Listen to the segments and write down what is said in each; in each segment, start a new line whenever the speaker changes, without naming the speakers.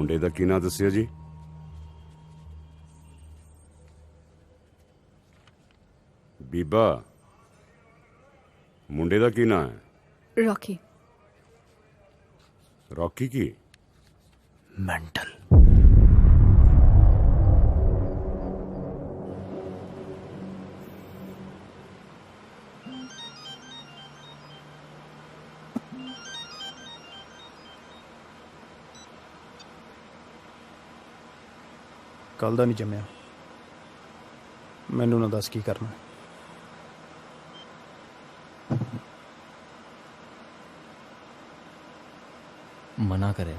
मुंडे दा की नां दस्सिया जी? बीबा, मुंडे दा की नां है?
रॉकी।
रॉकी की?
मेंटल।
कल दा नहीं जम्मिया, मैनू ना दस की करना।
मना करे।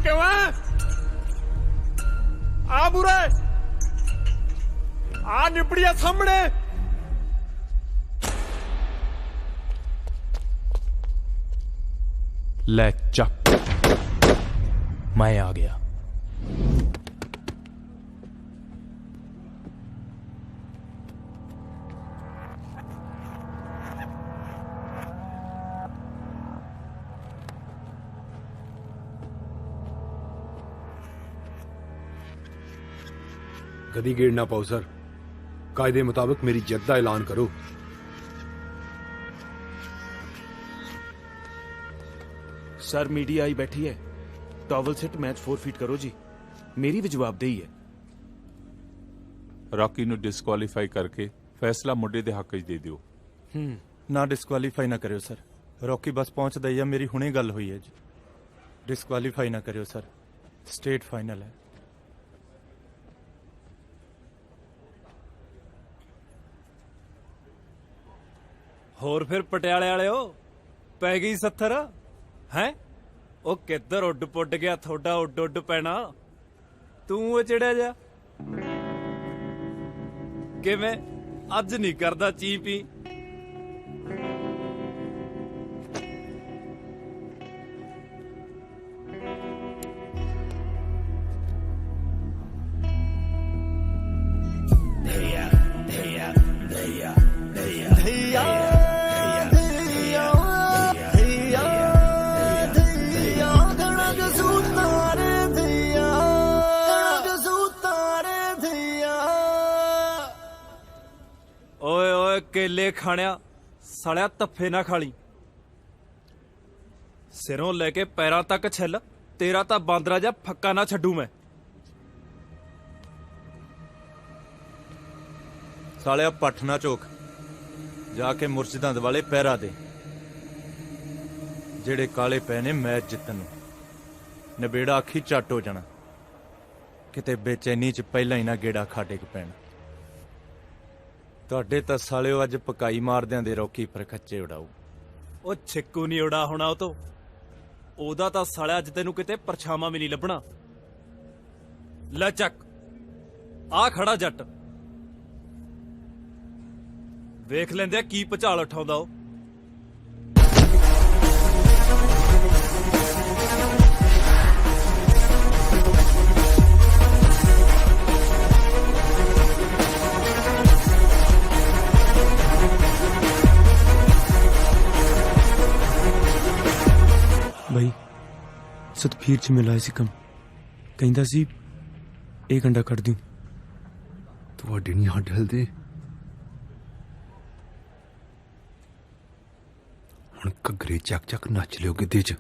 क्यों है? आ बुरे आ निपड़िया सामने।
ले चक, मैं आ गया।
गदी गेड़ ना पाओ सर, कायदे मुताबिक मेरी जद का ऐलान करो।
सर मीडिया आई बैठी है, टॉवल सेट मैच 4 फीट करो जी, मेरी भी जवाबदेही है।
रॉकी ਨੂੰ डिस्कुआलीफाई करके फैसला मुंडे दे हक च दे दियो।
ना डिस्कुआलीफाई ना करियो सर, रॉकी बस पहुंचदा ही है, मेरी हुणे गल हुई है जी। डिस्कुआलीफाई ना करियो सर, स्टेट फाइनल है।
ਹੋਰ ਫਿਰ ਪਟਿਆਲੇ ਵਾਲਿਓ ਪੈ ਗਈ 70 ਹੈ? ਉਹ ਕਿੱਧਰ ਉੱਡ ਪੁੱਡ ਗਿਆ ਤੁਹਾਡਾ ਉੱਡ ਉੱਡ ਪੈਣਾ? ਤੂੰ ਉਹ ਚੜਿਆ ਜਾ ਕਿਵੇਂ ਅੱਜ ਨਹੀਂ ਕਰਦਾ ਚੀਪੀ? केले खाणिया सालिया तफे ना खाली, सिरों लेके पैरों तक छिल, तेरा तां बांदरा जा फक्का ना छड्डू मैं।
सालिया पठ ना चोक, जाके मुर्शिदां दे वाले पैरा दे, जेड़े काले पै ने मैच जितन नूं, नबेड़ा अखी झट हो जाना, किते बेचैनी च पहला ही ना गेड़ा खाटे क पैण। ਤੁਹਾਡੇ ਤਾਂ ਸਾਲਿਓ ਅੱਜ ਪਕਾਈ ਮਾਰਦਿਆਂ ਦੇ ਰੌਕੀ ਪਰ ਖੱਚੇ ਉਡਾਊ।
ਉਹ ਛਿੱਕੂ ਨਹੀਂ ਉਡਾ ਹੋਣਾ ਉਹ ਤੋਂ, ਉਹਦਾ ਤਾਂ ਸਾਲਿਆ ਅੱਜ ਤੈਨੂੰ ਕਿਤੇ ਪਰਛਾਵਾਂ ਵੀ ਨਹੀਂ ਲੱਭਣਾ। ਲੈ ਚੱਕ ਆ ਖੜਾ ਜੱਟ, ਵੇਖ ਲੈਂਦੇ ਆ ਕੀ ਭੁਚਾਲ ਉਠਾਉਂਦਾ ਉਹ।
भाई सतफीर च मिला सी कम, कहंदा सी एक अंडा कट दूं।
ਤੁਹਾਡੇ ਨਹੀਂ ਹੱਡ ਹਿਲਦੇ? ਹੁਣ ਘੱਗਰੇ ਚੱਕ ਚੱਕ ਨੱਚ ਲਿਓ ਗਿੱਧੇ 'ਚ।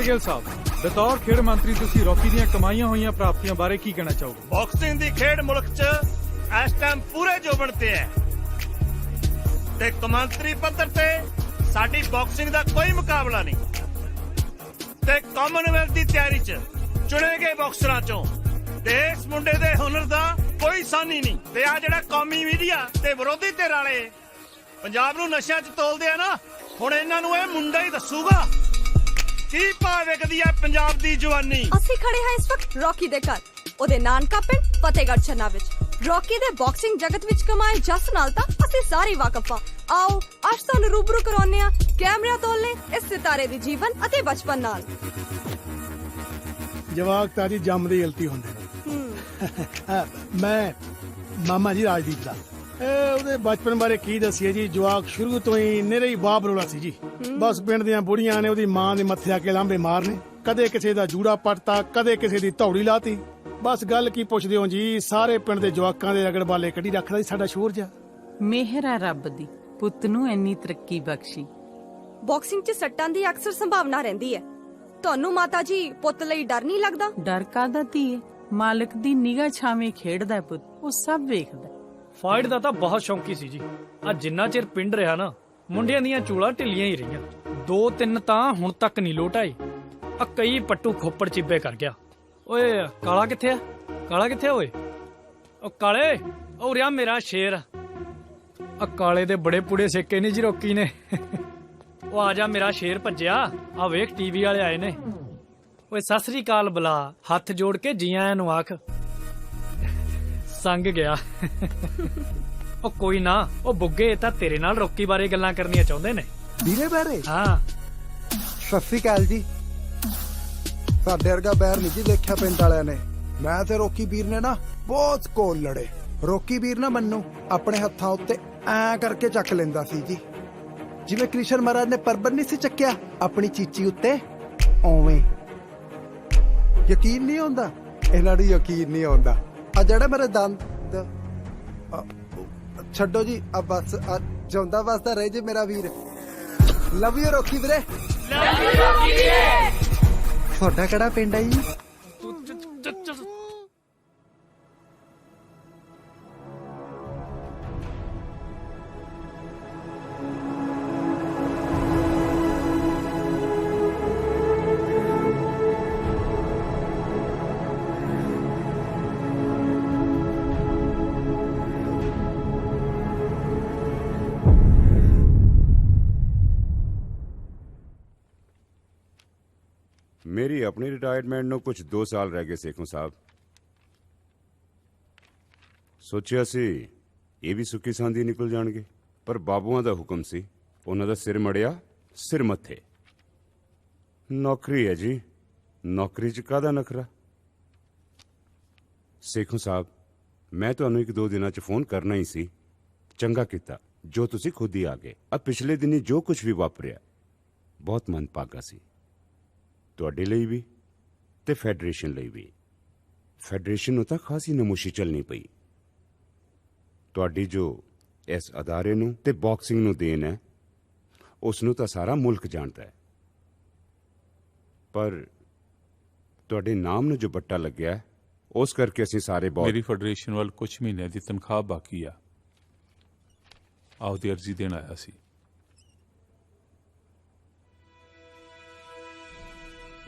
ਗਿੱਲ ਸਾਹਿਬ, ਬਤੌਰ ਖੇਡ ਮੰਤਰੀ ਤੁਸੀਂ ਰੌਕੀ ਦੀਆਂ ਕਮਾਈਆਂ ਹੋਈਆਂ ਪ੍ਰਾਪਤੀਆਂ ਬਾਰੇ ਕੀ ਕਹਿਣਾ ਚਾਹੋਗੇ?
ਬਾਕਸਿੰਗ ਦੀ ਖੇਡ ਮੁਲਕ 'ਚ ਇਸ ਟਾਈਮ ਪੂਰੇ ਜੋਬਨ ਤੇ ਹੈ ਤੇ ਕੌਮਾਂਤਰੀ ਪੱਧਰ ਤੇ ਸਾਡੀ ਬਾਕਸਿੰਗ ਦਾ ਕੋਈ ਮੁਕਾਬਲਾ ਨਹੀਂ ਤੇ ਕਾਮਨਵੈਲਥ ਦੀ ਤਿਆਰੀ 'ਚ ਚੁਣੇ ਗਏ ਬਾਕਸਰਾਂ 'ਚੋਂ ਤੇ ਇਸ ਮੁੰਡੇ ਦੇ ਹੁਨਰ ਦਾ ਕੋਈ ਸਾਨੀ ਨਹੀਂ ਤੇ ਆ ਜਿਹੜਾ ਕੌਮੀ ਮੀਡੀਆ ਤੇ ਵਿਰੋਧੀ ਧਿਰ ਵਾਲੇ ਪੰਜਾਬ ਨੂੰ ਨਸ਼ਿਆਂ 'ਚ ਤੋਲਦੇ ਆ ਨਾ, ਹੁਣ ਇਹਨਾਂ ਨੂੰ ਇਹ ਮੁੰਡਾ ਹੀ ਦੱਸੂਗਾ ਕੀ ਭਾਅ ਵਿਕਦੀ ਹੈ ਪੰਜਾਬ ਦੀ ਜਵਾਨੀ।
ਅਸੀਂ ਖੜੇ ਹਾਂ ਇਸ ਵਕਤ ਰੌਕੀ ਦੇ ਘਰ, ਉਹਦੇ ਨਾਨਕਾ ਪਿੰਡ ਫਤਿਹਗੜ੍ਹ ਛੰਨਾ ਵਿੱਚ। ਰੌਕੀ ਦੇ ਬਾਕਸਿੰਗ ਜਗਤ ਵਿੱਚ ਕਮਾਏ ਜਸ ਨਾਲ ਤਾਂ ਅਸੀਂ ਸਾਰੇ ਵਾਕਿਫ ਹਾਂ। ਆਓ ਅੱਜ ਤੁਹਾਨੂੰ ਰੂਬਰੂ ਕਰਾਉਂਦੇ ਹਾਂ ਕੈਮਰਿਆਂ ਤੋਲੇ ਇਸ ਸਿਤਾਰੇ ਦੇ ਜੀਵਨ ਅਤੇ ਬਚਪਨ ਨਾਲ।
ਜਵਾਕ ਤਾਂ ਜੀ ਜੰਮਦੇ ਗਲਤੀ ਹੁੰਦੇ ਨੇ। ਮੈਂ ਮਾਮਾ ਜੀ ਰਾਜਦੀਪ ਦਾ ਉਹਦੇ ਬਚਪਨ ਬਾਰੇ ਕੀ ਦੱਸੀਏ ਜੀ। ਜਵਾਕ ਸ਼ੁਰੂ ਤੋਂ ਹੀ ਨਿਰੇ ਹੀ ਬਾਹ ਬਰੋਲਾ ਸੀ ਜੀ। ਬਸ ਪਿੰਡ ਦੀਆਂ ਬੁੜੀਆਂ ਨੇ ਉਹਦੀ ਮਾਂ ਦੇ ਮੱਥੇ ਆ ਕੇ ਲਾਂਬੇ ਮਾਰਨੇ, ਕਦੇ ਕਿਸੇ ਦਾ ਜੂੜਾ ਪੱਟਤਾ, ਕਦੇ ਕਿਸੇ ਦੀ ਧੌੜੀ ਲਾਤੀ। ਬਸ ਗੱਲ ਕੀ ਪੁੱਛਦੇ ਹੋ ਜੀ, ਸਾਰੇ ਪਿੰਡ ਦੇ ਜਵਾਕਾਂ ਦੇ ਰਗੜ ਬਾਲੇ ਕੱਢੀ ਰੱਖਦਾ ਸੀ ਸਾਡਾ ਸ਼ੋਰ ਜਿਹਾ।
ਮਿਹਰ ਆ ਰੱਬ ਦੀ, ਪੁੱਤ ਨੂੰ ਇੰਨੀ ਤਰੱਕੀ ਬਖਸ਼ੀ।
ਬਾਕਸਿੰਗ 'ਚ ਸੱਟਾਂ ਦੀ ਅਕਸਰ ਸੰਭਾਵਨਾ ਰਹਿੰਦੀ ਹੈ। ਤੁਹਾਨੂੰ ਮਾਤਾ ਜੀ ਪੁੱਤ ਲਈ ਡਰ ਨਹੀਂ ਲੱਗਦਾ?
ਡਰ ਕਾਹਦਾ ਧੀਏ, ਮਾਲਕ ਦੀ ਨਿਗਾਹ ਛਾਵੇਂ ਖੇਡਦਾ ਪੁੱਤ, ਉਹ ਸਭ ਵੇਖਦਾ।
ਫਾਈਟ ਦਾ ਤਾਂ ਬਹੁਤ ਸ਼ੌਂਕੀ ਸੀ ਜੀ। ਆ ਜਿੰਨਾ ਚਿਰ ਪਿੰਡ ਰਿਹਾ ਨਾ, ਮੁੰਡਿਆਂ ਦੀਆਂ ਚੂਲਾਂ ਢਿੱਲੀਆਂ ਹੀ ਰਹੀਆਂ। 2-3 ਤਾਂ ਹੁਣ ਤੱਕ ਨਹੀਂ ਲੋਟ ਆਏ। ਆ ਕਈ ਪੱਟੂ ਖੋਪੜ ਚਿੱਬੇ ਕਰ ਗਿਆ। ਓਏ ਕਾਲਾ ਕਿੱਥੇ ਆ? ਕਾਲਾ ਕਿੱਥੇ ਓਏ? ਓ ਕਾਲੇ, ਓ ਰਿਆ ਮੇਰਾ ਸ਼ੇਰ। ਆ ਕਾਲੇ ਦੇ ਬੜੇ ਪੂੜੇ ਸੇਕੇ ਨਹੀਂ ਜੀ ਰੋਕੀ ਨੇ। ਉਹ ਆ ਜਾ ਮੇਰਾ ਸ਼ੇਰ ਭੱਜਿਆ। ਆ ਵੇਖ ਟੀਵੀ ਵਾਲੇ ਆਏ ਨੇ। ਓਏ ਸਤਿ ਸ੍ਰੀ ਅਕਾਲ ਬੁਲਾ, ਹੱਥ ਜੋੜ ਕੇ ਜੀ ਆਇਆਂ ਨੂੰ ਆਖ। ਸੰਗ ਗਿਆ। ਉਹ ਕੋਈ ਨਾ, ਉਹ ਬੁੱਗੇ ਤਾਂ ਤੇਰੇ ਨਾਲ ਰੋਕੀ ਬਾਰੇ ਗੱਲਾਂ ਕਰਨੀਆਂ ਚਾਹੁੰਦੇ ਨੇ।
ਵੀਰੇ ਬਾਰੇ?
ਹਾਂ।
ਸਤਿ ਸ੍ਰੀ ਅਕਾਲ ਜੀ। ਸਾਡੇ ਵਰਗਾ ਬੈਰ ਨਹੀਂ ਜੀ ਦੇਖਿਆ ਪਿੰਡ ਵਾਲਿਆਂ ਨੇ। ਮੈਂ ਤੇ ਰੋਕੀ ਵੀਰ ਨੇ ਨਾ ਬਹੁਤ ਕੋਲ ਲੜੇ। ਰੋਕੀ ਵੀਰ ਨਾ ਮੈਨੂੰ ਆਪਣੇ ਹੱਥਾਂ ਉੱਤੇ ਐ ਕਰਕੇ ਚੱਕ ਲੈਂਦਾ ਸੀ ਜੀ, ਜਿਵੇਂ ਕ੍ਰਿਸ਼ਨ ਮਹਾਰਾਜ ਨੇ ਪਰਬਤ ਨਹੀਂ ਸੀ ਚੱਕਿਆ ਆਪਣੀ ਚੀਚੀ ਉੱਤੇ, ਓਵੇਂ। ਯਕੀਨ ਨਹੀਂ ਆਉਂਦਾ ਇਹਨਾਂ ਨੂੰ, ਯਕੀਨ ਨਹੀਂ ਆਉਂਦਾ। ਆ ਜਿਹੜਾ ਮੇਰੇ ਦੰਦ ਛੱਡੋ ਜੀ, ਆ ਬਸ ਜਿਉਂਦਾ ਵਸਦਾ ਰਹੇ ਜੇ ਮੇਰਾ ਵੀਰ। ਲਵ ਯੂ ਰੋਕੀ ਵੀਰੇ। ਲਵ ਯੂ ਰੋਕੀ ਵੀਰੇ। ਤੁਹਾਡਾ ਕਿਹੜਾ ਪਿੰਡ ਹੈ ਜੀ?
ਮੇਰੀ ਆਪਣੀ ਰਿਟਾਇਰਮੈਂਟ ਨੂੰ ਕੁਝ 2 ਸਾਲ ਰਹਿ ਗਏ ਸੇਖੋਂ ਸਾਹਿਬ। ਸੋਚਿਆ ਸੀ ਇਹ ਵੀ ਸੁੱਕੀ ਸਾਂਦੀ ਨਿਕਲ ਜਾਣਗੇ, ਪਰ ਬਾਬੂਆਂ ਦਾ ਹੁਕਮ ਸੀ, ਉਹਨਾਂ ਦਾ ਸਿਰ ਮੜਿਆ ਸਿਰ ਮੱਥੇ। ਨੌਕਰੀ ਹੈ ਜੀ, ਨੌਕਰੀ 'ਚ ਕਾਹਦਾ ਨਖਰਾ। ਸੇਖੋਂ ਸਾਹਿਬ, ਮੈਂ ਤੁਹਾਨੂੰ 1-2 ਦਿਨਾਂ 'ਚ ਫੋਨ ਕਰਨਾ ਹੀ ਸੀ। ਚੰਗਾ ਕੀਤਾ ਜੋ ਤੁਸੀਂ ਖੁਦ ਹੀ ਆ ਗਏ। ਆ ਪਿਛਲੇ ਦਿਨੀ ਜੋ ਕੁਝ ਵੀ ਵਾਪਰਿਆ ਬਹੁਤ ਮੰਦਭਾਗਾ ਸੀ, ਤੁਹਾਡੇ ਲਈ ਵੀ ਤੇ ਫੈਡਰੇਸ਼ਨ ਲਈ ਵੀ। ਫੈਡਰੇਸ਼ਨ ਨੂੰ ਤਾਂ ਖਾਸੀ ਨਮੋਸ਼ੀ ਚੱਲਣੀ ਪਈ। ਤੁਹਾਡੀ ਜੋ ਇਸ ਅਦਾਰੇ ਨੂੰ ਤੇ ਬਾਕਸਿੰਗ ਨੂੰ ਦੇਣ ਹੈ, ਉਸ ਨੂੰ ਤਾਂ ਸਾਰਾ ਮੁਲਕ ਜਾਣਦਾ ਹੈ, ਪਰ ਤੁਹਾਡੇ ਨਾਮ ਨੂੰ ਜੋ ਬੱਟਾ ਲੱਗਿਆ ਹੈ, ਉਸ ਕਰਕੇ ਅਸੀਂ ਸਾਰੇ ਬਹੁਤ।
ਮੇਰੀ ਫੈਡਰੇਸ਼ਨ ਵੱਲ ਕੁਝ ਮਹੀਨਿਆਂ ਦੀ ਤਨਖਾਹ ਬਾਕੀ ਆ, ਆਪਦੀ ਅਰਜ਼ੀ ਦੇਣ ਆਇਆ ਸੀ।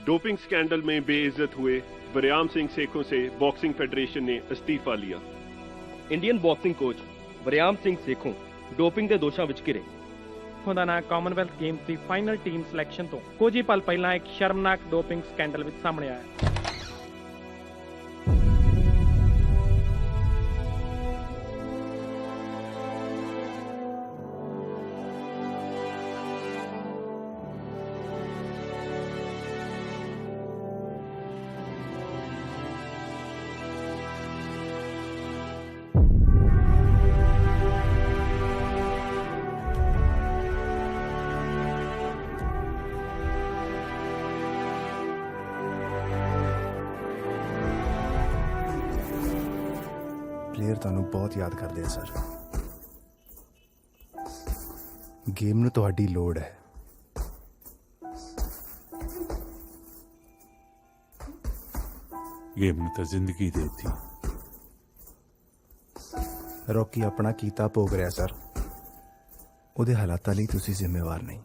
डोपिंग स्कैंडल में बेइज्जत हुए बरियाम सिंह सेखों से बॉक्सिंग फेडरेशन ने इस्तीफा लिया।
Indian boxing coach Bariam Singh Sekhon doping ਦੇ ਦੋਸ਼ਾਂ ਵਿੱਚ ਘਿਰੇ। ਉਹਦਾ ਨਾਂ ਕਾਮਨਵੈਲਥ ਗੇਮਸ ਦੀ ਫਾਈਨਲ ਟੀਮ ਸਿਲੈਕਸ਼ਨ ਤੋਂ ਕੁਝ ਹੀ ਪਲ ਪਹਿਲਾਂ ਇੱਕ ਸ਼ਰਮਨਾਕ ਡੋਪਿੰਗ ਸਕੈਂਡਲ ਵਿੱਚ ਸਾਹਮਣੇ ਆਇਆ।
ਪਲੇਅਰ ਤੁਹਾਨੂੰ ਬਹੁਤ ਯਾਦ ਕਰਦੇ ਆ ਸਰ। ਗੇਮ ਨੂੰ ਤੁਹਾਡੀ ਲੋੜ ਹੈ।
ਗੇਮ ਨੂੰ ਤਾਂ ਜ਼ਿੰਦਗੀ ਦੇ ਦਿੱਤੀ।
ਰੌਕੀ ਆਪਣਾ ਕੀਤਾ ਭੋਗ ਰਿਹਾ ਸਰ, ਉਹਦੇ ਹਾਲਾਤਾਂ ਲਈ ਤੁਸੀਂ ਜ਼ਿੰਮੇਵਾਰ ਨਹੀਂ।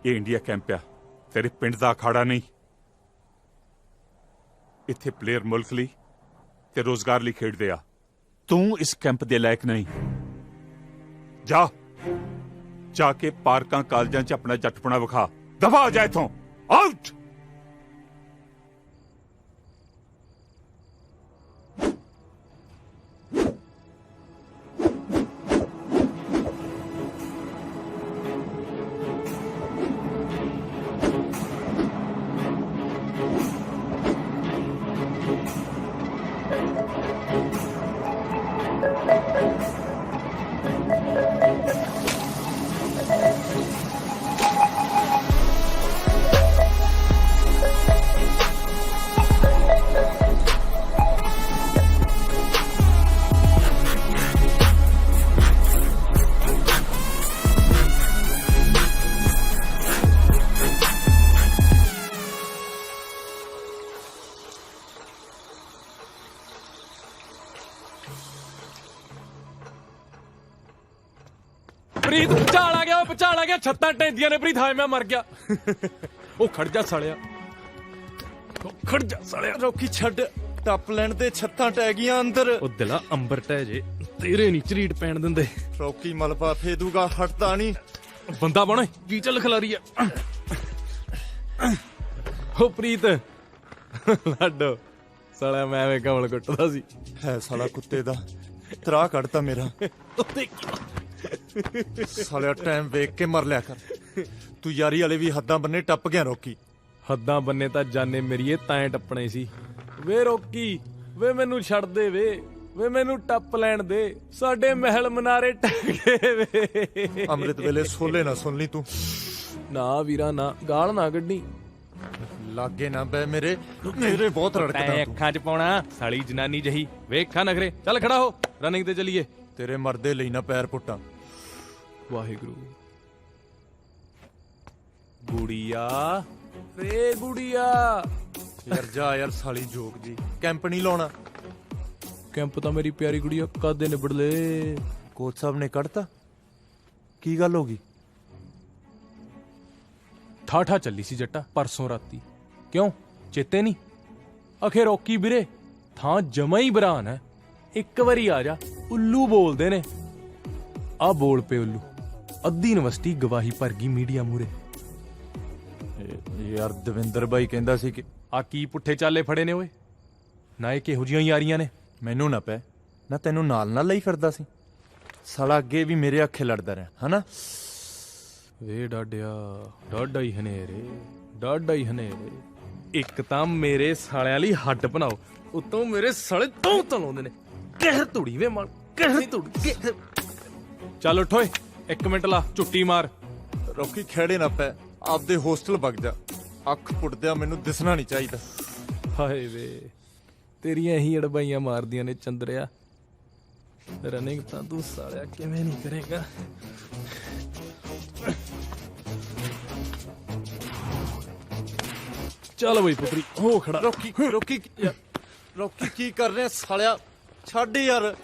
ਇਹ ਇੰਡੀਆ ਕੈਂਪ ਆ, ਤੇਰੇ ਪਿੰਡ ਦਾ ਅਖਾੜਾ ਨਹੀਂ। ਇੱਥੇ ਪਲੇਅਰ ਮੁਲਕ ਲਈ ਤੇ ਰੋਜ਼ਗਾਰ ਲਈ ਖੇਡਦੇ ਆ। ਤੂੰ ਇਸ ਕੈਂਪ ਦੇ ਲਾਇਕ ਨਹੀਂ। ਜਾ ਕੇ ਪਾਰਕਾਂ ਕਾਲਜਾਂ 'ਚ ਆਪਣਾ ਜੱਟਪਣਾ ਵਿਖਾ। ਦਫਾ ਹੋ ਜਾ ਇੱਥੋਂ, ਆਊਟ।
ਪ੍ਰੀਤ ਭੁਚਾਲ ਆ ਗਿਆ, ਉਹ ਭੁਚਾਲ ਆ ਗਿਆ। ਛੱਤਾਂ ਟੈਂਦੀਆਂ ਨੇ ਪ੍ਰੀਤ, ਹਾਏ ਮੈਂ ਮਰ ਗਿਆ। ਉਹ ਖੜ ਜਾ ਸਾਲਿਆ, ਖੜ ਜਾ ਸਾਲਿਆ।
ਰੌਕੀ ਛੱਡ, ਟੱਪ ਲੈਣ ਤੇ ਛੱਤਾਂ ਟਹਿ ਗਈਆਂ ਅੰਦਰ।
ਉਹ ਦਿਲਾ ਅੰਬਰ ਟਹਿ ਜੇ, ਤੇਰੇ ਨਹੀਂ ਝਰੀਟ ਪੈਣ ਦਿੰਦੇ।
ਰੌਕੀ ਮਲਬਾ ਫੇਦੂਗਾ, ਹਟਦਾ ਨਹੀਂ।
ਬੰਦਾ ਬਣ, ਕੀ ਚੱਲ ਖਲਾਰੀ ਆ। ਹੋ ਪ੍ਰੀਤ ਲਾਡੋ ਸਾਲਿਆ, ਮੈਂ ਐਵੇਂ ਕਮਲ ਕੁੱਟਦਾ ਸੀ।
ਹੈ ਸਾਲਾ ਕੁੱਤੇ ਦਾ, ਤਰਾ ਕੱਢਤਾ ਮੇਰਾ। ਸਾਲਿਆ ਟਾਈਮ ਵੇਖ ਕੇ ਮਰ ਲਿਆ ਕਰ। ਤੂੰ ਯਾਰੀ ਵਾਲੇ ਵੀ ਹੱਦਾਂ ਬੰਨੇ ਟੱਪ ਗਿਆ ਰੌਕੀ।
ਹੱਦਾਂ ਬੰਨੇ ਤਾਂ ਜਾਨੇ ਮੇਰੀਏ ਤਾਂ ਟੱਪਣੇ ਸੀ। ਵੇ ਰੌਕੀ, ਵੇ ਮੈਨੂੰ ਛੱਡ ਦੇ, ਵੇ ਮੈਨੂੰ ਟੱਪ ਲੈਣ ਦੇ। ਸਾਡੇ ਮਹਿਲ ਮਨਾਰੇ ਟੱਪ ਗਏ ਵੇ।
ਅੰਮ੍ਰਿਤ ਵੇਲੇ ਸੋਲੇ ਨਾ ਸੁਣ ਲਈ ਤੂੰ।
ਨਾ ਵੀਰਾ ਨਾ, ਗਾਲ ਨਾ ਕੱਢੀ।
ਲਾਗੇ ਨਾ ਬੈ ਮੇਰੇ ਬਹੁਤ ਰੜਕਦਾ।
ਅੱਖਾਂ 'ਚ ਪਾਉਣਾ ਸਾਲੀ ਜਨਾਨੀ ਜਹੀ। ਵੇਖਾਂ ਨਖਰੇ, ਚੱਲ ਖੜਾ ਹੋ, ਰਨਿੰਗ ਤੇ ਚੱਲੀਏ।
ਤੇਰੇ ਮਰਦੇ ਲਈ ਨਾ ਪੈਰ ਪੁੱਟਾਂ।
ਵਾਹਿਗੁਰੂ। ਗੁੜੀਆ ਰੇ ਗੁੜੀਆ,
ਯਾਰ ਜਾ ਯਾਰ ਸਾਲੀ ਜੋਕ ਜੀ, ਕੈਂਪ ਨਹੀਂ ਲਾਉਣਾ।
ਕੈਂਪ ਤਾਂ ਮੇਰੀ ਪਿਆਰੀ ਗੁੜੀਆ ਕਾਦੇ ਨਿਬੜ ਲੇ।
ਕੋਚ ਸਾਹਿਬ ਨੇ ਕੱਢਤਾ? ਕੀ ਗੱਲ ਹੋ ਗਈ?
ਠਾਠਾ ਚੱਲੀ ਸੀ ਜੱਟਾ ਪਰਸੋਂ ਰਾਤੀ। ਕਿਉਂ ਚੇਤੇ ਨਹੀਂ? ਅਖੇ ਰੋਕੀ ਵੀਰੇ ਥਾਂ ਜਮਾ ਹੀ ਬਰਾਨ ਹੈ। ਇੱਕ ਵਾਰੀ ਆ ਜਾ, ਉੱਲੂ ਬੋਲਦੇ ਨੇ। ਆ ਬੋਲ ਪੇ ਉੱਲੂ, ਅੱਧੀ ਯੂਨੀਵਰਸਿਟੀ ਗਵਾਹੀ ਭਰ ਗਈ ਮੀਡੀਆ ਮੂਰੇ।
ਯਾਰ ਦਵਿੰਦਰ ਬਾਈ ਕਹਿੰਦਾ ਸੀ ਕਿ
ਆ ਕੀ ਪੁੱਠੇ ਚਾਲੇ ਫੜੇ ਨੇ ਓਏ। ਨਾ ਇਹ ਕਿਹੋ ਜਿਹੀਆਂ ਯਾਰੀਆਂ ਨੇ।
ਮੈਨੂੰ ਨਾ ਪੈ ਨਾ, ਤੈਨੂੰ ਨਾਲ ਲਈ ਫਿਰਦਾ ਸੀ ਸਾਲਾ, ਅੱਗੇ ਵੀ ਮੇਰੇ ਅੱਖੇ ਲੜਦਾ ਰਿਹਾ ਹਨਾ।
ਵੇ ਡਾਡਿਆ ਡਾਡਾ ਹੀ ਹਨੇਰੇ, ਡਾਡਾ ਹੀ ਹਨੇਰੇ। ਇੱਕ ਤਾਂ ਮੇਰੇ ਸਾਲਿਆਂ ਲਈ ਹੱਡ ਬਣਾਓ, ਉਤੋਂ ਮੇਰੇ ਸਾਲੇ ਤੋਂ ਤਲਾਉਂਦੇ ਨੇ। ਕਹਿਰ ਧੂੜੀ ਵੇ ਮਨ, ਕਹਿਰ ਧੂੜੀ। ਚੱਲ ਉੱਠ ਓਏ, 1 ਮਿੰਟ ਲਾ ਝੁੱਟੀ ਮਾਰ।
ਰੋਕੀ ਖੇੜੇ ਨਾ ਪੈ, ਆਪਦੇ ਹੋਸਟਲ ਵਗ ਜਾ। ਅੱਖ ਪੁੱਟਦਿਆਂ ਮੈਨੂੰ ਦਿਸਣਾ ਨਹੀਂ ਚਾਹੀਦਾ।
ਹਾਏ ਵੇ ਤੇਰੀਆਂ ਹੀ ਅੜਬਾਈਆਂ ਮਾਰਦੀਆਂ ਨੇ ਚੰਦਰਿਆ। ਰਨਿੰਗ ਤਾਂ ਤੂੰ ਸਾਲਿਆ ਕਿਵੇਂ ਨਹੀਂ ਕਰੇਗਾ। ਚੱਲ ਬਈ ਪੁੱਤਰੀ ਹੋ ਖੜਾ।
ਰੋਕੀ ਰੋਕੀ ਰੋਕੀ ਕੀ ਕਰ ਰਿਹਾ ਸਾਲਿਆ? ਛੱਡ ਯਾਰ।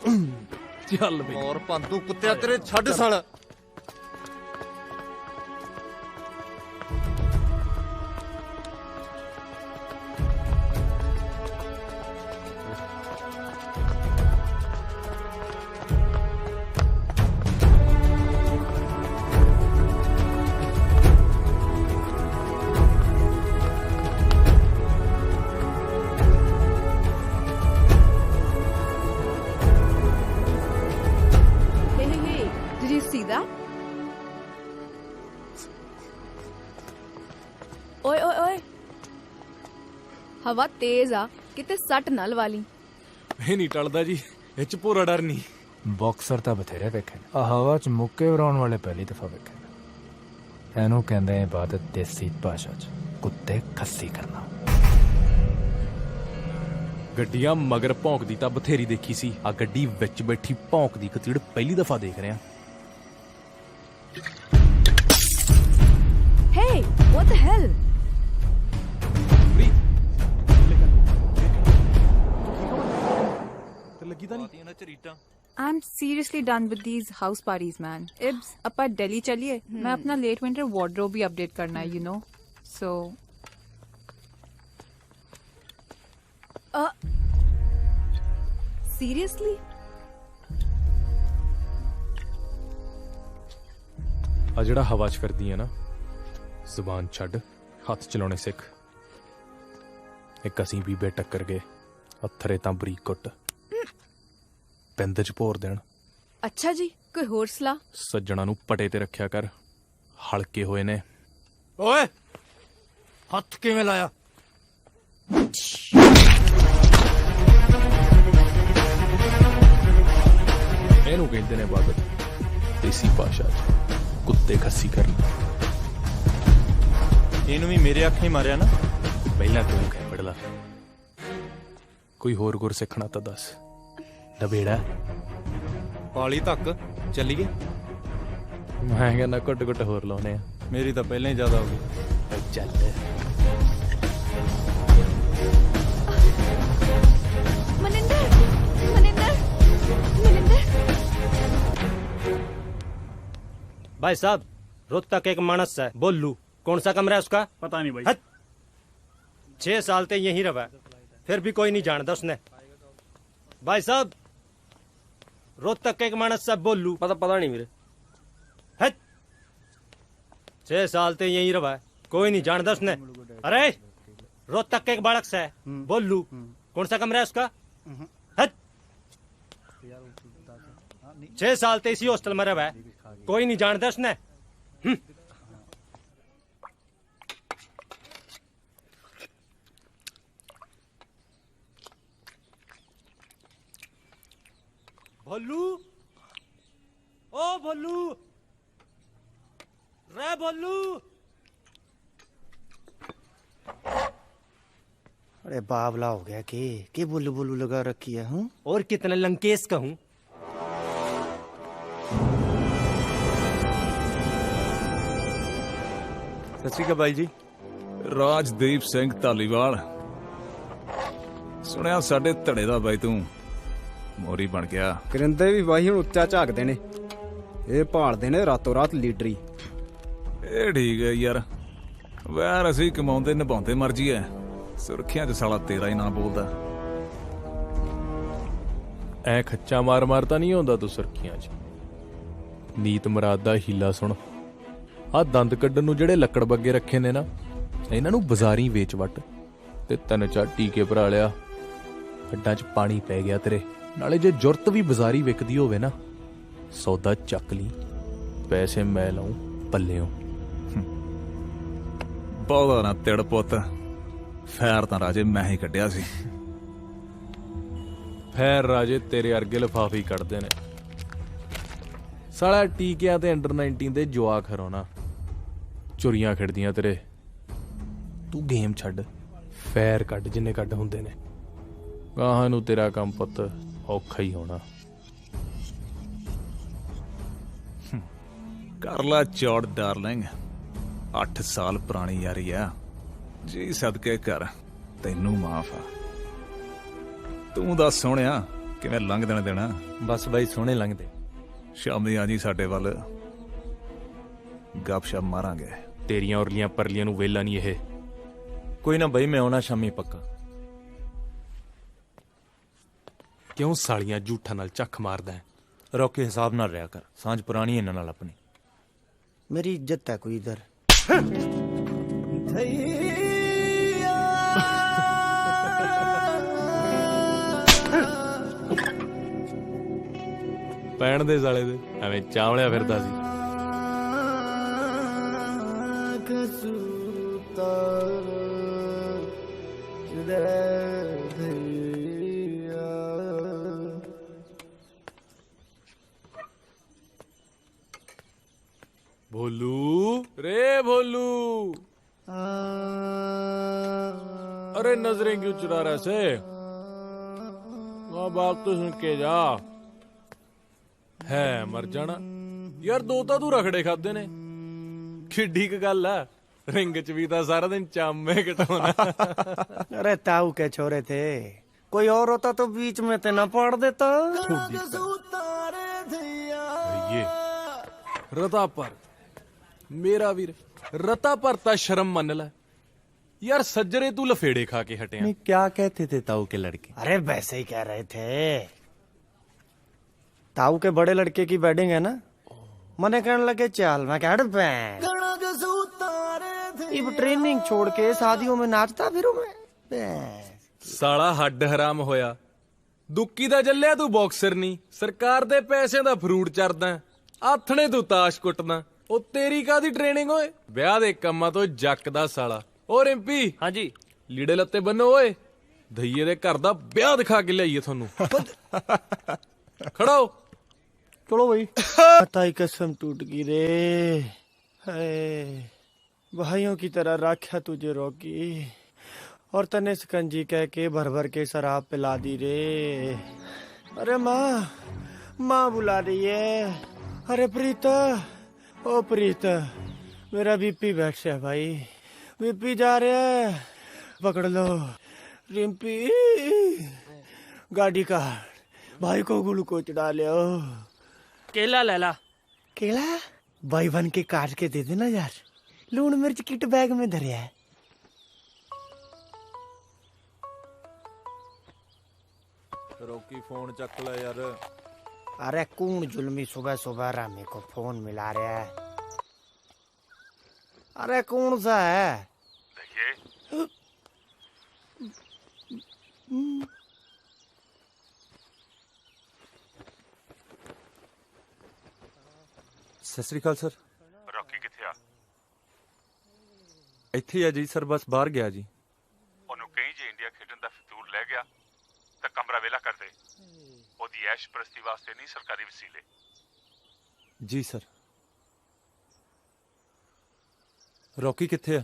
ਚੱਲ ਬਈ
ਔਰ ਪੰਦੂ ਕੁੱਤਿਆ ਤੇਰੇ, ਛੱਡ ਸਾਲਾ।
ਓਏ ਓਏ ਓਏ, ਹਵਾ ਤੇਜ਼ ਆ, ਕਿਤੇ ਸੱਟ ਨਾਲ ਵਾਲੀ।
ਇਹ ਨਹੀਂ ਟਲਦਾ ਜੀ, ਇਹ ਚ ਪੂਰਾ ਡਰ ਨਹੀਂ।
ਬਾਕਸਰ ਤਾਂ ਬਥੇਰੇ ਵੇਖੇ, ਆ ਹਵਾ ਚ ਮੁੱਕੇ ਵਰਾਉਣ ਵਾਲੇ ਪਹਿਲੀ ਦਫਾ ਵੇਖੇ। ਇਹਨੂੰ ਕਹਿੰਦੇ ਇਬਾਦਤ ਦੇਸੀ ਭਾਸ਼ਾ ਚ ਕੁੱਤੇ ਖੱਸੀ ਕਰਨਾ।
ਗੱਡੀਆਂ ਮਗਰ ਭੌਂਕਦੀ ਤਾਂ ਬਥੇਰੀ ਦੇਖੀ ਸੀ, ਆ ਗੱਡੀ ਵਿੱਚ ਬੈਠੀ ਭੌਂਕਦੀ ਕਤੀੜ ਪਹਿਲੀ ਦਫਾ ਦੇਖ ਰਿਹਾ।
Hey, what the hell?
I'm seriously done with these house parties, man. Ibs, appa Delhi चलिए। मैं अपना late winter wardrobe भी update करना है, you know. So.
Seriously?
ਆ ਜਿਹੜਾ ਹਵਾ ਚ ਕਰਦੀ ਹੈ ਨਾ, ਜ਼ੁਬਾਨ ਛੱਡ, ਹੱਥ ਚਲਾਉਣੇ ਸਿੱਖ। ਇੱਕ ਅਸੀਂ ਬੀਬੇ ਟੱਕਰ ਗਏ, ਅੱਥਰੇ ਤਾਂ ਬਰੀਕ ਕੁੱਟ, ਪਿੰਡ ਚ ਭੋਰ ਦੇਣ।
ਅੱਛਾ ਜੀ, ਕੋਈ ਹੋਰ ਸਲਾਹ?
ਸੱਜਣਾ ਨੂੰ ਪਟੇ ਤੇ ਰੱਖਿਆ ਕਰ, ਹਲਕੇ ਹੋਏ ਨੇ।
ਓਏ ਹੱਥ ਕਿਵੇਂ ਲਾਇਆ?
ਇਹਨੂੰ ਕਹਿੰਦੇ ਨੇ ਬਾਬਤ ਦੇਸੀ ਭਾਸ਼ਾ ਚ ਕੁੱਤੇ ਖੱਸੀ ਕਰਨਾ।
ਇਹਨੂੰ ਵੀ ਮੇਰੇ ਅੱਖੇ ਮਾਰਿਆ ਨਾ।
ਪਹਿਲਾਂ ਤੂੰ ਕਹਿ ਪੜਲਾ, ਕੋਈ ਹੋਰ ਗੁਰ ਸਿੱਖਣਾ ਤਾਂ ਦੱਸ। ਨਵੇੜਾ
ਪਾਲੀ ਤੱਕ ਚੱਲੀਏ।
ਮੈਂ ਕਹਿੰਦਾ ਘੁੱਟ ਘੁੱਟ ਹੋਰ ਲਾਉਨੇ ਆ।
ਮੇਰੀ ਤਾਂ ਪਹਿਲਾਂ ਹੀ ਜ਼ਿਆਦਾ ਹੋ ਗਈ।
ਚੱਲ
भाई साहब, रोज तक एक मानस है, बोल लू कौन सा कमरा है उसका?
पता नहीं भाई।
6 साल ते यहीं रहा, फिर भी कोई नहीं जानता उसने। भाई साहब, रोज तक एक मानस है, बोल लू। पता नहीं मेरे। 6 साल ते यहीं रहा, कोई नहीं जानता उसने। अरे रोज तक एक बालक है, बोल लू कौन सा कमरा है उसका? 6 साल ते इसी हॉस्टल में रहा, कोई नहीं जानता उसने। भोलू, ओ भोलू, रे भोलू।
अरे बावला हो गया कि बुल्लू बुल्लू लगा रखी है। हूँ
और कितने लंकेश का हूँ।
ਸਤਿ ਸ਼੍ਰੀ ਅਕਾਲ ਬਾਈ ਜੀ।
ਰਾਜਦੀਪ ਸਿੰਘ ਧਾਲੀਵਾਲ,
ਸੁਣਿਆ ਸਾਡੇ ਧੜੇ ਦਾ ਬਾਈ ਤੂੰ ਮੋਰੀ ਬਣ ਗਿਆ।
ਕਰਿੰਦੇ ਵੀ ਬਾਈ ਹੁਣ ਉੱਚਾ ਝਾਕਦੇ ਨੇ, ਇਹ ਭਾਲਦੇ ਨੇ ਰਾਤੋਂ ਰਾਤ ਲੀਡਰੀ।
ਇਹ ਠੀਕ ਹੈ ਯਾਰ, ਵੈਰ ਅਸੀਂ ਕਮਾਉਂਦੇ ਨਿਭਾਉਂਦੇ ਮਰਜੀ ਐ, ਸੁਰਖੀਆਂ 'ਚ ਸਾਲਾ ਤੇਰਾ ਹੀ ਨਾਂ ਬੋਲਦਾ।
ਐ ਖੱਚਾ ਮਾਰ ਮਾਰ ਤਾਂ ਨਹੀਂ ਆਉਂਦਾ ਤੂੰ ਸੁਰਖੀਆਂ 'ਚ। ਨੀਤ ਮੁਰਾਦ ਦਾ ਹੀਲਾ ਸੁਣ, ਆਹ ਦੰਦ ਕੱਢਣ ਨੂੰ ਜਿਹੜੇ ਲੱਕੜ ਬੱਗੇ ਰੱਖੇ ਨੇ ਨਾ, ਇਹਨਾਂ ਨੂੰ ਬਾਜ਼ਾਰੀ ਵੇਚ ਵੱਟ ਤੇ 3-4 ਟੀਕੇ ਭਰਾ ਲਿਆ, ਹੱਡਾਂ 'ਚ ਪਾਣੀ ਪੈ ਗਿਆ ਤੇਰੇ। ਨਾਲੇ ਜੇ ਜੁਰਤ ਵੀ ਬਾਜ਼ਾਰੀ ਵਿਕਦੀ ਹੋਵੇ ਨਾ, ਸੌਦਾ ਚੱਕ ਲਈ, ਪੈਸੇ ਮੈਂ ਲਾਉਂ ਪੱਲਿਓ।
ਬਹੁਤਾ ਨਾ ਤਿੜ ਪੁੱਤ, ਫੈਰ ਤਾਂ ਰਾਜੇ ਮੈਂ ਹੀ ਕੱਢਿਆ ਸੀ।
ਫੈਰ ਰਾਜੇ ਤੇਰੇ ਅਰਗੇ ਲਿਫਾਫੇ ਹੀ ਕੱਢਦੇ ਨੇ। ਸਾਲਾ ਟੀਕਿਆਂ ਤੇ ਅੰਡਰ 19 ਦੇ ਜਵਾਕ ਹਰਾਉਣਾ, ਚੁਰੀਆਂ ਖਿੜਦੀਆਂ ਤੇਰੇ। ਤੂੰ ਗੇਮ ਛੱਡ, ਫੈਰ ਕੱਢ ਜਿੰਨੇ ਕੱਢ ਹੁੰਦੇ ਨੇ। ਗਾਹਾਂ ਨੂੰ ਤੇਰਾ ਕੰਮ ਪੁੱਤ ਔਖਾ ਹੀ ਹੋਣਾ।
ਕਰ ਲਾ ਚੌੜ ਡਾਰਲਿੰਗ, 8 ਸਾਲ ਪੁਰਾਣੀ ਯਾਰੀ ਆ ਜੀ, ਸਦਕੇ ਕਰ, ਤੈਨੂੰ ਮਾਫ ਆ। ਤੂੰ ਦੱਸ ਸੋਹਣਿਆ ਕਿਵੇਂ ਲੰਘ ਦੇਣਾ?
ਬਸ ਬਾਈ ਸੋਹਣੇ ਲੰਘਦੇ।
ਸ਼ਾਮੀ ਆ ਜੀ ਸਾਡੇ ਵੱਲ, ਗੱਪਸ਼ਪ ਮਾਰਾਂਗੇ।
ਤੇਰੀਆਂ ਉਰਲੀਆਂ ਪਰਲੀਆਂ ਨੂੰ ਵੇਲਾ ਨਹੀਂ ਇਹ।
ਕੋਈ ਨਾ ਬਾਈ, ਮੈਂ ਆਉਣਾ ਸ਼ਾਮੀ ਪੱਕਾ।
ਕਿਉਂ ਸਾਲੀਆਂ ਝੂਠਾਂ ਨਾਲ ਚੱਖ ਮਾਰਦਾ ਹੈ?
ਰੌਕੀ ਹਿਸਾਬ ਨਾਲ ਰਿਹਾ ਕਰ, ਸਾਂਝ ਪੁਰਾਣੀ ਇਹਨਾਂ ਨਾਲ ਆਪਣੀ।
मेरी इज्जत है कोई इधर।
ਪੈਣ ਦੇ ਸਾਲੇ ਦੇ, ਐਵੇਂ ਚਾਵਲਿਆ ਫਿਰਦਾ ਸੀ। भोलू रे भोलू, अरे नजरें क्यों चुरा रहे से? बात तो सुन के जा। है मर जाना यार, दो तो तू रखड़े खादे ने, किड्डी क गल है। रिंग च भी तो सारा दिन चामे कटाना।
अरे ताऊ के छोरे थे, कोई और होता तो बीच में ते ना पाड़ देता।
ये रता पर मेरा वीर, रता परता शर्म मन ला यार। सज्जरे तू लफेड़े खा के हटे।
नहीं, क्या कहते थे ताऊ के लड़के?
अरे वैसे ही कह रहे थे। ताऊ के बड़े लड़के की वेडिंग है ना, मने कहने लगे चल। मैं कह अब ट्रेनिंग छोड़ के शादियों में नाचता फिरूं मैं।
साला हड्ड हराम होया, दुक्की दा जल्लिया तू बॉक्सर नहीं, सरकार दे पैसे दा फ्रूट चरदा, आथणे तू ताश कुटदा। ओ तेरी कादी ट्रेनिंग होए, ब्याह दे कम्मां तो जक दा साला। ओ रिंपी, हाँ जी, लीड़े लत्ते बन्नो ओए, धइये दे घर दा ब्याह दिखा के लियाइए थानू। खड़ा हो।
चलो भाई। पता ही कसम टूट गई रे, भाइयों की तरह राख्या तुझे रॉकी, और तने शिकंजी कह के भर भर के शराब पिला दी रे। अरे माँ बुला रही है। अरे प्रीता, ओ प्रीता, मेरा बीपी बैठ से है भाई, बीपी जा रहा है, पकड़ लो। रिम्पी, गाड़ी का भाई को ग्लूकोज डालो। केला ले ला। केला भाई बन के काट के दे देना यार, लून मिर्च किट बैग में धरे है।
रॉकी फोन चक ले यार।
अरे कौन जुल्मी सुबह सुबह रामी को फोन मिला रहा है? अरे कौन सा है?
देखिए,
सत श्री अकाल सर।
रॉकी किथे आ?
ਇੱਥੇ ਆ ਜੀ ਸਰ, ਬਸ ਬਾਹਰ ਗਿਆ ਜੀ।
ਉਹਨੂੰ ਕਹੀਂ ਜੇ ਇੰਡੀਆ ਖੇਡਣ ਦਾ ਫਿਤੂਰ ਲੈ ਗਿਆ ਤਾਂ ਕਮਰਾ ਵੇਲਾ ਕਰ ਦੇ। ਉਹਦੀ ਐਸ਼ ਪ੍ਰਸਤੀ ਵਾਸਤੇ ਨਹੀਂ, ਸਰਕਾਰੀ ਵਸੀਲੇ।
ਜੀ ਸਰ। ਰੌਕੀ ਕਿੱਥੇ ਆ?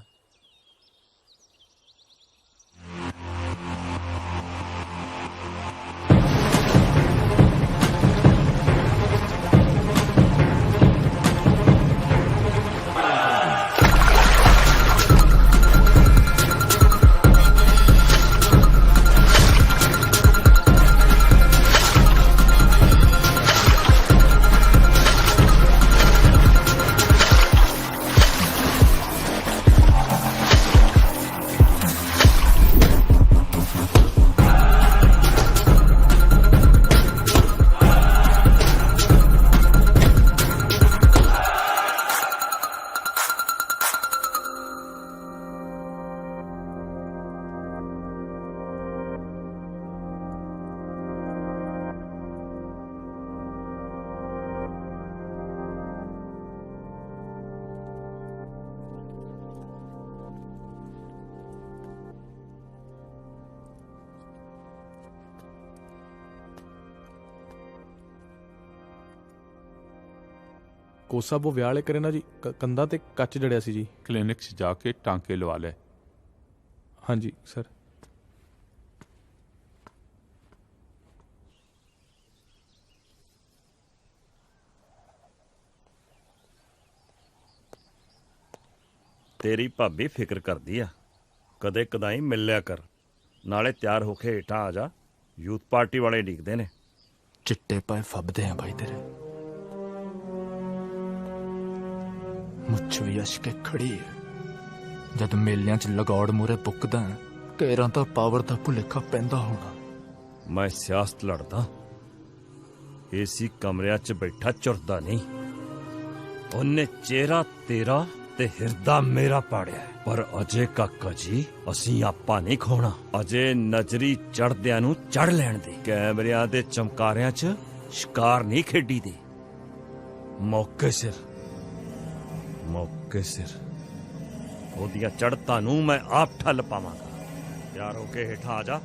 ਕੋਚ ਸਾਹਿਬ ਉਹ ਵਿਆਹ ਵਾਲੇ ਕਰੇ ਨਾ ਜੀ ਕੰਧਾਂ ਤੇ ਕੱਚ ਜੜਿਆ ਸੀ ਜੀ।
ਕਲੀਨਿਕ 'ਚ ਜਾ ਕੇ ਟਾਂਕੇ ਲਵਾ ਲੈ।
ਹਾਂਜੀ ਸਰ।
ਤੇਰੀ ਭਾਬੀ ਫਿਕਰ ਕਰਦੀ ਆ, ਕਦੇ ਕਦਾਈ ਮਿਲ ਲਿਆ ਕਰ। ਨਾਲੇ ਤਿਆਰ ਹੋ ਕੇ ਹੇਠਾਂ ਆ ਜਾ, ਯੂਥ ਪਾਰਟੀ ਵਾਲੇ ਡੀਕਦੇ ਨੇ।
ਚਿੱਟੇ ਪਾਏ ਫੱਬਦੇ ਆ ਬਾਈ ਤੇਰੇ, ਮੁੱਛ ਵੀ ਅਸ਼ਕੇ ਖੜੀ ਹੈ। ਜਦ ਮੇਲਿਆਂ 'ਚ ਲਗੌੜ ਮੂਰੇ ਪੁੱਕਦਾ ਕੇਰਾਂ ਤਾਂ ਪਾਵਰ ਦਾ ਭੁਲੇਖਾ ਪੈਂਦਾ ਹੋਣਾ।
ਮੈਂ ਸਿਆਸਤ ਲੜਦਾ, ਏਸੀ ਕਮਰਿਆਂ 'ਚ ਬੈਠਾ ਚੁਰਦਾ ਨਹੀਂ। ਉਹਨੇ ਚਿਹਰਾ ਤੇਰਾ ਤੇ ਹਿਰਦਾ ਮੇਰਾ ਪਾੜਿਆ, ਪਰ ਅਜੇ ਕਾਕਾ ਜੀ ਅਸੀਂ ਆਪਾਂ ਨਹੀਂ ਖੋਣਾ। ਅਜੇ ਨਜ਼ਰੀ ਚੜਦਿਆਂ ਨੂੰ ਚੜ ਲੈਣ ਦੇ। ਕੈਮਰਿਆਂ ਦੇ ਚਮਕਾਰਿਆਂ 'ਚ ਸ਼ਿਕਾਰ ਨਹੀਂ ਖੇਡੀ ਦੇ। ਮੌਕੇ ਸਿਰ ਉਹਦੀਆਂ ਚੜ੍ਹਤਾਂ ਨੂੰ ਮੈਂ ਆਪ ਠੱਲ ਪਾਵਾਂਗਾ। ਤਿਆਰ ਹੋ ਕੇ ਹੇਠਾਂ ਆ ਜਾ,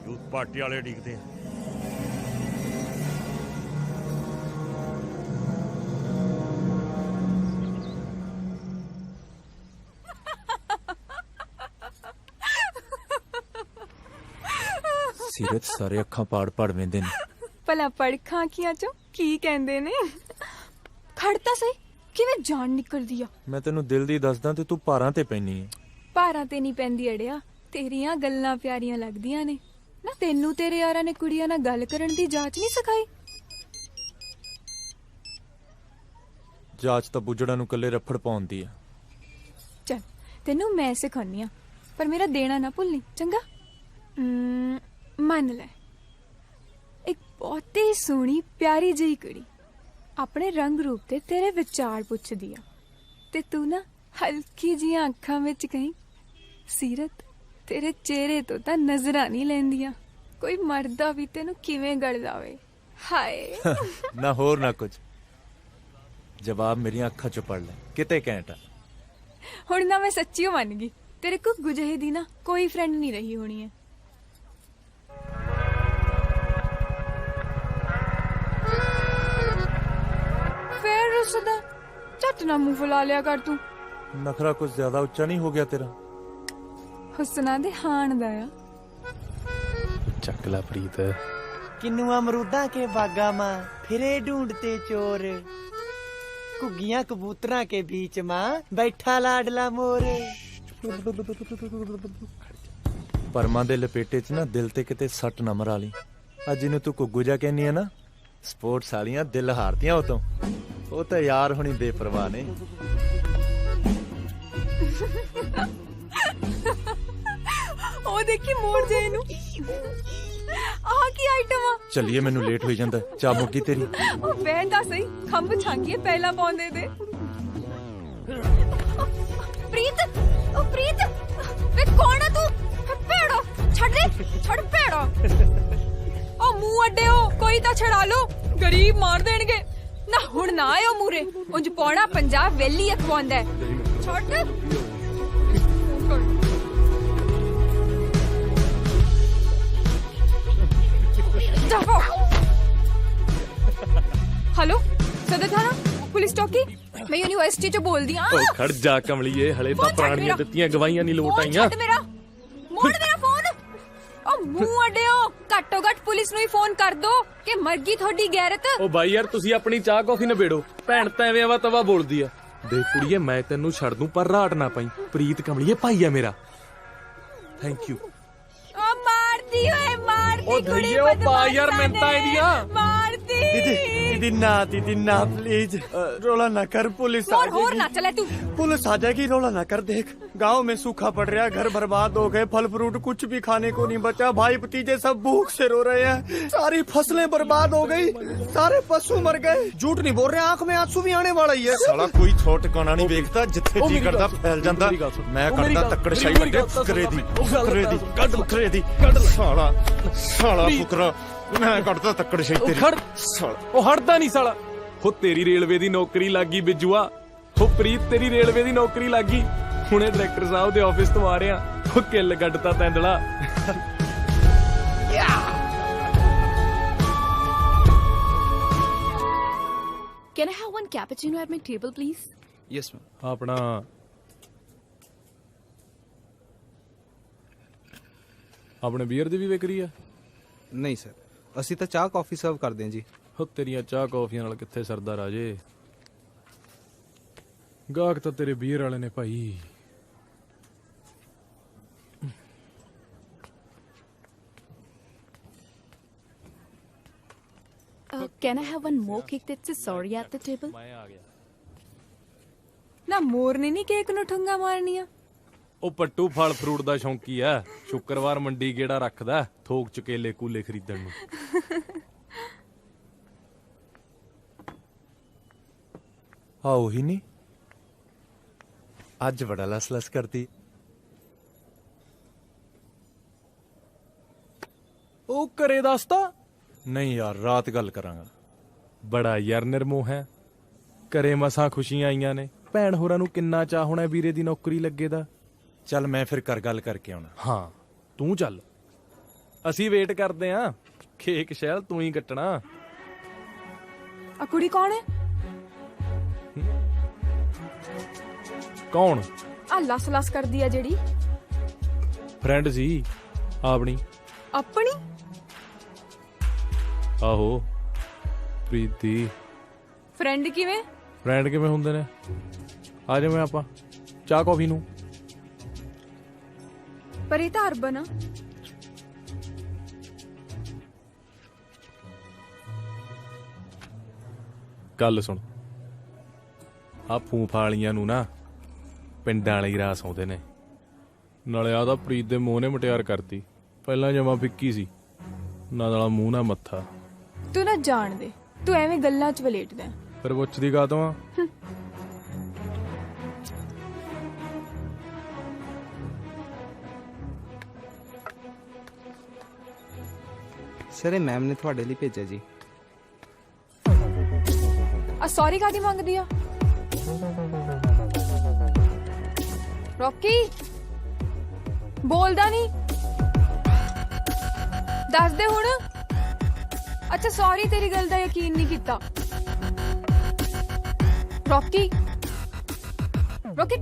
ਯੂਥ ਪਾਰਟੀ ਵਾਲੇ ਡੀਕਦੇ ਆ।
ਸੀਰਤ ਸਾਰੇ ਅੱਖਾਂ ਪਾੜ ਵੇਂਦੇ ਨੇ।
ਭਲਾ ਪੜਖਾਂ ਅੱਖੀਆਂ ਚੋਂ ਕੀ ਕਹਿੰਦੇ ਨੇ? ਖੜਤਾ ਸਹੀ, ਕਿਵੇਂ ਜਾਨ ਨਿਕਲਦੀ ਆ।
ਮੈਂ ਤੈਨੂੰ ਦਿਲ ਦੀ ਦੱਸਦਾ ਤੇ ਤੂੰ ਭਾਰਾਂ ਤੇ ਪੈਣੀ ਹੈ।
ਭਾਰਾਂ ਤੇ ਨਹੀਂ ਪੈਂਦੀ ਅੜਿਆ, ਤੇਰੀਆਂ ਗੱਲਾਂ ਪਿਆਰੀਆਂ ਲੱਗਦੀਆਂ ਨੇ ਨਾ। ਤੈਨੂੰ ਤੇਰੇ ਯਾਰਾਂ ਨੇ ਕੁੜੀਆਂ ਨਾਲ ਗੱਲ ਕਰਨ ਦੀ ਜਾਂਚ ਨਹੀਂ ਸਿਖਾਈ?
ਜਾਂਚ ਤਾਂ ਬੁੱਜੜਾਂ ਨੂੰ ਕੱਲੇ ਰੱਫੜ ਪਾਉਂਦੀ ਆ।
ਚੱਲ ਤੈਨੂੰ ਮੈਂ ਸਿਖਾਉਣੀ ਆ, ਪਰ ਮੇਰਾ ਦੇਣਾ ਨਾ ਭੁੱਲਣੀ, ਚੰਗਾ? ਮੰਨ ਲੈ, ਇੱਕ ਬਹੁਤੀ ਸੋਹਣੀ ਪਿਆਰੀ ਜਿਹੀ ਕੁੜੀ ਆਪਣੇ ਰੰਗ ਰੂਪ ਤੇ ਤੇਰੇ ਵਿਚਾਰ ਪੁੱਛਦੀ ਆ, ਤੇ ਤੂੰ ਨਾ ਹਲਕੀ ਜੀਆਂ ਅੱਖਾਂ ਵਿੱਚ ਕਹੀਂ, ਸੀਰਤ ਤੇਰੇ ਚਿਹਰੇ ਤੋਂ ਤਾਂ ਨਜ਼ਰਾਂ ਨਹੀਂ ਲੈਂਦੀਆਂ, ਕੋਈ ਮਰਦਾ ਵੀ ਤੈਨੂੰ ਕਿਵੇਂ ਗੜ ਜਾਵੇ। ਹਾਏ
ਨਾ ਹੋਰ ਨਾ ਕੁਝ, ਜਵਾਬ ਮੇਰੀਆਂ ਅੱਖਾਂ ਚੋਂ ਪੜ ਲੈ, ਕਿਤੇ ਘੈਂਟਾ।
ਹੁਣ ਨਾ ਮੈਂ ਸੱਚੀ ਮੰਨ ਗਈ, ਤੇਰੇ ਕੋ ਗੁਜਹੇ ਦੀ ਨਾ ਕੋਈ ਫਰੈਂਡ ਨਹੀਂ ਰਹੀ ਹੋਣੀ ਹੈ। ਫੇਰ ਉਸਦਾ ਝੱਟ ਨਾ ਮੂੰਹ ਫੁਲਾ ਲਿਆ ਕਰ ਤੂੰ।
ਨਖਰਾ ਕੁਝ ਜ਼ਿਆਦਾ ਉੱਚਾ ਨਹੀਂ ਹੋ ਗਿਆ ਤੇਰਾ?
ਹੁਸਨਾ ਦੇ ਹਾਣ ਦਾ ਆ।
ਚੱਕ ਲਾ ਪ੍ਰੀਤ।
किन्नू अमरूदा के बागा माँ फिरे ढूंढते चोर, कुगियां कबूतरा के बीच माँ बैठा लाडला मोर।
ਪਰਮਾਂ ਦੇ ਲਪੇਟੇ 'ਚ ਨਾ ਦਿਲ ਤੇ ਕਿਤੇ ਸੱਟ ਨਾ ਮਰਾ ਲਈ। ਅੱਜ ਜਿਹਨੂੰ ਤੂੰ ਕੁੱਗੂ ਜਾ ਕਹਿੰਦੀ ਆ ਨਾ, ਸਪੋਰਟਸ ਵਾਲੀਆਂ ਦਿਲ ਹਾਰਦੀਆਂ ਉਹ ਤੋਂ। ਉਹ ਤਾਂ ਯਾਰ ਹੁਣੀ ਬੇਪਰਵਾਹ ਨੇ।
ਉਹ ਦੇਖੀ ਮੋੜ ਜੇ ਇਹਨੂੰ। ਆਹ ਕੀ ਆਈਟਮ ਆ?
ਚੱਲੀਏ, ਮੈਨੂੰ ਲੇਟ ਹੋਈ ਜਾਂਦਾ। ਚਾਹ ਮੁੱਕੀ ਤੇਰੀ?
ਉਹ ਬਹਿੰਦਾ ਸਹੀ, ਖੰਭ ਛਾਂਗੀਏ ਪਹਿਲਾਂ ਪਾਉਂਦੇ ਦੇ। ਪ੍ਰੀਤ, ਉਹ ਪ੍ਰੀਤ, ਵੇ ਕੌਣ ਆ ਤੂੰ? ਭੇੜੋ ਛੱਡ ਦੇ, ਛੱਡ ਭੇੜੋ। ਉਹ ਮੂੰਹ ਅੱਡਿਓ, ਕੋਈ ਤਾਂ ਛੜਾ ਲੋ, ਗਰੀਬ ਮਾਰ ਦੇਣਗੇ ਨਾ। ਹੁਣ ਨਾ ਆਇਓ ਮੂਰੇ, ਉਂਝ ਪੌਣਾ ਪੰਜਾਬ ਵੇਲੀ ਅਖਵਾਉਂਦਾ। ਛੱਡ हेलो सदर थाना पुलिस चौकी, मैं यूनिवर्सिटी चो बोल दी।
ਓ ਖੜ ਜਾ ਕਮਲੀਏ, ਹਲੇ ਤਾਂ ਪੁਰਾਣੀਆਂ ਦਿੱਤੀਆਂ ਗਵਾਹੀਆਂ ਨਹੀਂ ਲੋਟ ਆਈਆਂ।
ਮੋੜ ਮੇਰਾ ਫੋਨ। ਉਹ ਮੂੰਹ ਅੱਡਿਓ, ਘੱਟੋ ਘੱਟ ਪੁਲਿਸ ਨੂੰ ਹੀ ਫੋਨ ਕਰ ਦੋ ਕਿ ਮਰ ਗਈ ਤੁਹਾਡੀ ਗੈਰਤ।
ਓ ਬਾਈ ਯਾਰ, ਤੁਸੀਂ ਆਪਣੀ ਚਾਹ ਕੌਫੀ ਨਿਬੇੜੋ। ਭੈਣ ਤਾਂ ਐਵੇਂ ਆਵਾ ਤਵਾ ਬੋਲਦੀ ਆ। ਦੇਖ ਕੁੜੀਏ, ਮੈਂ ਤੈਨੂੰ ਛੱਡ ਦੂੰ, ਪਰ ਰਾਟ ਨਾ ਪਾਈ। ਪ੍ਰੀਤ ਕਮਲੀਏ ਭਾਈ ਆ ਮੇਰਾ। Thank you.
ਉਹ ਮਾਰਦੀ ਓਏ, ਮਾਰਦੀ
ਉਹ
ਕੁੜੀ
ਧਈਏ, ਉਹ ਪਾ ਯਾਰ ਮਿੰਟਾਂ ਇਹਦੀਆਂ।
ਮਾਰਦੀ।
दीदी ना प्लीज, रोला ना कर, पुलिस आ
और ना
जाएगी।
चले तू।
पुलिस आ जाएगी, रोला ना कर। देख गांव में सूखा पड़ रहा है, घर बर्बाद हो गए, फल फ्रूट कुछ भी खाने को नहीं बचा, भाई भतीजे सब भूख से रो रहे हैं, सारी फसलें बर्बाद हो गई, सारे पशु मर गए। झूठ नहीं बोल रहे, आंख में आंसू भी आने वाला ही है।
ਸਾਲਾ ਕੋਈ ਛੋਟ ਟਿਕਾਣਾ ਨਹੀਂ ਵੇਖਦਾ, ਜਿੱਥੇ ਜੀ ਕਰਦਾ ਫੈਲ ਜਾਂਦਾ। ਮੈਂ ਕਰਦਾ ਤੱਕੜ ਸ਼ਾਹੀ ਵੱਡੇ ਫੁਕਰੇ ਦੀ, ਫੁਕਰੇ ਦੀ, ਫੁਕਰੇ ਦੀ। ਸਾਲਾ ਸਾਲਾ ਫੁਕਰਾ, ਮੈਂ ਕਰਦਾ ਤੱਕੜ ਸ਼ਾਹੀ ਤੇਰੀ।
ਖੜ ਸਾਲਾ, ਉਹ ਹਟਦਾ ਨਹੀਂ ਸਾਲਾ। ਹੋ ਤੇਰੀ ਰੇਲਵੇ ਦੀ ਨੌਕਰੀ ਲੱਗੀ ਬਿੱਜੂਆ। ਹੋ ਪ੍ਰੀਤ, ਤੇਰੀ ਰੇਲਵੇ ਦੀ ਨੌਕਰੀ ਲੱਗੀ। ਹੁਣੇ ਡਾਇਰੈਕਟਰ ਸਾਹਿਬ ਦੇ ਆਫਿਸ ਤੋਂ ਆ ਰਿਹਾ। ਉਹ ਕਿੱਲ ਗੱਡਤਾ ਤੈਂਦਲਾ।
Can I have one cappuccino at my table, please?
Yes, ma'am.
ਆਪਣਾ ਆਪਣੇ ਬੀਅਰ ਦੀ ਵੀ ਵਿਕਰੀ ਆ?
ਨਹੀਂ ਸਰ, ਅਸੀਂ ਤਾਂ ਚਾਹ ਕਾਫੀ ਸਰਵ ਕਰਦੇ ਹਾਂ ਜੀ।
ਹੋ ਤੇਰੀਆਂ ਚਾਹ ਕੌਫੀਆਂ ਨਾਲ ਕਿੱਥੇ ਸਰਦਾ ਰਾਜੇ, ਗਾਹਕ ਤਾਂ ਤੇਰੇ ਬੀਅਰ ਵਾਲੇ ਨੇ ਭਾਈ।
Can I have one more cake that says sorry at the table?
ਮੈਂ ਆ ਗਿਆ।
ਨਾ ਮੋਰਨੀ ਨਹੀਂ ਕੇਕ ਨੂੰ ਠੁੰਗਾ ਮਾਰਨੀਆਂ।
ਉਹ ਪੱਟੂ ਫਲ ਫਰੂਟ ਦਾ ਸ਼ੌਂਕੀ ਆ, ਸ਼ੁੱਕਰਵਾਰ ਮੰਡੀ ਗੇੜਾ ਰੱਖਦਾ ਥੋਕ ਚ ਕੇਲੇ ਕੂਲੇ ਖਰੀਦਣ ਨੂੰ।
ਆ ਉਹੀ ਨਹੀਂ, ਅੱਜ ਬੜਾ ਲਸ ਕਰਦੀ।
ਉਹ ਘਰੇ ਦੱਸਤਾ?
ਨਹੀਂ ਯਾਰ, ਰਾਤ ਗੱਲ ਕਰਾਂਗਾ।
ਬੜਾ ਯਾਰ ਨਿਰਮੋਹ ਹੈ, ਘਰੇ ਮਸਾਂ ਖੁਸ਼ੀਆਂ ਆਈਆਂ ਨੇ, ਭੈਣ ਹੋਰਾਂ ਨੂੰ ਕਿੰਨਾ ਚਾਹ ਹੋਣਾ ਵੀਰੇ ਦੀ ਨੌਕਰੀ ਲੱਗੇ ਦਾ।
ਚੱਲ ਮੈਂ ਫਿਰ ਕਰ ਗੱਲ ਕਰਕੇ ਆਉਣਾ।
ਹਾਂ ਤੂੰ ਚੱਲ, ਅਸੀਂ ਵੇਟ ਕਰਦੇ ਆਂ। ਕੇਕ ਸ਼ੈਲ ਤੂੰ ਹੀ ਕੱਟਣਾ।
ਆ ਕੁੜੀ ਕੌਣ ਹੈ?
ਕੌਣ?
ਆ ਲਸ ਕਰਦੀ ਆ ਜਿਹੜੀ।
ਫਰੈਂਡ ਸੀ ਆਪਣੀ।
ਆਪਣੀ?
ਆਹੋ ਪ੍ਰੀਤੀ।
ਫਰੈਂਡ ਕਿਵੇਂ?
ਫਰੈਂਡ ਕਿਵੇਂ ਹੁੰਦੇ ਨੇ? ਆ ਜਾਵੇਂ ਆਪਾਂ ਚਾਹ ਕੌਫੀ ਨੂੰ।
ਪਰ ਇਹ ਤਾਂ ਅਰਬਨ ਆ।
ਗੱਲ ਸੁਣ, ਆ ਫੂਫਾ ਵਾਲੀਆਂ ਨੂੰ ਨਾ ਪਿੰਡਾਂ ਵਾਲੇ ਹੀ ਰਾਸ ਆਉਂਦੇ ਨੇ। ਨਾਲੇ ਆ ਤਾਂ ਪ੍ਰੀਤ ਦੇ ਮੂੰਹ ਨੇ ਮਟਿਆਰ ਕਰਤੀ, ਪਹਿਲਾਂ ਜਮਾ ਫਿੱਕੀ ਸੀ, ਨਾ ਨਾਲਾ ਮੂੰਹ ਨਾ ਮੱਥਾ।
ਤੂੰ ਨਾ ਜਾਣ ਦੇ, ਤੂੰ ਐਵੇਂ ਗੱਲਾਂ 'ਚ ਵਲੇਟਦਾ।
ਫਿਰ ਪੁੱਛਦੀ ਕਾਹਤੋਂ ਆ?
ਸਰ ਇਹ ਮੈਮ ਨੇ ਤੁਹਾਡੇ ਲਈ ਭੇਜਿਆ ਜੀ।
ਆ ਸੌਰੀ ਕਾਦੀ ਮੰਗਦੀ ਆ? ਰੌਕੀ ਬੋਲਦਾ ਨਹੀਂ, ਦੱਸ ਦੇ ਹੁਣ। ਅੱਛਾ ਸੌਰੀ, ਤੇਰੀ ਗੱਲ ਦਾ ਯਕੀਨ ਨਹੀਂ ਕੀਤਾ। ਰੌਕੀ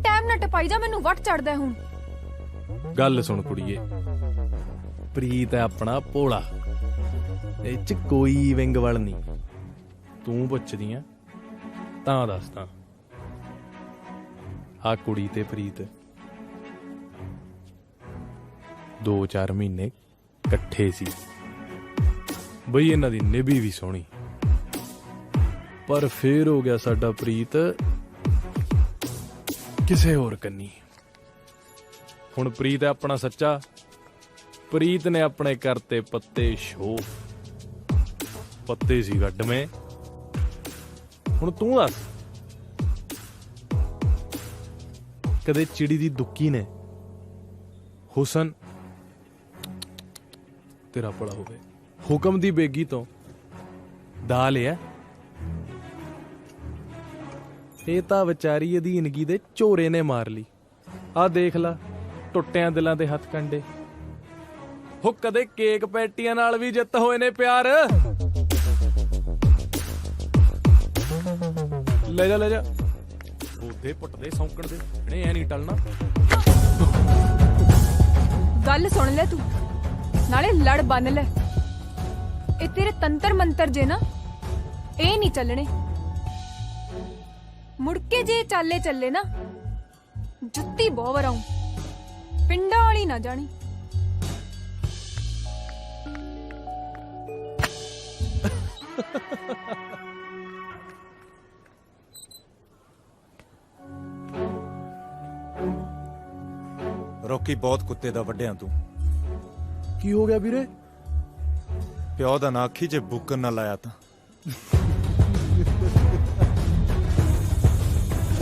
ਟਾਈਮ ਨਾ ਟਪਾਈ ਜਾ, ਮੈਨੂੰ ਵੱਟ ਚੜਦਾ ਹੁਣ।
ਗੱਲ ਸੁਣ ਕੁੜੀਏ, ਪ੍ਰੀਤ ਹੈ ਆਪਣਾ ਭੋਲਾ, ਇਹ ਚ ਕੋਈ ਵਿੰਗ ਵਲ ਨਹੀਂ। ਤੂੰ ਪੁੱਛਦੀ ਆ ਤਾਂ ਦੱਸਦਾ। ਆ ਕੁੜੀ ਤੇ ਪ੍ਰੀਤ 2-4 ਮਹੀਨੇ ਇਕੱਠੇ ਸੀ ਬਈ, ਇਹਨਾਂ ਦੀ ਨਿਭੀ ਵੀ ਸੋਹਣੀ। ਪਰ ਫੇਰ ਹੋ ਗਿਆ ਸਾਡਾ ਪ੍ਰੀਤ ਕਿਸੇ ਹੋਰ ਕੰਨੀ। ਹੁਣ ਪ੍ਰੀਤ ਹੈ ਆਪਣਾ ਸੱਚਾ, ਪ੍ਰੀਤ ਨੇ ਆਪਣੇ ਕਰਤੇ ਪੱਤੇ ਸ਼ੋਫ। ਪੱਤੇ ਸੀ ਗੱਡਵੇਂ। ਹੁਣ ਤੂੰ ਦੱਸ, ਕਦੇ ਚਿੜੀ ਦੀ ਦੁੱਕੀ ਨੇ ਹੁਸਨ ਤੇਰਾ ਭਲਾ ਹੋਵੇ ਹੁਕਮ ਦੀ ਬੇਗੀ ਤੋਂ ਦਾ ਲਿਆ? ਇਹ ਤਾਂ ਵਿਚਾਰੀ ਅਧੀਨਗੀ ਦੇ ਝੋਰੇ ਨੇ ਮਾਰ ਲਈ। ਆ ਦੇਖ ਲਾ ਟੁੱਟਿਆਂ ਦਿਲਾਂ ਦੇ ਹੱਥ ਕੰਡੇ। ਹੋ ਕਦੇ ਕੇਕ ਪੈਟੀਆਂ ਨਾਲ ਵੀ ਜਿੱਤ ਹੋਏ ਨੇ ਪਿਆਰ। ਲੈ ਜਾ ਉਹਦੇ ਪੁੱਟਦੇ ਸੌਂਕਣ ਦੇ ਇਹਨੇ ਐ ਨਹੀਂ ਟਲਣਾ।
ਗੱਲ ਸੁਣ ਲੈ ਤੂੰ, ਨਾਲੇ ਲੜ ਬੰਨ ਲੈ। ਇਹ ਤੇਰੇ ਤੰਤਰ ਮੰਤਰ ਜੇ ਨਾ, ਇਹ ਨਹੀਂ ਚੱਲਣੇ। ਮੁੜ ਕੇ ਜੇ ਚੱਲੇ ਨਾ, ਜੁੱਤੀ ਬਹੁਤ ਵਰਾਉ, ਪਿੰਡਾਂ ਵਾਲੀ ਨਾ ਜਾਣੀ।
ਰੌਕੀ ਬਹੁਤ ਕੁੱਤੇ ਦਾ ਵੱਡਿਆਂ ਤੂੰ।
ਕੀ ਹੋ ਗਿਆ ਵੀਰੇ?
ਪਿਓ ਦਾ ਨਾ ਆਖੀ ਜੇ ਬੁੱਕਰ ਨਾ ਲਾਇਆ ਤਾਂ।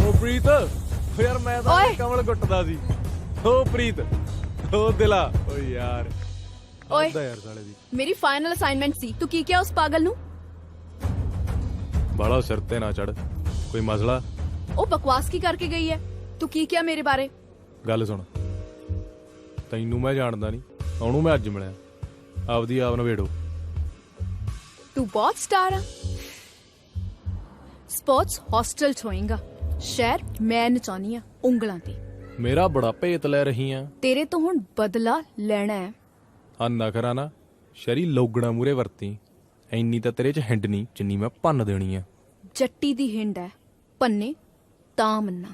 ਓ ਪ੍ਰੀਤ, ਯਾਰ ਮੈਂ ਤਾਂ ਕਮਲ ਗੁੱਟਦਾ ਸੀ। ਓ ਪ੍ਰੀਤ, ਓ ਦਿਲਾ, ਓ ਯਾਰ
ਓਏ
ਯਾਰ ਸਾਲੇ ਦੀ
ਮੇਰੀ ਫਾਈਨਲ ਅਸਾਈਨਮੈਂਟ ਸੀ, ਤੂੰ ਕੀ ਕਿਹਾ ਉਸ ਪਾਗਲ ਨੂੰ?
ਬਾਲਾ ਸਿਰ ਤੇ ਨਾ ਚੜ, ਕੋਈ ਮਸਲਾ?
ਉਹ ਬਕਵਾਸ ਕੀ ਕਰਕੇ ਗਈ ਹੈ? ਤੂੰ ਕੀ ਕਿਹਾ ਮੇਰੇ ਬਾਰੇ?
ਗੱਲ ਸੁਣ, ਤੈਨੂੰ ਮੈਂ ਜਾਣਦਾ ਨਹੀਂ, ਉਹਨੂੰ ਮੈਂ ਅੱਜ ਮਿਲਿਆ। ਆਪਦੀ ਆਪ ਨਵੇੜੋ।
ਤੂੰ ਬਹੁਤ ਸਟਾਰ ਆ। ਸਪੋਰਟਸ ਹੌਸਟਲ ਚ ਹੋਏਗਾ। ਸ਼ਹਿਰ ਮੈਂ ਨਚਾਉਣੀ ਆ ਉਂਗਲਾਂ ਤੇ।
ਮੇਰਾ ਬੜਾ ਭੇਤ ਲੈ ਰਹੀ ਆ।
ਤੇਰੇ ਤੋਂ ਹੁਣ ਬਦਲਾ ਲੈਣਾ ਹੈ।
ਆ ਨਖਰਾ ਨਾ ਸ਼ਰੀ ਲੋਗਣਾ ਮੂਰੇ ਵਰਤੀ। ਇੰਨੀ ਤਾਂ ਤੇਰੇ ਚ ਹਿੰਡ ਨਹੀਂ ਜਿੰਨੀ ਮੈਂ ਭੰਨ ਦੇਣੀ ਆ।
ਜੱਟੀ ਦੀ ਹਿੰਡ ਹੈ, ਪੰਨੇ ਤਾਂ ਮੰਨਾ।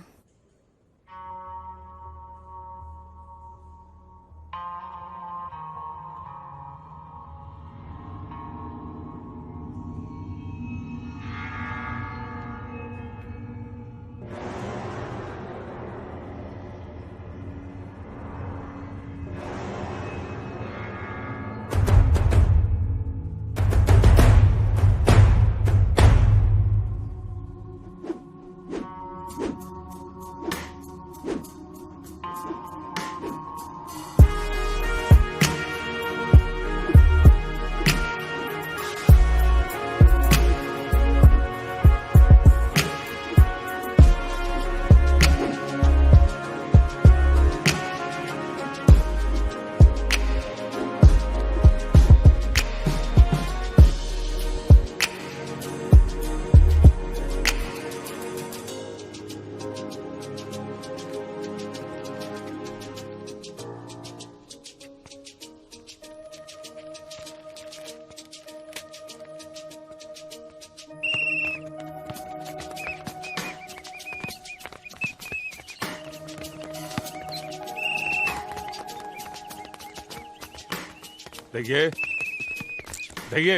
देखिए देखिए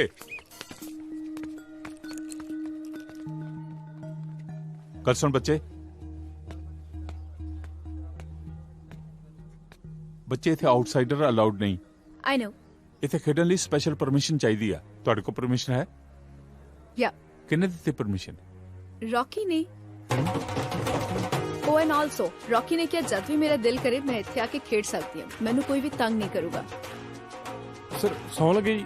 कल सुन बच्चे ਇੱਥੇ ਆਊਟਸਾਈਡਰ ਅਲਾਉਡ ਨਹੀਂ।
ਆਈ ਨੋ।
ਇੱਥੇ ਖੇਡਣ ਲਈ ਸਪੈਸ਼ਲ ਪਰਮਿਸ਼ਨ ਚਾਹੀਦੀ ਆ। ਤੁਹਾਡੇ ਕੋਲ ਪਰਮਿਸ਼ਨ ਹੈ?
ਯਾ।
ਕਿੰਨੇ ਦਿੱਤੀ ਪਰਮਿਸ਼ਨ?
ਰੌਕੀ ਨੇ। ਓ ਐਂਡ ਆਲਸੋ ਰੌਕੀ ਨੇ ਕਿਹਾ ਜਦ ਵੀ ਮੇਰਾ ਦਿਲ ਕਰੇ ਮੈਂ ਇੱਥੇ ਆ ਕੇ ਖੇਡ ਸਕਦੀ ਹਾਂ। ਮੈਨੂੰ ਕੋਈ ਵੀ ਤੰਗ ਨਹੀਂ ਕਰੂਗਾ।
ਸਰ ਸੌਂ ਲੱਗੇ ਜੀ।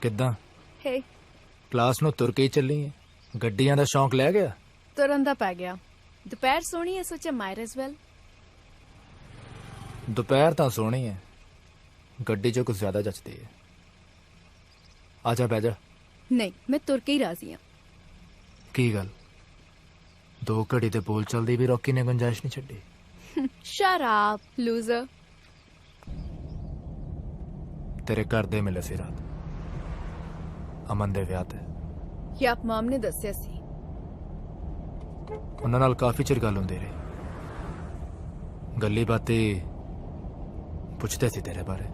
ਕਿੱਦਾਂ?
ਹੇ
ਕਲਾਸ ਨੂੰ ਤੁਰ ਕੇ ਹੀ ਚੱਲੀ ਹੈ? ਗੱਡੀਆਂ ਦਾ ਸ਼ੌਂਕ ਲੈ ਗਿਆ?
ਤੁਰਨ ਦਾ ਪੈ ਗਿਆ। ਦੁਪਹਿਰ ਸੋਹਣੀ ਹੈ, ਸੋਚਿਆ ਮਾਈਟ ਐਸ ਵੈਲ।
ਦੁਪਹਿਰ ਤਾਂ ਸੋਹਣੀ ਹੈ, ਗੱਡੀ 'ਚ ਕੁਝ ਜ਼ਿਆਦਾ ਜੱਚਦੀ ਹੈ। ਆ ਜਾ ਬਹਿ ਜਾ।
ਨਹੀਂ, ਮੈਂ ਤੁਰ ਕੇ ਹੀ ਰਾਜ਼ੀ ਹਾਂ।
ਕੀ ਗੱਲ, 2 ਘੜੀ ਤੇ ਬੋਲ ਚਲਦੀ ਵੀ ਰੌਕੀ ਨੇ ਗੁੰਜਾਇਸ਼ ਨਹੀਂ ਛੱਡੀ।
ਸ਼ਰਾਬ ਲੂਜ਼ਰ।
ਤੇਰੇ ਘਰ ਦੇ ਮਿਲੇ ਸੀ ਰਾਤ ਅਮਨ ਦੇ ਵਿਆਹ ਤੇ।
ਯਾਪ ਮਾਮ ਨੇ ਦੱਸਿਆ ਸੀ।
ਉਹਨਾਂ ਨਾਲ ਕਾਫੀ ਚਿਰ ਗੱਲ ਹੁੰਦੀ ਰਹੀ। ਗੱਲੀ ਬਾਤੀ ਪੁੱਛਦੇ ਸੀ ਤੇਰੇ ਬਾਰੇ।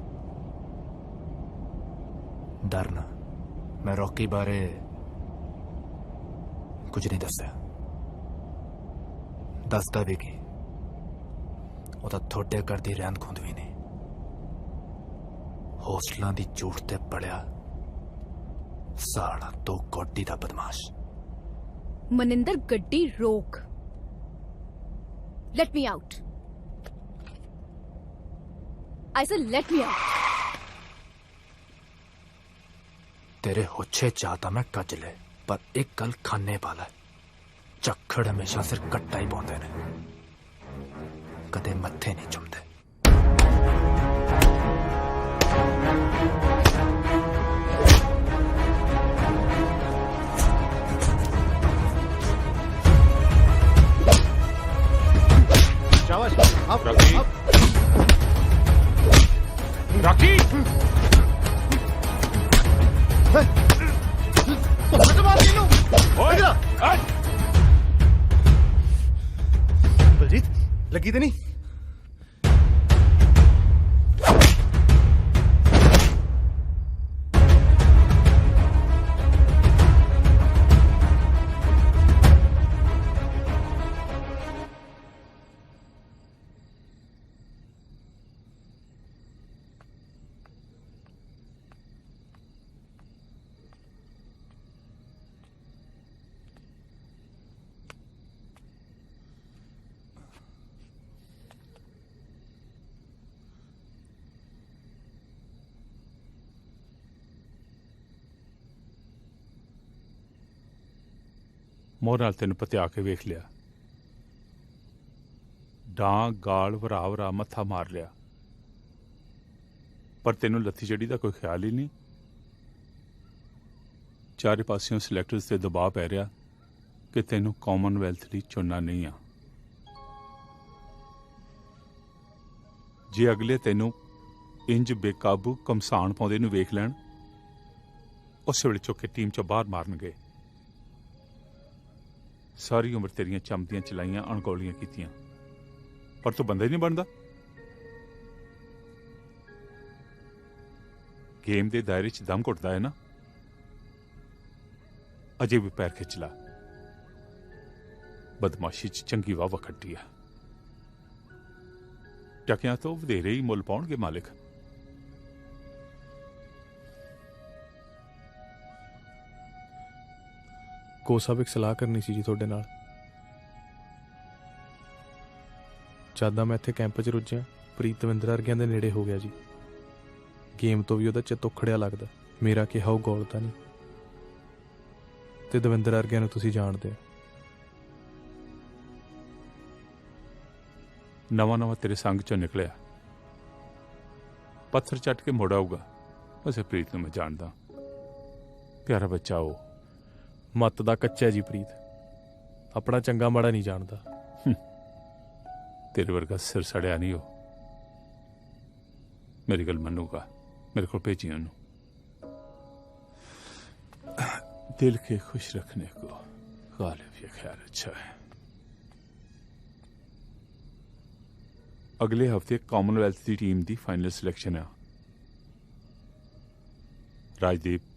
ਡਰ ਨਾ, ਮੈਂ ਰੌਕੀ ਬਾਰੇ ਕੁਝ ਨਹੀਂ ਦੱਸਿਆ। ਦੱਸਦਾ ਵੀ ਕੀ, ਉਹ ਤਾਂ ਥੋੜੇ ਘਰ ਦੀ ਰਹਿੰਦ ਖੁੰਦ ਵੀ ਨਹੀਂ। ਹੋਸਟਲਾਂ ਦੀ ਝੂਠ ਤੇ ਪੜਿਆ ਸਾਲਾ ਤੋਂ ਕੋਟੀ ਦਾ ਬਦਮਾਸ਼।
ਮਨਿੰਦਰ ਗੱਡੀ ਰੋਕ। Let me out. I said let me out.
तेरे होच्छे चाहता मैं कज ले, पर एक गल खाने वाला झक्खड़ हमेशा सिर कट्टा ही पाउंदे ने, कदे मत्थे नहीं चुमदे।
रॉकी
बलजीत लगी तो नहीं?
ਮੋਹ ਨਾਲ ਤੈਨੂੰ ਪਤਿਆ ਕੇ ਵੇਖ ਲਿਆ, ਡਾਂ ਗਾਲ ਵਰਾ ਵਰਾ ਮੱਥਾ ਮਾਰ ਲਿਆ, ਪਰ ਤੈਨੂੰ ਲੱਥੀ ਚੜੀ ਦਾ ਕੋਈ ਖਿਆਲ ਹੀ ਨਹੀਂ। ਚਾਰੇ ਪਾਸਿਓਂ ਸਿਲੈਕਟਰਸ ਤੇ ਦਬਾਅ ਪੈ ਰਿਹਾ ਕਿ ਤੈਨੂੰ ਕਾਮਨਵੈਲਥ ਲਈ ਚੁਣਨਾ ਨਹੀਂ ਆ। ਜੇ ਅਗਲੇ ਤੈਨੂੰ ਇੰਜ ਬੇਕਾਬੂ ਕਮਸਾਨ ਪਾਉਂਦੇ ਨੂੰ ਵੇਖ ਲੈਣ, ਉਸੇ ਵੇਲੇ ਚੁੱਕ ਕੇ ਟੀਮ ਚੋਂ ਬਾਹਰ ਮਾਰਨਗੇ। ਸਾਰੀ ਉਮਰ ਤੇਰੀਆਂ ਚਮਦੀਆਂ ਚਲਾਈਆਂ, ਅਣਗੌਲੀਆਂ ਕੀਤੀਆਂ, ਪਰ ਤੂੰ ਬੰਦਾ ਹੀ ਨਹੀਂ ਬਣਦਾ। ਗੇਮ ਦੇ ਦਾਇਰੇ 'ਚ ਦਮ ਘੁੱਟਦਾ ਹੈ ਨਾ, ਅਜੇ ਵੀ ਪੈਰ ਖਿੱਚ ਲਾ। ਬਦਮਾਸ਼ੀ 'ਚ ਚੰਗੀ ਵਾਹ ਖੱਟੀ ਆ। ਟਕਿਆਂ ਤੋਂ ਵਧੇਰੇ ਹੀ ਮੁੱਲ ਪਾਉਣਗੇ ਮਾਲਿਕ।
ਕੋਚ ਸਾਹਿਬ ਇੱਕ ਸਲਾਹ ਕਰਨੀ ਸੀ ਜੀ ਤੁਹਾਡੇ ਨਾਲ। ਜਦ ਮੈਂ ਇੱਥੇ ਕੈਂਪ 'ਚ ਰੁੱਝਿਆ, ਪ੍ਰੀਤ ਦਵਿੰਦਰ ਵਰਗਿਆਂ ਦੇ ਨੇੜੇ ਹੋ ਗਿਆ ਜੀ। ਗੇਮ ਤੋਂ ਵੀ ਉਹਦਾ ਚਿੱਤ ਉਖੜਿਆ ਲੱਗਦਾ। ਮੇਰਾ ਕਿਹਾ ਉਹ ਗੋਲ ਤਾਂ ਨਹੀਂ, ਤੇ ਦਵਿੰਦਰ ਵਰਗਿਆਂ ਨੂੰ ਤੁਸੀਂ ਜਾਣਦੇ ਹੋ।
ਨਵਾਂ ਨਵਾਂ ਤੇਰੇ ਸੰਗ ਚੋਂ ਨਿਕਲਿਆ, ਪੱਥਰ ਚੱਟ ਕੇ ਮੁੜ ਆਊਗਾ। ਵੈਸੇ ਪ੍ਰੀਤ ਨੂੰ ਮੈਂ ਜਾਣਦਾ, ਪਿਆਰਾ ਬੱਚਾ ਉਹ।
ਮੱਤ ਦਾ ਕੱਚਾ ਜੀ ਪ੍ਰੀਤ, ਆਪਣਾ ਚੰਗਾ ਮਾੜਾ ਨਹੀਂ ਜਾਣਦਾ।
ਤੇਰੇ ਵਰਗਾ ਸਿਰ ਸੜਿਆ ਨਹੀਂ ਉਹ। ਮੇਰੀ ਗੱਲ ਮੰਨੂਗਾ, मेरे को भेजी उन्होंने। दिल के खुश रखने को गालिब ये ख्याल अच्छा है। अगले हफ्ते कॉमनवेल्थ की टीम की फाइनल सिलेक्शन है। राजदीप,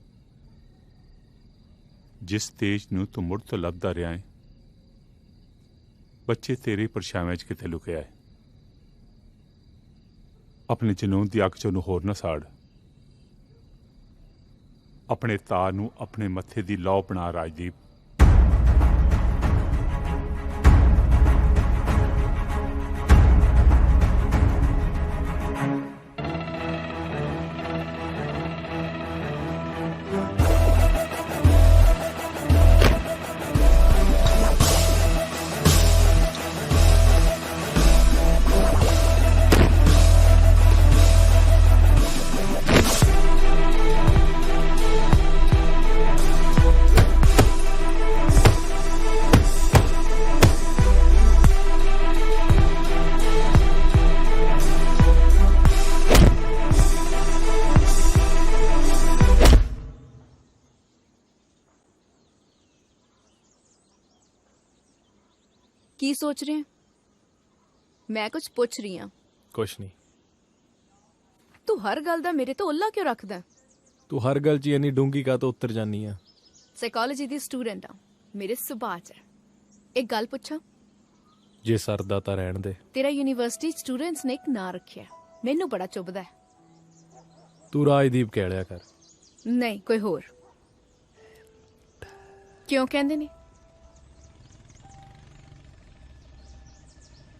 जिस तेज नूं तू मुड़ तो लभदा रहा है, बच्चे तेरे परछावें च किते लुके आए। अपने जनून की अग चों होर ना साड़। अपने तार नूं अपने मत्थे दी लौ बना राजदीप।
ਕੀ ਸੋਚ ਰਹੇ? ਮੈਂ ਕੁਝ ਪੁੱਛ ਰਹੀ ਹਾਂ।
ਕੁਛ ਨਹੀਂ।
ਤੂੰ ਹਰ ਗੱਲ ਦਾ ਮੇਰੇ ਤੋਂ ਉੱਲਾ ਕਿਉਂ ਰੱਖਦਾ?
ਤੂੰ ਹਰ ਗੱਲ 'ਚ ਇੰਨੀ ਡੂੰਗੀ ਕਾ ਤੋਂ ਉੱਤਰ ਜਾਨੀ ਆ?
ਸਾਈਕੋਲੋਜੀ ਦੀ ਸਟੂਡੈਂਟ ਆ, ਮੇਰੇ ਸੁਭਾਅ 'ਚ ਹੈ। ਇੱਕ ਗੱਲ ਪੁੱਛਾਂ?
ਜੇ ਸਰਦਾ ਤਾਂ ਰਹਿਣ ਦੇ।
ਤੇਰਾ ਯੂਨੀਵਰਸਿਟੀ ਸਟੂਡੈਂਟਸ ਨੇ ਇੱਕ ਨਾਂ ਰੱਖਿਆ, ਮੈਨੂੰ ਬੜਾ ਚੁੱਭਦਾ ਹੈ।
ਤੂੰ ਰਾਜਦੀਪ ਕਹਿ ਲਿਆ ਕਰ।
ਨਹੀਂ, ਕੋਈ ਹੋਰ। ਕਿਉਂ ਕਹਿੰਦੇ ਨੇ?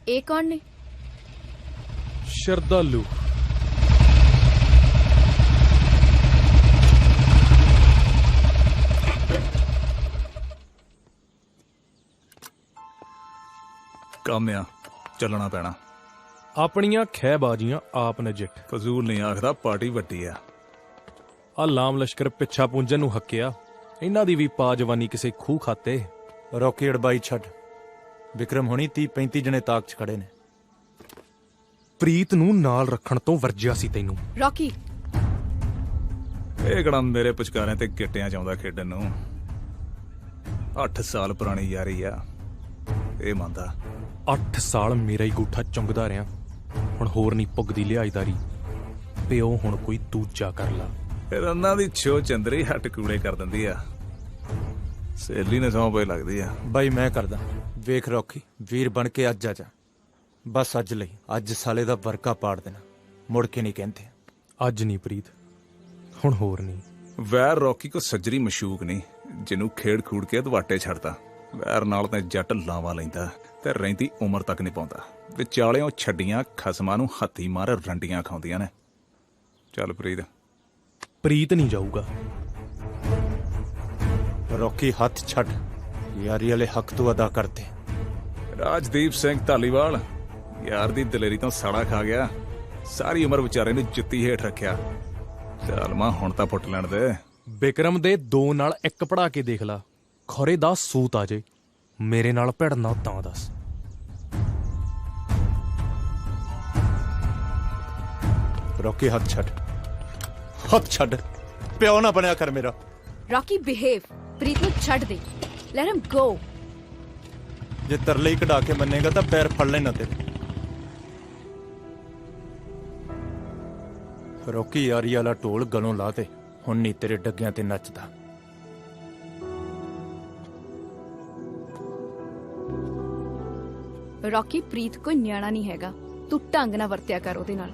ਇਹ ਕੌਣ ਨੇ?
ਸ਼ਰਧਾਲੂ।
ਕੰਮ ਆ, ਚੱਲਣਾ ਪੈਣਾ।
ਆਪਣੀਆਂ ਖਹਿਬਾਜ਼ੀਆਂ ਆਪ ਨਜਿੱਠ।
ਫਜ਼ੂਲ ਨਹੀਂ ਆਖਦਾ, ਪਾਰਟੀ ਵੱਡੀ ਆ।
ਆ ਲਾਮ ਲਸ਼ਕਰ ਪਿੱਛਾ ਪੁੰਜਨ ਨੂੰ ਹੱਕਿਆ, ਇਹਨਾਂ ਦੀ ਵੀ ਪਾ ਜਵਾਨੀ ਕਿਸੇ ਖੂਹ ਖਾਤੇ।
ਰੌਕੀ ਅੜਬਾਈ ਛੱਡ। ਵਿਕਰਮ ਹੁਣੀ 30-35 ਜਣੇ ਤਾਕ 'ਚ ਖੜੇ ਨੇ।
ਪ੍ਰੀਤ ਨੂੰ ਨਾਲ ਰੱਖਣ ਤੋਂ ਵਰਜਿਆ ਸੀ ਤੈਨੂੰ।
ਰੌਕੀ,
ਇਹ ਕਿਹੜਾ ਮੇਰੇ ਪੁਚਕਾਰਿਆਂ ਤੇ ਗਿੱਟਿਆਂ 'ਚ ਆਉਂਦਾ ਖੇਡਣ ਨੂੰ। 8 ਸਾਲ ਪੁਰਾਣੀ ਯਾਰੀ ਆ, ਇਹ ਮੰਨਦਾ।
8 ਸਾਲ ਮੇਰਾ ਹੀ ਗੂਠਾ ਚੁੰਗਦਾ ਰਿਹਾ, ਹੁਣ ਹੋਰ ਨਹੀਂ ਪੁੱਗਦੀ ਲਿਹਾਜ਼ਦਾਰੀ। ਪਿਓ ਹੁਣ ਕੋਈ ਦੂਜਾ ਕਰ ਲਾ।
ਫਿਰ ਉਹਨਾਂ ਦੀ ਛੋ ਚੰਦਰੀ ਹੱਟ ਕੂੜੇ ਕਰ ਦਿੰਦੀ ਆ। ਸਹੇਲੀ ਨੇ ਸੌਂ ਪਈ ਲੱਗਦੀ ਆ।
ਬਾਈ ਮੈਂ ਕਰਦਾ। ਵੇਖ ਰੌਕੀ, ਵੀਰ ਬਣ ਕੇ ਅੱਜ ਆ ਜਾ। ਬਸ ਅੱਜ ਲਈ, ਅੱਜ ਸਾਲੇ ਦਾ ਵਰਕਾ ਪਾੜ ਦੇਣਾ, ਮੁੜ ਕੇ ਨਹੀਂ ਕਹਿੰਦੇ।
ਅੱਜ ਨਹੀਂ ਪ੍ਰੀਤ, ਹੁਣ ਹੋਰ ਨਹੀਂ।
ਵੈਰ ਰੌਕੀ ਕੋ ਸੱਜਰੀ ਮਸ਼ੂਕ ਨਹੀਂ, ਜਿਹਨੂੰ ਖੇਡ ਖੂੜ ਕੇ ਦਵਾਟੇ ਛੱਡਦਾ। ਵੈਰ ਨਾਲ ਤਾਂ ਜੱਟ ਲਾਵਾ ਲੈਂਦਾ ਤੇ ਰਹਿੰਦੀ ਉਮਰ ਤੱਕ ਨਹੀਂ ਪਾਉਂਦਾ। ਵਿਚਾਲਿਓਂ ਛੱਡੀਆਂ ਖਸਮਾਂ ਨੂੰ ਹੱਥੀ ਮਾਰ ਰੰਡੀਆਂ ਖਾਉਂਦੀਆਂ ਨੇ। ਚੱਲ ਪ੍ਰੀਤ।
ਪ੍ਰੀਤ ਨਹੀਂ ਜਾਊਗਾ।
ਰੌਕੀ ਹੱਥ ਛੱਡ, ਯਾਰੀ ਵਾਲੇ ਹੱਕ ਤੋਂ ਅਦਾ ਕਰਦੇ।
ਰਾਜਦੀਪ ਸਿੰਘ ਧਾਲੀਵਾਲ ਯਾਰ ਦੀ ਦਲੇਰੀ ਤੋਂ ਸਾੜਾ ਖਾ ਗਿਆ, ਸਾਰੀ ਉਮਰ ਵਿਚਾਰੇ ਨੂੰ ਜੁੱਤੀ ਹੇਠ ਰੱਖਿਆ। ਚੱਲ ਮਾਂ ਹੁਣ ਤਾਂ ਪੁੱਟ ਲੈਣ ਦੇ।
ਬਿਕਰਮ ਦੇ 2 ਨਾਲ 1 ਪੜਾ ਕੇ ਦੇਖ ਲਾ, ਖਰੇ ਦਾ ਸੂਤ ਆ ਜੇ। ਮੇਰੇ ਨਾਲ ਭਿੜਨਾ ਤਾਂ ਦੱਸ।
ਰੌਕੀ ਹੱਥ ਛੱਡ, ਹੱਥ ਛੱਡ, ਪਿਓ ਨਾ ਬਣਿਆ ਕਰ ਮੇਰਾ।
ਰੌਕੀ ਬਿਹੇਵ, ਪ੍ਰੀਤ ਨੂੰ ਛੱਡ ਦੇ, ਲੈਟ ਹਿਮ ਗੋ।
ਜੇ ਤਰਲੇ ਹੀ ਕਢਾ ਕੇ ਮੰਨੇਗਾ ਤਾਂ ਪੈਰ ਫੜ ਲੈਣਾ ਤੇਰੇ। ਰੌਕੀ ਯਾਰੀ ਵਾਲਾ ਢੋਲ ਗਲੋਂ ਲਾ ਦੇ, ਹੁਣ ਨਹੀਂ ਤੇਰੇ ਡੱਗਿਆਂ ਤੇ ਨੱਚਦਾ।
ਰੌਕੀ, ਪ੍ਰੀਤ ਕੋਈ ਨਿਆਣਾ ਨਹੀਂ ਹੈਗਾ, ਤੂੰ ਢੰਗ ਨਾਲ ਵਰਤਿਆ ਕਰ ਉਹਦੇ ਨਾਲ।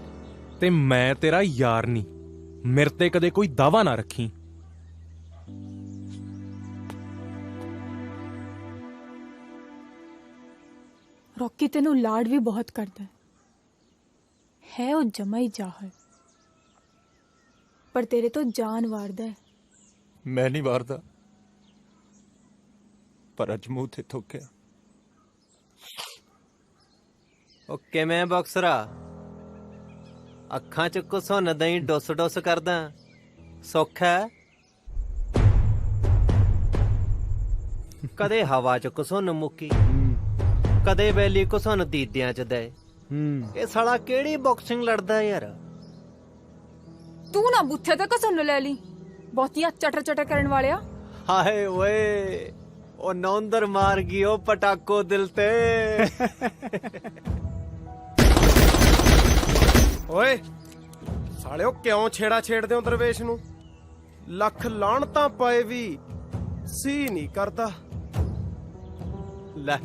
ਤੇ ਮੈਂ ਤੇਰਾ ਯਾਰ ਨਹੀਂ, ਮੇਰੇ ਤੇ ਕਦੇ ਕੋਈ ਦਾਵਾ ਨਾ ਰੱਖੀ।
ਰੌਕੀ ਤੈਨੂੰ ਲਾਡ ਵੀ ਬਹੁਤ ਕਰਦਾ ਹੈ ਉਹ ਜਮਾ ਹੀ ਜਾਹਲ, ਪਰ ਤੇਰੇ ਤੋਂ ਜਾਨ ਵਾਰਦਾ ਹੈ।
ਮੈਂ ਨਹੀਂ ਵਾਰਦਾ, ਪਰ ਅੱਜ ਮੂੰਹ ਤੇ ਥੁੱਕਿਆ।
ਉਹ ਕਿਵੇਂ ਬਾਕਸਰਾ, ਅੱਖਾਂ ਚ ਘੁਸੁੰਨ ਦਈ ਡੁੱਸ ਡੁੱਸ ਕਰਦਾ, ਸੁੱਖ ਹੈ? ਕਦੇ ਹਵਾ ਚ ਘੁਸੁੰਨ ਮੁੱਕੀ, ਕਦੇ ਬੈਲੀ ਘੁਸੁੰਨ ਦੀਦਿਆਂ ਚ ਦੇ। ਇਹ ਸਾਲਾ ਕਿਹੜੀ ਬਾਕਸਿੰਗ ਲੜਦਾ ਯਾਰ?
ਤੂੰ ਨਾ ਬੁੱਥੇ ਤੇ ਘਸੁੰਨ ਲੈ ਲਈ, ਬਹੁਤੀਆਂ ਚਟਰ ਚਟਰ ਕਰਨ ਵਾਲਿਆ।
ਹਾਏ ਓਏ, ਉਹ ਨੌਂਦਰ ਮਾਰ ਗਈ ਉਹ ਪਟਾਕੋ ਦਿਲ ਤੇ।
ਓਏ ਸਾਲਿਓ, ਕਿਉਂ ਛੇੜਾ ਛੇੜਦੇ ਹੋ ਦਰਵੇਸ਼ ਨੂੰ? ਲੱਖ ਲਾਹਣਤਾਂ ਪਏ ਵੀ ਸੀ ਨਹੀਂ ਕਰਦਾ।
ਲੈ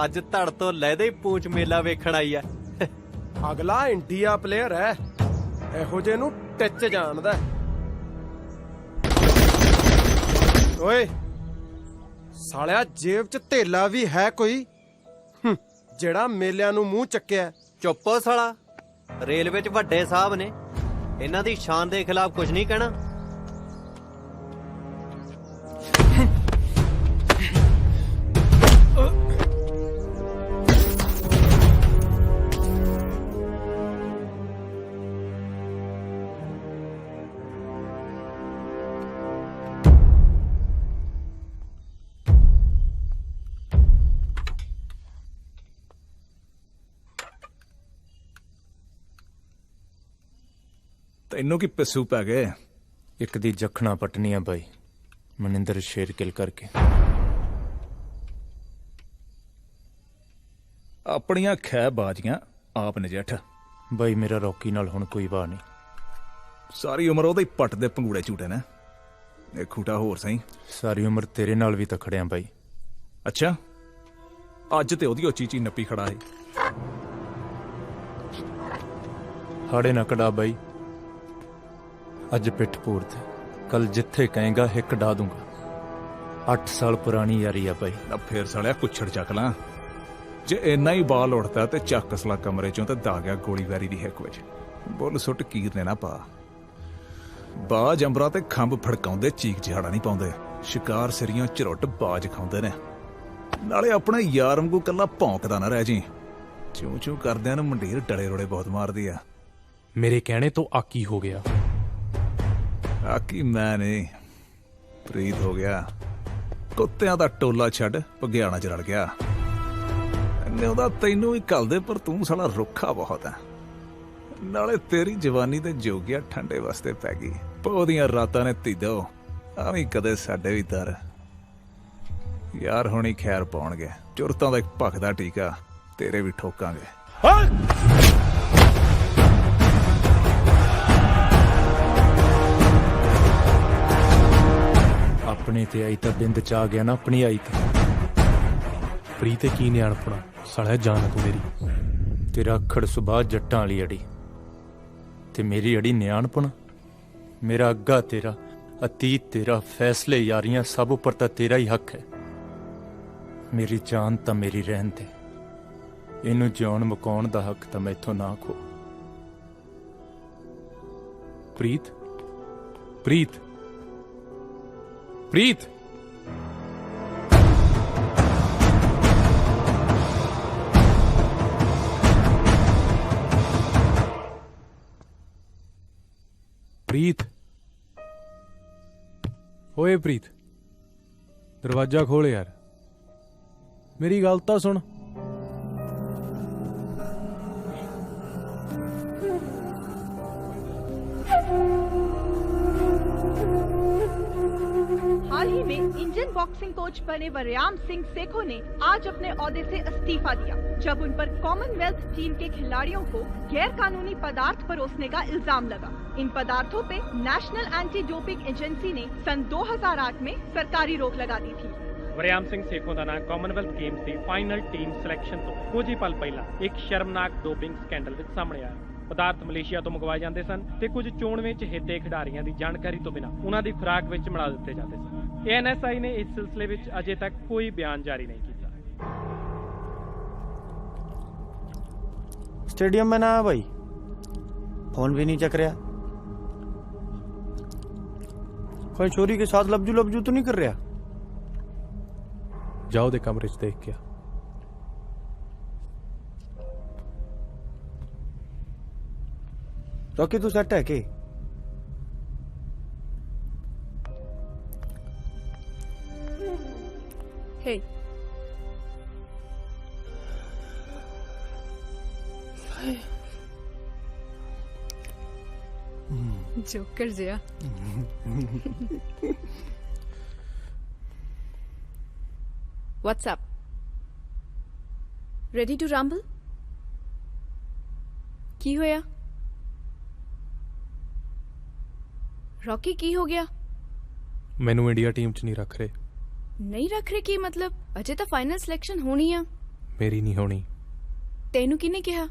ਅੱਜ ਧੜ ਤੋਂ ਲੈਦੇ ਹੀ ਪੂੰਛ ਮੇਲਾ ਵੇਖਣ ਆਈ ਐ।
ਅਗਲਾ ਇੰਡੀਆ ਪਲੇਅਰ ਐ, ਇਹੋ ਜੇ ਨੂੰ ਟਿੱਚ ਜਾਣਦਾ। ਓਏ ਸਾਲਿਆ, ਜੇਬ 'ਚ ਧੇਲਾ ਵੀ ਹੈ ਕੋਈ ਜਿਹੜਾ ਮੇਲਿਆਂ ਨੂੰ ਮੂੰਹ ਚੱਕਿਆ?
ਚੁੱਪੋ ਸਾਲਾ, ਰੇਲਵੇ 'ਚ ਵੱਡੇ ਸਾਹਿਬ ਨੇ, ਇਹਨਾਂ ਦੀ ਸ਼ਾਨ ਦੇ ਖਿਲਾਫ ਕੁਝ ਨਹੀਂ ਕਹਿਣਾ।
ਤੈਨੂੰ ਕੀ ਪਿੱਸੂ ਪੈ ਗਏ?
ਇੱਕ ਦੀ ਜਖਣਾ ਪਟਨੀਆਂ ਬਾਈ, ਮਨਿੰਦਰ ਸ਼ੇਰਕਿਲ ਕਰਕੇ।
ਆਪਣੀਆਂ ਖੈ ਬਾਜੀਆਂ ਆਪ ਨਜਿੱਠ।
ਬਾਈ ਮੇਰਾ ਰੌਕੀ ਨਾਲ ਹੁਣ ਕੋਈ ਵਾਹ ਨਹੀਂ।
ਸਾਰੀ ਉਮਰ ਉਹਦੇ ਪੱਟ ਦੇ ਪੰਗੂੜੇ ਝੂਟੇ ਨੇ, ਇਹ ਖੂਟਾ ਹੋਰ ਸਹੀ।
ਸਾਰੀ ਉਮਰ ਤੇਰੇ ਨਾਲ ਵੀ ਤਾਂ ਖੜਿਆ ਬਾਈ।
ਅੱਛਾ, ਅੱਜ ਤੇ ਉਹਦੀ ਉੱਚੀ ਨੱਪੀ ਖੜਾ ਹੈ।
ਹਾੜੇ ਨਾ ਕਢਾ ਬਾਈ, ਅੱਜ ਪਿੱਠ ਪੂਰ ਤੇ, ਕੱਲ ਜਿੱਥੇ ਕਹੇਗਾ ਹਿੱਕ ਡਾ ਦੂੰਗਾ। 8 ਸਾਲ ਪੁਰਾਣੀ ਯਾਰੀ ਆ ਬਾਈ।
ਨਾ ਫੇਰ ਸਾਲਿਆ ਕੁੱਛੜ ਚੱਕ ਲਾਂ। ਜੇ ਇੰਨਾ ਹੀ ਬਾਲ ਉੱਠਦਾ ਤੇ ਚੱਕ ਸਲਾ ਕਮਰੇ ਚੋਂ ਤੇ ਦਾ ਗਿਆ ਗੋਲੀ ਵੈਰੀ ਦੀ ਹਿੱਕ ਵਿੱਚ। ਬੁੱਲ ਸੁੱਟ ਕੀਰ ਨੇ ਨਾ ਪਾ। ਬਾਜ ਅੰਬਰਾਂ ਤੇ ਖੰਭ ਫੜਕਾਉਂਦੇ, ਚੀਕ ਚਿਹਾੜਾ ਨਹੀਂ ਪਾਉਂਦੇ। ਸ਼ਿਕਾਰ ਸਿਰੀਆਂ ਝਰੁੱਟ ਬਾਜ ਖਾਉਂਦੇ ਨੇ। ਨਾਲੇ ਆਪਣੇ ਯਾਰ ਵਾਂਗੂ ਕੱਲਾ ਭੌਂਕਦਾ ਨਾ ਰਹਿ ਜੀ। ਚੂੰ ਚੂੰ ਕਰਦਿਆਂ ਨੂੰ ਮੰਡੀਰ ਡਲੇ ਰੋੜੇ ਬਹੁਤ ਮਾਰਦੀ ਆ।
ਮੇਰੇ ਕਹਿਣੇ ਤੋਂ ਆਕੀ ਹੋ ਗਿਆ।
ਆਕੀ ਮੈਂ ਨਹੀਂ, ਪ੍ਰੀਤ ਹੋ ਗਿਆ। ਕੁੱਤਿਆਂ ਦਾ ਟੋਲਾ ਛੱਡ ਭਗਿਆਣਾ ਚ ਰਲ ਗਿਆ। ਉਹਦਾ ਤੈਨੂੰ ਵੀ ਘੱਲਦੇ, ਪਰ ਤੂੰ ਸਾਲਾ ਰੁੱਖਾ ਬਹੁਤ ਹੈ। ਨਾਲੇ ਤੇਰੀ ਜਵਾਨੀ ਤੇ ਜੋਗਿਆ ਠੰਡੇ ਵਾਸਤੇ ਪੈ ਗਈ। ਪੌਦੀਆਂ ਰਾਤਾਂ ਨੇ ਧੀਦੋ ਆਵੀਂ ਕਦੇ ਸਾਡੇ ਵੀ ਦਰ। ਯਾਰ ਹੁਣੀ ਖੈਰ ਪਾਉਣਗੇ, ਚੁਰਤਾਂ ਦਾ ਇੱਕ ਭਖਦਾ ਟੀਕਾ ਤੇਰੇ ਵੀ ਠੋਕਾਂਗੇ।
ਆਪਣੇ ਤੇ ਆਈ ਤਾਂ ਬਿੰਦ ਚ ਆ ਗਿਆ ਨਾ, ਆਪਣੀ ਆਈ ਤਾਂ।
ਪ੍ਰੀਤ ਕੀ ਨਿਆਣਪਣਾ, ਸਾਲਿਆ ਜਾਨ ਤੂੰ ਮੇਰੀ।
ਤੇਰਾ ਅਖੜ ਸੁਭਾਅ ਜੱਟਾਂ ਵਾਲੀ ਅੜੀ, ਤੇ ਮੇਰੀ ਅੜੀ ਨਿਆਣਪਣ। ਮੇਰਾ ਅੱਗਾ ਤੇਰਾ, ਅਤੀਤ ਤੇਰਾ, ਫੈਸਲੇ ਯਾਰੀਆਂ ਸਭ ਉੱਪਰ ਤਾਂ ਤੇਰਾ ਹੀ ਹੱਕ ਹੈ। ਮੇਰੀ ਜਾਨ ਤਾਂ ਮੇਰੀ ਰਹਿਣ ਤੇ, ਇਹਨੂੰ ਜਿਉਣ ਮੁਕਾਉਣ ਦਾ ਹੱਕ ਤਾਂ ਮੈਥੋਂ ਨਾ ਖੋ।
ਪ੍ਰੀਤ, ਪ੍ਰੀਤ, ਪ੍ਰੀਤ। ਪ੍ਰੀਤ, ਓਏ ਪ੍ਰੀਤ, ਦਰਵਾਜ਼ਾ ਖੋਲ ਯਾਰ, ਮੇਰੀ ਗੱਲ ਤਾਂ ਸੁਣ।
हाल ही में इंडियन बॉक्सिंग कोच बने वरयाम सिंह सेखों ने आज अपने ओहदे से इस्तीफा दिया जब उन पर कॉमनवेल्थ टीम के खिलाड़ियों को गैर कानूनी पदार्थ परोसने का इल्जाम लगा। इन पदार्थों पे नेशनल एंटी डोपिंग एजेंसी ने सन 2008 में सरकारी रोक लगा दी थी।
ਵਰਿਆਮ ਸਿੰਘ ਸੇਖੋਂ ਦਾ ਨਾਂ ਕਾਮਨਵੈਲਥ ਗੇਮਸ ਦੀ ਫਾਈਨਲ ਟੀਮ ਸਿਲੈਕਸ਼ਨ ਤੋਂ ਕੁਝ ਹੀ ਪਲ ਪਹਿਲਾਂ ਇੱਕ ਸ਼ਰਮਨਾਕ ਡੋਪਿੰਗ ਸਕੈਂਡਲ ਵਿੱਚ ਸਾਹਮਣੇ ਆਇਆ। ਪਦਾਰਥ ਮਲੇਸ਼ੀਆ ਤੋਂ ਮੰਗਵਾਏ ਜਾਂਦੇ ਸਨ ਤੇ ਕੁਝ ਚੋਣਵੇਂ ਚਹੇਤੇ ਖਿਡਾਰੀਆਂ ਦੀ ਜਾਣਕਾਰੀ ਤੋਂ ਬਿਨਾਂ ਉਹਨਾਂ ਦੀ ਖੁਰਾਕ ਵਿੱਚ ਮਿਲਾ ਦਿੱਤੇ ਜਾਂਦੇ ਸਨ। ANSI ਨੇ ਇਸ ਸਿਲਸਿਲੇ ਵਿੱਚ ਅਜੇ ਤੱਕ ਕੋਈ ਬਿਆਨ ਜਾਰੀ ਨਹੀਂ ਕੀਤਾ।
स्टेडियम में ना भाई, फोन भी नहीं चक रहा, कोई छोरी के साथ लबजू लबजू तो नहीं कर रहा?
जाओ दे कमरे च देख के आ।
रॉकी तू सेट है के?
हे जोकर जिया। What's up? Ready to rumble? ਕੀ ਹੋਇਆ? ਰੌਕੀ ਕੀ ਹੋ ਗਿਆ?
ਮੈਨੂੰ ਇੰਡੀਆ ਟੀਮ 'ਚ ਨਹੀਂ ਰੱਖ ਰਹੇ।
ਨਹੀਂ ਰੱਖ ਰਹੇ ਕੀ ਮਤਲਬ? ਅਜੇ ਤਾਂ ਫਾਈਨਲ ਸਿਲੈਕਸ਼ਨ ਹੋਣੀ ਆ।
ਮੇਰੀ ਨਹੀਂ ਹੋਣੀ।
ਤੈਨੂੰ ਕਿਹਨੇ ਕਿਹਾ?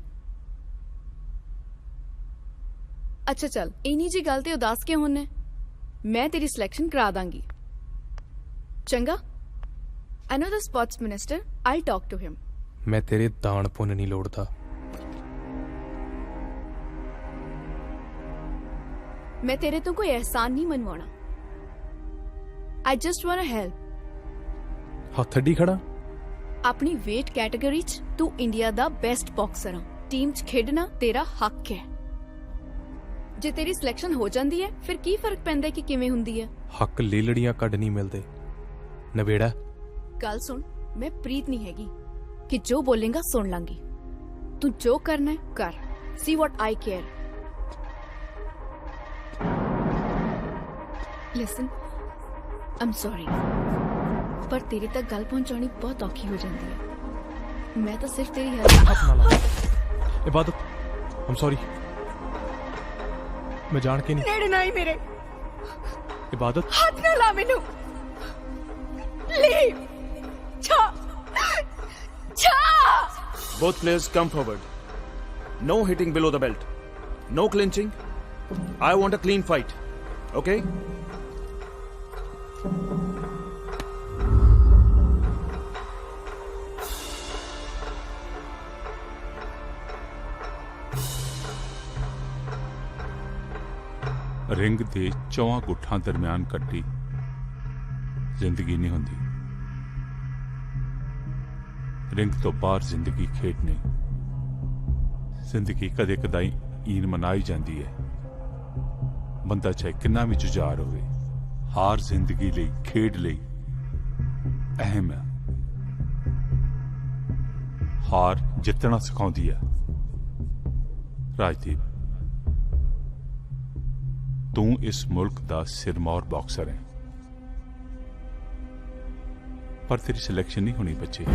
ਅੱਛਾ ਚੱਲ, ਇੰਨੀ ਜੀ ਗੱਲ ਤੇ ਉਦਾਸ ਕਿਉਂ ਹੁੰਨੇ? ਮੈਂ ਤੇਰੀ ਸਿਲੈਕਸ਼ਨ ਕਰਾ ਦਾਂਗੀ। ਚੰਗਾ? I know the sports minister. I'll talk to him.
ਮੈਂ ਤੇਰੇ ਦਾਨ ਪੁੰਨ ਨਹੀਂ ਲੋੜਦਾ।
ਮੈਂ ਤੇਰੇ ਤੋਂ ਕੋਈ ਅਹਿਸਾਨ ਨਹੀਂ ਮਨਵਾਉਣਾ। I just wanna help.
ਹੱਥ ਅੱਡੀ ਖੜਾ।
ਆਪਣੀ weight category 'ਚ ਤੂੰ ਇੰਡੀਆ ਦਾ ਬੈਸਟ ਬਾਕਸਰ ਆ। ਟੀਮ 'ਚ ਖੇਡਣਾ ਤੇਰਾ ਹੱਕ ਹੈ। ਜੇ ਤੇਰੀ ਸਿਲੈਕਸ਼ਨ ਹੋ ਜਾਂਦੀ ਹੈ ਫਿਰ ਕੀ ਫਰਕ ਪੈਂਦਾ ਕਿ ਕਿਵੇਂ ਹੁੰਦੀ ਹੈ?
ਹੱਕ ਲੇਲੜੀਆਂ ਕੱਢ ਨਹੀਂ ਮਿਲਦੇ। ਨਵੇੜਾ
ਗੱਲ ਸੁਣ, ਮੈਂ ਪ੍ਰੀਤ ਨਹੀਂ ਹੈਗੀ ਕਿ ਜੋ ਬੋਲੇਗਾ ਸੁਣ ਲਾਂਗੀ। ਤੂੰ ਜੋ ਕਰਨਾ ਹੈ ਕਰ। See what I care. Listen, I'm sorry, ਪਰ ਤੇਰੇ ਤੱਕ ਗੱਲ ਪਹੁੰਚਾਉਣੀ ਬਹੁਤ ਔਖੀ ਹੋ ਜਾਂਦੀ ਹੈ। ਮੈਂ ਤਾਂ ਸਿਰਫ ਤੇਰੀ ਹੈਲਪ।
ਇਬਾਦਤ, I'm sorry, ਮੈਂ ਜਾਣ ਕੇ ਨਹੀਂ।
ਨੇੜੇ ਨਾ ਹੀ ਮੇਰੇ।
ਇਬਾਦਤ,
ਹੱਥ ਨਾ ਲਾ ਮੈਨੂੰ। ਲੀਵ। ਛਾ ਛਾ।
Both players come forward. No hitting below the belt. No clinching. I want a clean fight. Okay?
Ring ਦੇ ਚੌਹਾਂ ਗੁੱਠਾਂ ਦਰਮਿਆਨ ਕੱਟੀ ਜ਼ਿੰਦਗੀ ਨਹੀਂ ਹੁੰਦੀ। ਰਿੰਗ ਤੋਂ ਬਾਹਰ ਜ਼ਿੰਦਗੀ ਖੇਡ ਨਹੀਂ। ਜ਼ਿੰਦਗੀ ਕਦੇ ਕਦਾਈ ਈਨ ਮਨਾਈ ਜਾਂਦੀ ਹੈ। ਬੰਦਾ ਚਾਹੇ ਕਿੰਨਾ ਵੀ ਜੁਝਾਰ ਹੋਵੇ, ਹਾਰ ਜ਼ਿੰਦਗੀ ਲਈ, ਖੇਡ ਲਈ ਅਹਿਮ ਹੈ। ਹਾਰ ਜਿੱਤਣਾ ਸਿਖਾਉਂਦੀ ਹੈ। ਰਾਜਦੀਪ, ਤੂੰ ਇਸ ਮੁਲਕ ਦਾ ਸਿਰਮੌਰ ਬਾਕਸਰ ਹੈ, ਪਰ ਤੇਰੀ ਸਿਲੈਕਸ਼ਨ ਨਹੀਂ ਹੋਣੀ ਬੱਚੇ।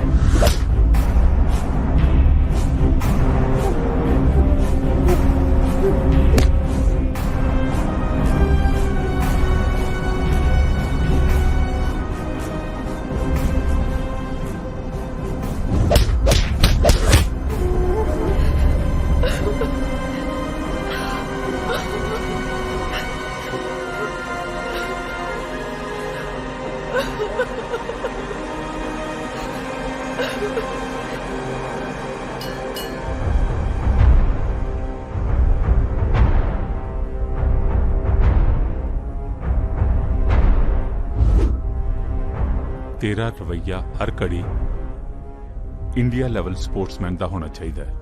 ਤੇਰਾ ਰਵੱਈਆ ਹਰ ਘੜੀ ਇੰਡੀਆ ਲੈਵਲ ਸਪੋਰਟਸਮੈਨ ਦਾ ਹੋਣਾ ਚਾਹੀਦਾ ਹੈ।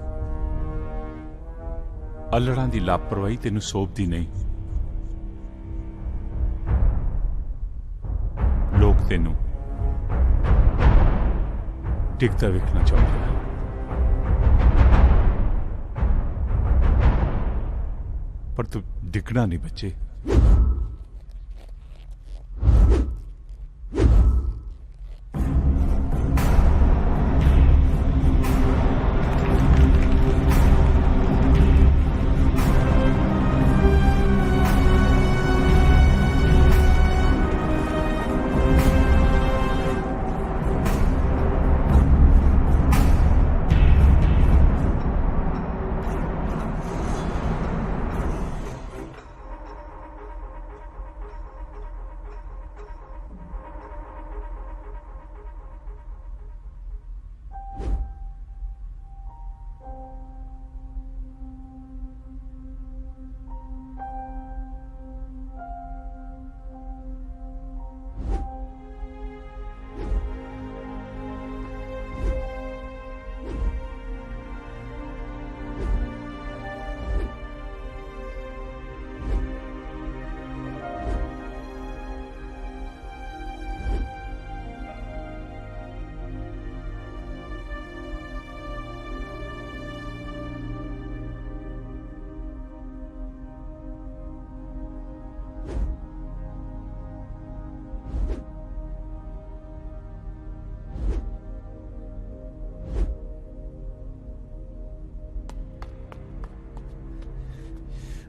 ਅਲੜਾਂ ਦੀ ਲਾਪਰਵਾਹੀ ਤੈਨੂੰ ਸੋਭਦੀ ਨਹੀਂ। ਤੈਨੂੰ ਡਿੱਗਦਾ ਵੇਖਣਾ ਚਾਹੁੰਦਾ ਹਾਂ। ਪਰ ਤੂੰ ਡਿੱਗਣਾ ਨਹੀਂ ਬੱਚੇ।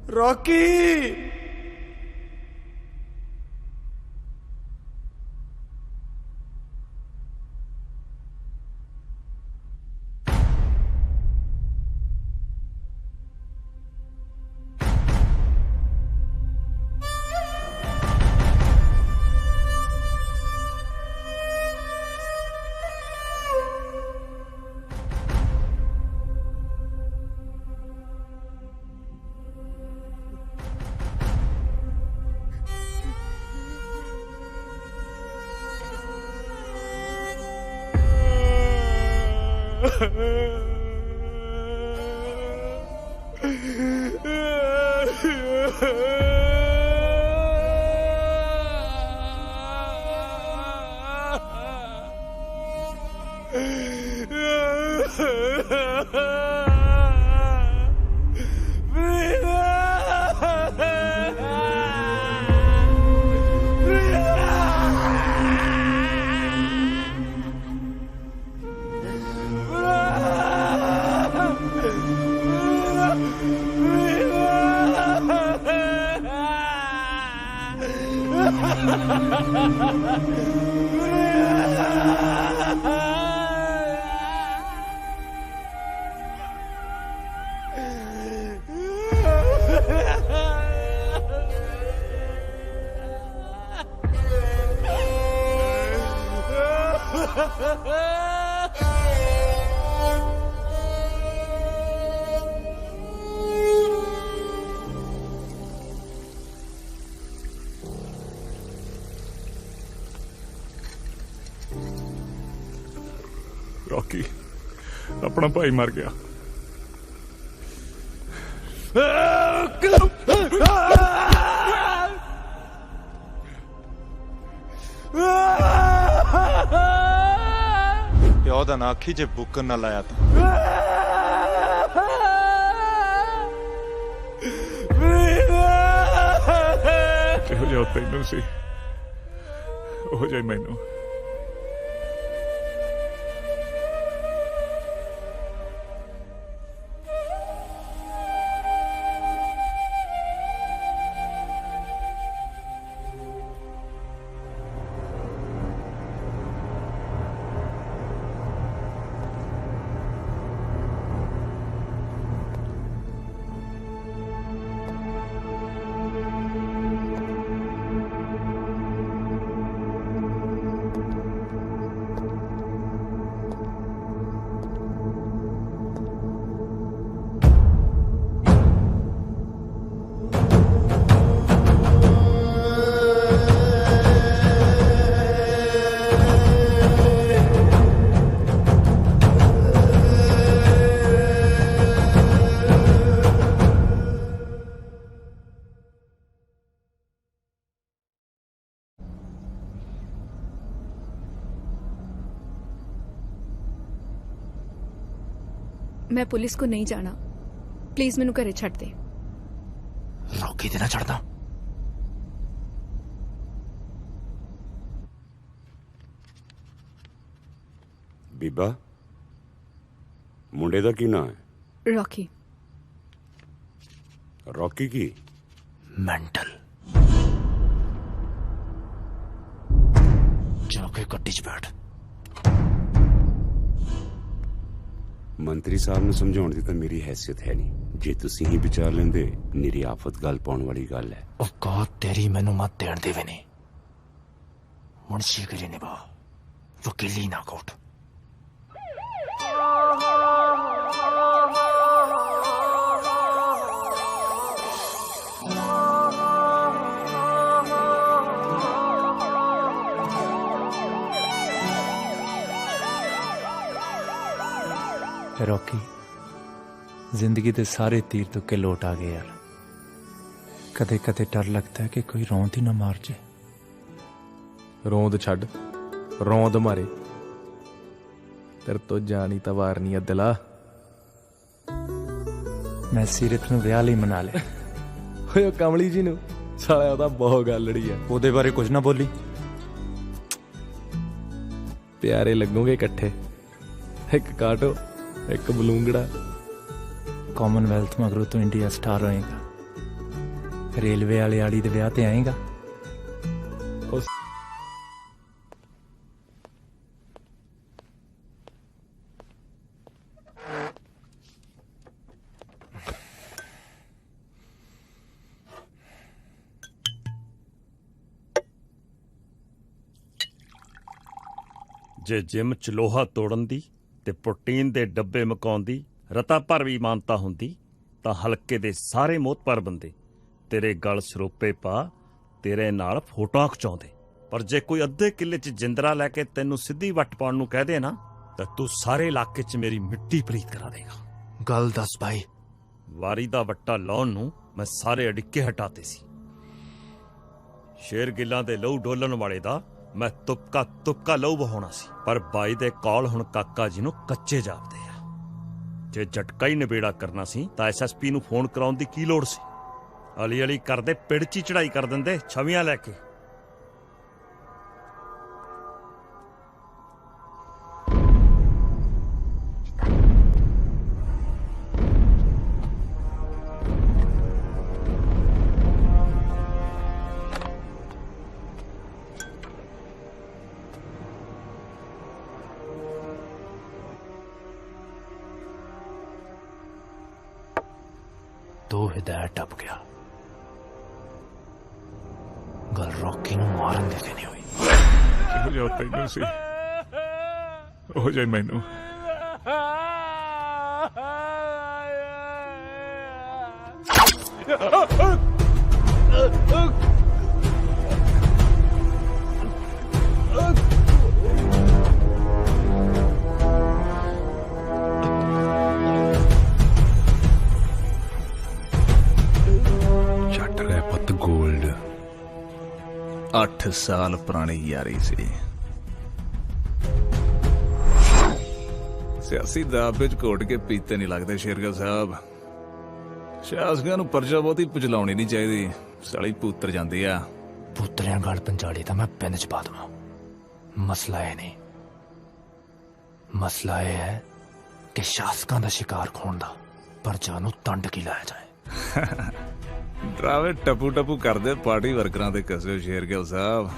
रॉकी
रॉकी अपना भाई मर गया।
ਪਿਓ ਦਾ ਨਾ ਆਖੀ ਜੇ ਬੁੱਕਰ ਨਾ ਲਾਇਆ ਤਾਂ
ਕਿਹੋ ਜਿਹਾ ਤੈਨੂੰ ਸੀ ਉਹ ਜਿਹਾ ਮੈਨੂੰ।
मैं पुलिस को नहीं जाना, प्लीज मैनू घरे छड्ड दे।
रॉकी ते ना छड्डदा।
ਬੀਬਾ ਮੁੰਡੇ ਦਾ ਕੀ ਨਾਂ ਹੈ?
रॉकी।
ਰੌਕੀ ਕੀ?
मेंटल। जाके गड्डी च बैठ।
ਮੰਤਰੀ ਸਾਹਿਬ ਨੂੰ ਸਮਝਾਉਣ ਦੀ ਤਾਂ ਮੇਰੀ ਹੈਸੀਅਤ ਹੈ ਨਹੀਂ। ਜੇ ਤੁਸੀਂ ਹੀ ਵਿਚਾਰ ਲੈਂਦੇ, ਨਿਰੀ ਆਫਤ ਗੱਲ ਪਾਉਣ ਵਾਲੀ ਗੱਲ ਹੈ।
औकात तेरी मैनू मत देण देवे ने। मुंशीगिरी निभा, वकीली ना कोट।
रॉकी, जिंदगी के सारे तीर तुक्के लौट आ गए यार। कदे कदे डर लगता है कि कोई रौंद ही ना मार जाए।
ਰੋਂਦ ਛੱਡ, ਰੋਂਦ ਮਾਰੇ। ਤੇਰੇ ਤੋਂ ਜਾਣੀ ਤਾਂ ਵਾਰਨੀ ਆ ਦਿਲਾ।
मैं सीरत ਨੂੰ ਵਿਆਹ ਲਈ ਮਨਾ ਲਿਆ।
ਓਏ ਉਹ ਕਮਲੀ ਜੀ ਨੂੰ ਸਾਲਿਆ ਉਹਦਾ ਬਹੁਤ ਗੱਲੜੀ ਆ।
ਉਹਦੇ ਬਾਰੇ ਕੁਝ ਨਾ ਬੋਲੀ।
ਪਿਆਰੇ ਲੱਗੋਗੇ ਇਕੱਠੇ, ਇੱਕ ਕਾਟੋ ਇੱਕ ਬਲੂੰਗੜਾ।
ਕਾਮਨਵੈਲਥ ਮਗਰੋਂ ਤੂੰ ਇੰਡੀਆ ਸਟਾਰ ਹੋਏਗਾ। ਰੇਲਵੇ ਵਾਲੇ ਆੜੀ ਦੇ ਵਿਆਹ ਤੇ ਆਏਗਾ।
ਜੇ ਜਿਮ ਚ ਲੋਹਾ ਤੋੜਨ ਦੀ ਤੇ ਪ੍ਰੋਟੀਨ ਦੇ ਡੱਬੇ ਮਕਾਉਣ ਦੀ ਰਤਾ ਭਰ ਵੀ ਮਾਨਤਾ ਹੁੰਦੀ ਤਾਂ ਹਲਕੇ ਦੇ ਸਾਰੇ ਮੋਹਤਪਰ ਬੰਦੇ ਤੇਰੇ ਗਲ ਸਰੋਪੇ ਪਾ ਤੇਰੇ ਨਾਲ ਫੋਟੋਆਂ ਖਿਚਾਉਂਦੇ। ਪਰ ਜੇ ਕੋਈ ਅੱਧੇ ਕਿੱਲੇ 'ਚ ਜਿੰਦਰਾ ਲੈ ਕੇ ਤੈਨੂੰ ਸਿੱਧੀ ਵੱਟ ਪਾਉਣ ਨੂੰ ਕਹਿ ਦੇ ਨਾ, ਤਾਂ ਤੂੰ ਸਾਰੇ ਇਲਾਕੇ 'ਚ ਮੇਰੀ ਮਿੱਟੀ ਪਲੀਤ ਕਰਾ ਦੇਗਾ।
ਗੱਲ ਦੱਸ ਭਾਈ।
ਵਾਰੀ ਦਾ ਵੱਟਾ ਲਾਉਣ ਨੂੰ ਮੈਂ ਸਾਰੇ ਅੜਿੱਕੇ ਹਟਾਤੇ ਸੀ। ਸ਼ੇਰ ਗਿੱਲਾਂ ਦੇ ਲਹੂ ਡੋਲਣ ਵਾਲੇ ਦਾ ਮੈਂ ਤੁਪਕਾ ਲਹੂ ਬਹਾਉਣਾ ਸੀ। ਪਰ ਬਾਈ ਦੇ ਕੌਲ ਹੁਣ ਕਾਕਾ ਜੀ ਨੂੰ ਕੱਚੇ ਜਾਪਦੇ ਆ। ਜੇ ਝਟਕਾ ਹੀ ਨਿਬੇੜਾ ਕਰਨਾ ਸੀ ਤਾਂ ਐਸਐਸਪੀ ਨੂੰ ਫੋਨ ਕਰਾਉਣ ਦੀ ਕੀ ਲੋੜ ਸੀ? ਅਲੀ ਅਲੀ ਕਰਦੇ ਪਿੜ 'ਚ ਹੀ ਚੜਾਈ ਕਰ ਦਿੰਦੇ ਛਵੀਆਂ ਲੈ ਕੇ।
ਦੋ ਹਿਦਾਇਤ ਟੱਪ ਗਿਆ। ਗੱਲ ਰੌਕੀ ਨੂੰ ਮਾਰਨ ਦੀ ਤੇ ਨਹੀਂ ਹੋਈ।
ਇਹੋ ਜਿਹਾ ਤੈਨੂੰ ਸੀ, ਉਹ ਜਿਹਾ ਮੈਨੂੰ।
गोल्ड 8 साल पुरानी यारी सी। सियासी दाब विच घोट के पीते नहीं लगते शेरगिल साहब। शासਕਾਂ ਨੂੰ ਪਰਜਾ ਬਹੁਤੀ ਪਚਲਾਉਣੀ ਨਹੀਂ ਚਾਹੀਦੀ। ਸਾਲੀ ਪੁੱਤਰ ਜਾਂਦੀ ਆ।
ਪੁੱਤਰਿਆਂ ਗਲ ਪੰਜਾਲੀ ਤਾਂ ਮੈਂ ਪਿੰਡ ਚ ਪਾ ਦਵਾਂ। ਮਸਲਾ ਇਹ ਨਹੀਂ, ਮਸਲਾ ਇਹ ਹੈ ਕਿ ਸ਼ਾਸਕਾਂ ਦਾ ਸ਼ਿਕਾਰ ਖੋਣ ਦਾ ਪਰਜਾ ਨੂੰ ਤੰਡ ਕੀ ਲਾਇਆ ਜਾਏ।
ਡਰਾਵੇ ਟਪੂ ਟਪੂ ਕਰਦੇ ਪਾਰਟੀ ਵਰਕਰਾਂ ਦੇ ਕਸੇ ਸ਼ੇਰਗਿਲ ਸਾਹਿਬ।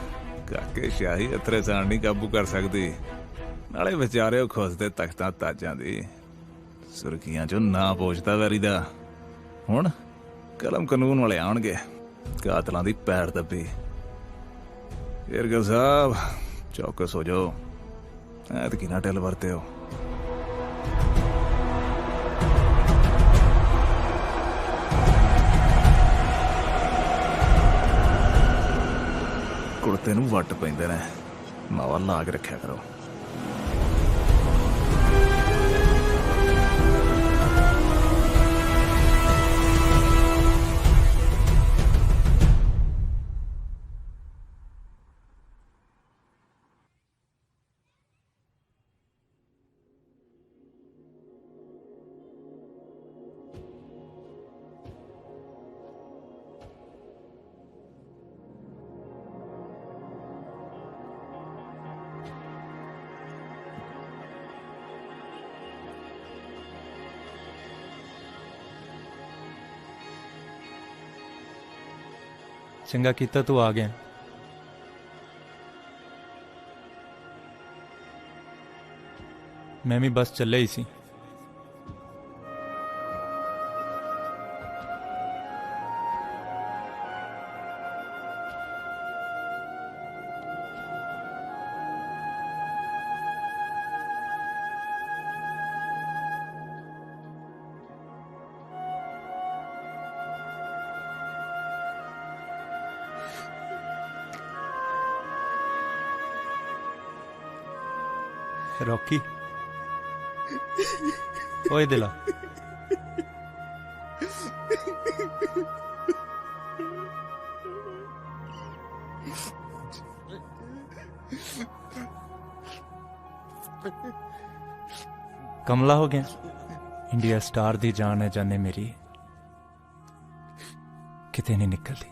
ਕਾਕੇ ਸ਼ਾਹੀ ਅਥਰੇ ਸਾਣ ਨਹੀਂ ਕਾਬੂ ਕਰ ਸਕਦੀ। ਨਾਲੇ ਵਿਚਾਰਿਓ ਖੁੱਸਦੇ ਤਖਤਾਂ ਤਾਜਾਂ ਦੀ ਸੁਰਖੀਆਂ ਚੋਂ ਨਾ ਪੋਛਦਾ ਵੈਰੀ ਦਾ। ਹੁਣ ਕਲਮ ਕਾਨੂੰਨ ਵਾਲੇ ਆਉਣਗੇ, ਕਾਤਲਾਂ ਦੀ ਪੈਰ ਦੱਬੀ। ਸ਼ੇਰਗਿਲ ਸਾਹਿਬ ਚੌਕਸ ਹੋ ਜਾਓ। ਐਤਕੀ ਨਾ ਢਿੱਲ ਵਰਤੇ ਹੋ। ਕੁੜਤੇ ਨੂੰ ਵੱਟ ਪੈਂਦੇ ਨੇ, ਮਾਵਾ ਲਾ ਕੇ ਰੱਖਿਆ ਕਰੋ।
ਚੰਗਾ ਕੀਤਾ ਤੂੰ ਆ ਗਿਆ। ਮੈਂ ਵੀ ਬਸ ਚੱਲਿਆ ਹੀ ਸੀ। रॉकी ओए दिला कमला हो गया। इंडिया स्टार दी जान है जाने मेरी किते नहीं निकलती।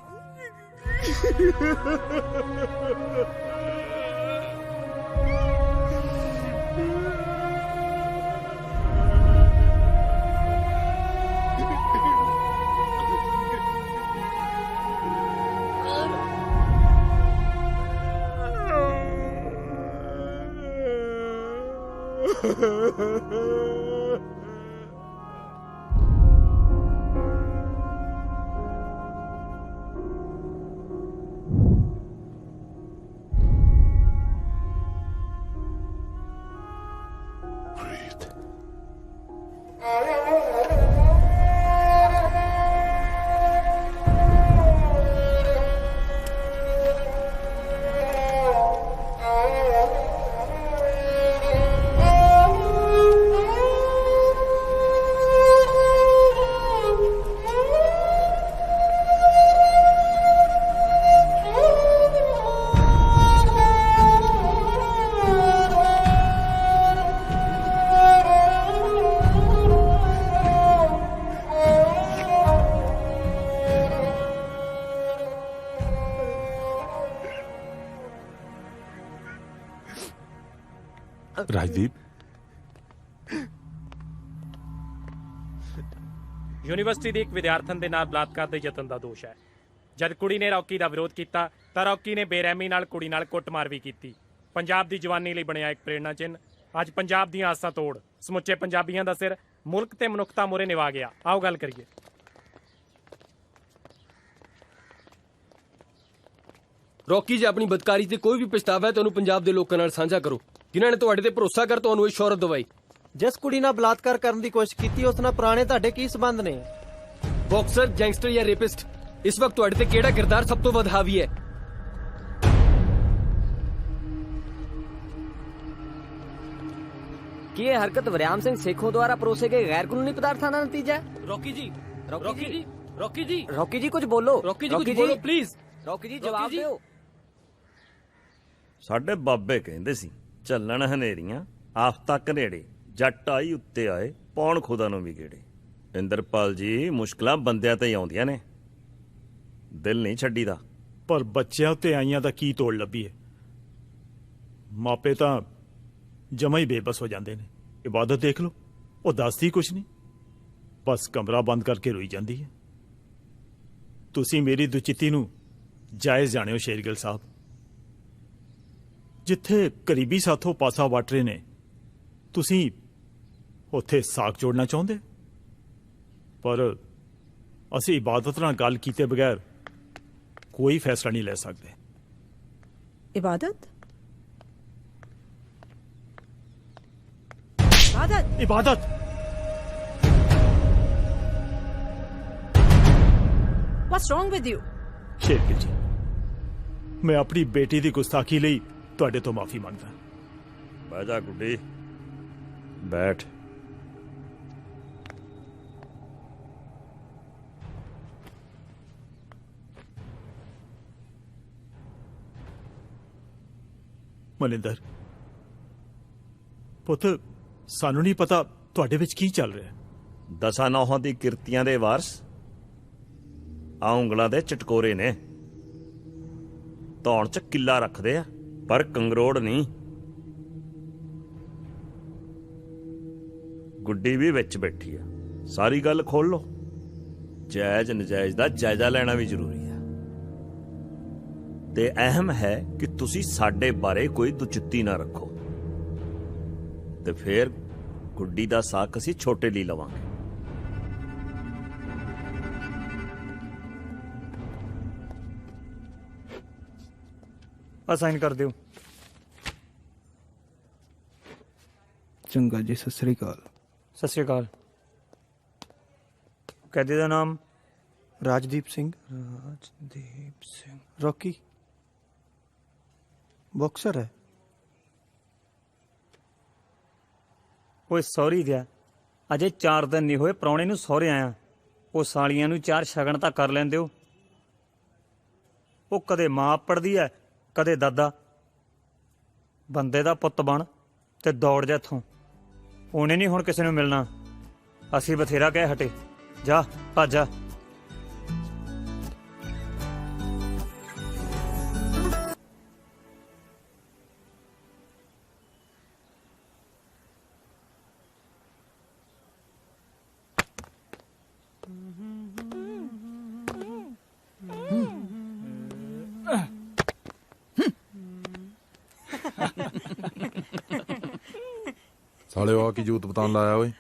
ਰਾਜਦੀਪ
ਯੂਨੀਵਰਸਿਟੀ ਦੇ ਇੱਕ ਵਿਦਿਆਰਥਣ ਦੇ ਨਾਲ ਬਲਾਤਕਾਰ ਦੇ ਯਤਨ ਦਾ ਦੋਸ਼ ਹੈ। ਜਦ ਕੁੜੀ ਨੇ ਰੌਕੀ ਦਾ ਵਿਰੋਧ ਕੀਤਾ ਤਾਂ ਰੌਕੀ ਨੇ ਬੇਰਹਿਮੀ ਨਾਲ ਕੁੜੀ ਨਾਲ ਕੁੱਟਮਾਰ ਵੀ ਕੀਤੀ। ਪੰਜਾਬ ਦੀ ਜਵਾਨੀ ਲਈ ਬਣਿਆ ਇੱਕ ਪ੍ਰੇਰਣਾ ਚਿੰਨ੍ਹ ਅੱਜ ਪੰਜਾਬ ਦੀਆਂ ਆਸਾਂ ਤੋੜ ਸਮੁੱਚੇ ਪੰਜਾਬੀਆਂ ਦਾ ਸਿਰ ਮੁਲਕ ਤੇ ਮਨੁੱਖਤਾ ਮੂਹਰੇ ਨਿਵਾ ਗਿਆ। ਆਓ ਗੱਲ ਕਰੀਏ।
ਰੌਕੀ ਜੇ ਆਪਣੀ ਬਦਕਾਰੀ ਤੇ ਕੋਈ ਵੀ ਪਛਤਾਵਾ ਹੈ ਤਾਂ ਉਹਨੂੰ ਪੰਜਾਬ ਦੇ ਲੋਕਾਂ ਨਾਲ ਸਾਂਝਾ ਕਰੋ ਜਿਨ੍ਹਾਂ ਨੇ ਤੁਹਾਡੇ ਤੇ ਭਰੋਸਾ ਕਰ ਤੁਹਾਨੂੰ ਇਹ ਸ਼ੌਹਰਤ ਦਵਾਈ।
ਜਿਸ ਕੁੜੀ ਨਾਲ ਬਲਾਤਕਾਰ ਕਰਨ ਦੀ ਕੋਸ਼ਿਸ਼ ਕੀਤੀ ਉਸ ਨਾਲ ਪੁਰਾਣੇ ਤੁਹਾਡੇ ਕੀ ਸਬੰਧ ਨੇ?
ਬਾਕਸਰ, ਗੈਂਗਸਟਰ ਜਾਂ ਰੇਪਿਸਟ, ਇਸ ਵਕਤ ਤੁਹਾਡੇ ਤੇ ਕਿਹੜਾ ਕਿਰਦਾਰ ਸਭ ਤੋਂ ਵੱਧ ਹਾਵੀ ਹੈ?
ਕੀ ਇਹ ਹਰਕਤ ਵਰਿਆਮ ਸਿੰਘ ਸੇਖੋਂ ਦੁਆਰਾ ਪਰੋਸੇ ਗਏ ਗੈਰ ਕਾਨੂੰਨੀ ਪਦਾਰਥਾਂ ਦਾ ਨਤੀਜਾ ਹੈ?
ਰੌਕੀ ਜੀ, ਰੌਕੀ ਜੀ, ਰੌਕੀ ਜੀ,
ਰੌਕੀ ਜੀ ਕੁਝ ਬੋਲੋ।
ਰੌਕੀ ਜੀ ਕੁਝ ਬੋਲੋ ਪਲੀਜ਼।
ਰੌਕੀ ਜੀ ਜਵਾਬ ਦਿਓ।
ਸਾਡੇ ਬਾਬੇ ਕਹਿੰਦੇ ਸੀ ਚੱਲਣ ਹਨੇਰੀਆਂ ਆਫਤਾਂ ਘਨੇੜੇ ਜੱਟ ਆਈ ਉੱਤੇ ਆਏ ਪੌਣ ਖੁਦਾ ਨੂੰ ਵੀ ਗੇੜੇ। ਇੰਦਰਪਾਲ ਜੀ ਮੁਸ਼ਕਲਾਂ ਬੰਦਿਆਂ ਤੇ ਹੀ ਆਉਂਦੀਆਂ ਨੇ, ਦਿਲ ਨਹੀਂ ਛੱਡੀਦਾ।
ਪਰ ਬੱਚਿਆਂ ਤੇ ਆਈਆਂ ਦਾ ਕੀ ਤੋੜ ਲੱਭੀ ਹੈ? ਮਾਪੇ ਤਾਂ ਜਮਾ ਹੀ ਬੇਬਸ ਹੋ ਜਾਂਦੇ ਨੇ। ਇਬਾਦਤ ਦੇਖ ਲਓ, ਉਹ ਦੱਸਦੀ ਕੁਛ ਨਹੀਂ, ਬਸ ਕਮਰਾ ਬੰਦ ਕਰਕੇ ਰੋਈ ਜਾਂਦੀ ਹੈ। ਤੁਸੀਂ ਮੇਰੀ ਦੁਚਿੱਤੀ ਨੂੰ ਜਾਇਜ਼ ਜਾਣਿਓ ਸ਼ੇਰਗਿੱਲ ਸਾਹਿਬ। ਜਿੱਥੇ ਕਰੀਬੀ ਸਾਥੋਂ ਪਾਸਾ ਵੱਟ ਰਹੇ ਨੇ ਤੁਸੀਂ ਉੱਥੇ ਸਾਕ ਜੋੜਨਾ ਚਾਹੁੰਦੇ, ਪਰ ਅਸੀਂ ਇਬਾਦਤ ਨਾਲ ਗੱਲ ਕੀਤੇ ਬਗੈਰ ਕੋਈ ਫੈਸਲਾ ਨਹੀਂ ਲੈ ਸਕਦੇ।
इबादत
इबादत इबादत
What's wrong with you?
Shergill ਜੀ, ਮੈਂ ਆਪਣੀ ਬੇਟੀ ਦੀ ਗੁਸਤਾਖੀ ਲਈ ਤੁਹਾਡੇ ਤੋਂ ਮਾਫੀ ਮੰਗਦਾ।
ਬਹਿ ਜਾ ਗੁੱਡੀ, ਬੈਠ।
ਮਨਿੰਦਰ ਪੁੱਤ, ਸਾਨੂੰ ਨਹੀਂ ਪਤਾ ਤੁਹਾਡੇ ਵਿੱਚ ਕੀ ਚੱਲ ਰਿਹਾ।
ਦਸਾਂ ਨੌਹਾਂ ਦੀ ਕਿਰਤੀਆਂ ਦੇ ਵਾਰਸ ਆ ਉਂਗਲਾਂ ਦੇ ਚਟਕੋਰੇ ਨੇ। ਧੌਣ 'ਚ ਕਿੱਲਾ ਰੱਖਦੇ ਆ ਪਰ ਕੰਗਰੋੜ ਨਹੀਂ। ਗੁੱਡੀ ਵੀ ਵਿੱਚ ਬੈਠੀ ਆ, ਸਾਰੀ ਗੱਲ ਖੋਲ ਲੋ। ਜਾਇਜ਼ ਨਜਾਇਜ਼ ਦਾ ਜਾਇਜ਼ਾ ਲੈਣਾ ਵੀ ਜ਼ਰੂਰੀ ਆ। ਤੇ ਅਹਿਮ ਹੈ ਕਿ ਤੁਸੀਂ ਸਾਡੇ ਬਾਰੇ ਕੋਈ ਦੁਚਿੱਤੀ ਨਾ ਰੱਖੋ ਤੇ ਫਿਰ ਗੁੱਡੀ ਦਾ ਸਾਕ ਅਸੀਂ ਛੋਟੇ ਲਈ ਲਵਾਂਗੇ।
ਆ ਸਾਈਨ ਕਰ ਦਿਓ।
ਚੰਗਾ ਜੀ, ਸਤਿ ਸ੍ਰੀ ਅਕਾਲ।
ਸਤਿ ਸ਼੍ਰੀ ਅਕਾਲ। ਕੈਦੀ ਦਾ ਨਾਮ ਰਾਜਦੀਪ ਸਿੰਘ। ਰਾਜਦੀਪ ਸਿੰਘ ਰੌਕੀ ਬਾਕਸਰ ਹੈ। ਓਏ ਸੌਰੀ ਦਿਆ, ਅਜੇ 4 ਦਿਨ ਨਹੀਂ ਹੋਏ ਪ੍ਰਾਹੁਣੇ ਨੂੰ ਸਹੁਰੇ ਆਇਆ। ਉਹ ਸਾਲੀਆਂ ਨੂੰ 4 ਸ਼ਗਨ ਤਾਂ ਕਰ ਲੈਂਦੇ ਹੋ। ਉਹ ਕਦੇ ਮਾਂ ਪੜਦੀ ਐ, ਕਦੇ ਦਾਦਾ। ਬੰਦੇ ਦਾ ਪੁੱਤ ਬਣ ਤੇ ਦੌੜ ਜਾ ਇੱਥੋਂ। ਉਹਨੇ ਨਹੀਂ ਹੁਣ ਕਿਸੇ ਨੂੰ ਮਿਲਣਾ। ਅਸੀਂ ਬਥੇਰਾ ਕਹਿ ਹਟੇ। ਜਾ ਭੱਜ ਜਾ।
ਸਾਲੇ ਆ ਕੀ ਜੂਤ ਪਤਾਨ ਲਾਇਆ ਓਏ?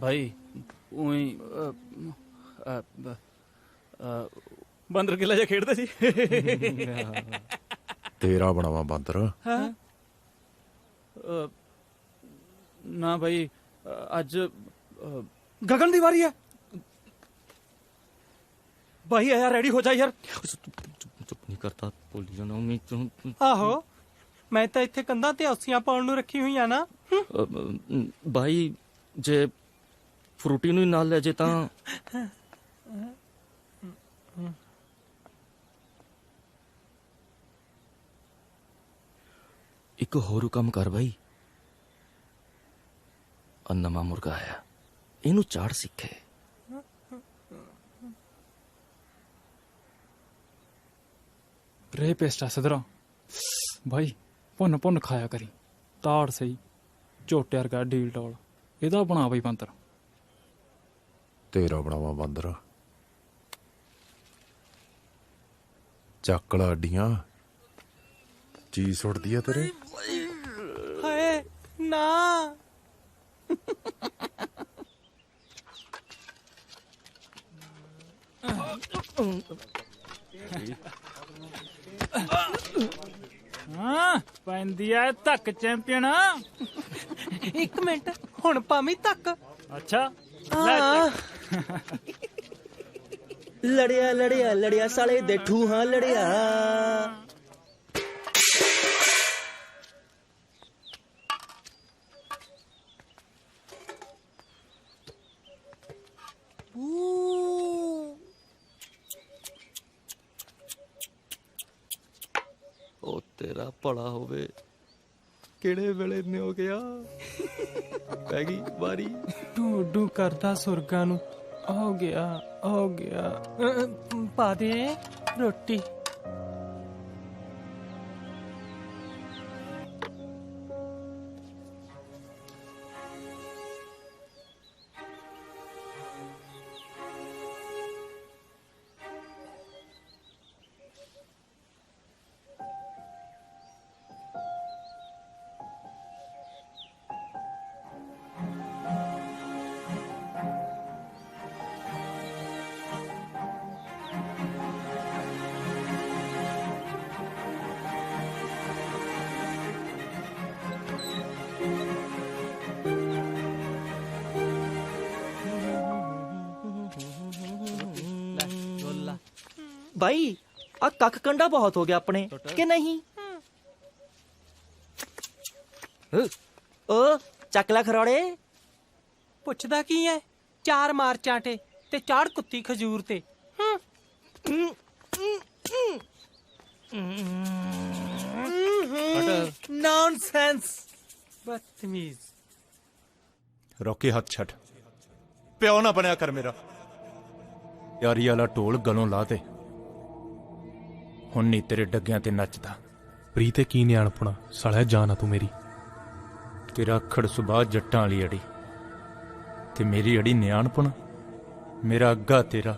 ਭਾਈ ਉਹੀ ਬੰਦਰ ਕਿਲਾ ਜਿਹਾ ਖੇਡਦੇ ਸੀ।
ਤੇਰਾ ਬਣਾਵਾ ਬਾਂਦਰ।
ਨਾ ਭਾਈ, ਅੱਜ ਗਗਨ ਦੀ ਵਾਰੀ ਹੈ। ਭਾਈ ਆਇਆ, ਰੈਡੀ ਹੋ ਜਾ ਯਾਰ।
ਚੁੱਪ ਨਹੀਂ ਕਰਤਾ, ਭੁੱਲੀ ਜਾਣਾ ਮੈਂ ਤੈਨੂੰ।
ਆਹੋ, ਮੈਂ ਤਾਂ ਇੱਥੇ ਕੰਧਾਂ ਤੇ ਔਸੀਆਂ ਪਾਉਣ ਨੂੰ ਰੱਖੀ ਹੋਈਆਂ ਨਾ।
ਭਾਈ ਜੇ ਫਰੂਟੀ ਨੂੰ ਹੀ ਨਾਲ ਲੈ ਜੇ ਤਾਂ ਇੱਕ ਹੋਰ ਕੰਮ ਕਰ ਭਾਈ। ਆ ਨਵਾਂ ਮੁਰਗਾ ਆਇਆ, ਇਹਨੂੰ ਚਾੜ ਸਿੱਖੇ।
ਰੇ ਪੇਸਟਾ ਸਦਰਾ ਭਾਈ, ਭੁੰਨ ਭੁੰਨ ਖਾਇਆ ਕਰੀ। ਤਾੜ ਸਹੀ, ਝੋਟੇ ਵਰਗਾ ਡੀਲ ਟੋਲ ਇਹਦਾ ਬਣਾ ਬਈ ਬੰਤਰ।
ਤੇਰਾ ਬਣਾਵਾ ਬਾਂਦਰ। ਚੱਕਲਾ ਅੱਡੀਆਂ ਚੀਜ਼ ਸੁੱਟਦੀ ਆ ਤੇਰੇ।
ਹਾਏ ਨਾ।
ਹਾਂ ਪੈਂਦੀ ਐ ਧੱਕ ਚੈਂਪੀਅਨ।
1 ਮਿੰਟ, ਹੁਣ ਭਾਵੇਂ ਧੱਕ।
ਅੱਛਾ
ਲੜਿਆ ਲੜਿਆ ਲੜਿਆ ਸਾਲੇ ਦੇ ਠੂਹਾਂ ਲੜਿਆ। ਉਹ ਤੇਰਾ ਭਲਾ ਹੋਵੇ, ਕਿਹੜੇ ਵੇਲੇ ਨੇ ਹੋ ਗਿਆ। ਪੈ ਗਈ ਵਾਰੀ।
ਡੂ ਕਰਦਾ ਸੁਰਗਾਂ ਨੂੰ। ਹੋ ਗਿਆ ਹੋ ਗਿਆ। ਪਾ ਦੇ ਰੋਟੀ।
भाई आ कख कंडा बहुत हो गया अपने के नहीं। ओ चकला खरोड़े
ਪੁੱਛਦਾ ਕੀ ਐ? 4 ਮਾਰ ਚਾਂਟੇ ਤੇ ਚਾੜ ਕੁੱਤੀ ਖਜੂਰ ਤੇ। ਨੌਨਸੈਂਸ, ਬਦਤਮੀਜ਼।
ਰੌਕੀ ਹੱਥ ਛੱਡ। ਪਿਓ ਨਾ ਬਣਿਆ ਕਰ ਮੇਰਾ। ਯਾਰੀ ਵਾਲਾ ਢੋਲ ਗਲੋਂ ਲਾ ਦੇ।
ਹੁਣ ਨਹੀਂ ਤੇਰੇ ਡੱਗਿਆਂ ਤੇ ਨੱਚਦਾ।
ਪ੍ਰੀ ਤੇ ਕੀ ਨਿਆਣਪੁਣਾ ਸਾਲਿਆ, ਜਾਨ ਆ ਤੂੰ ਮੇਰੀ।
ਤੇਰਾ ਖੜ ਸੁਭਾਅ ਜੱਟਾਂ ਵਾਲੀ ਅੜੀ ਤੇ ਮੇਰੀ ਅੜੀ ਨਿਆਣਪੁਣ। मेरा अग्गा तेरा,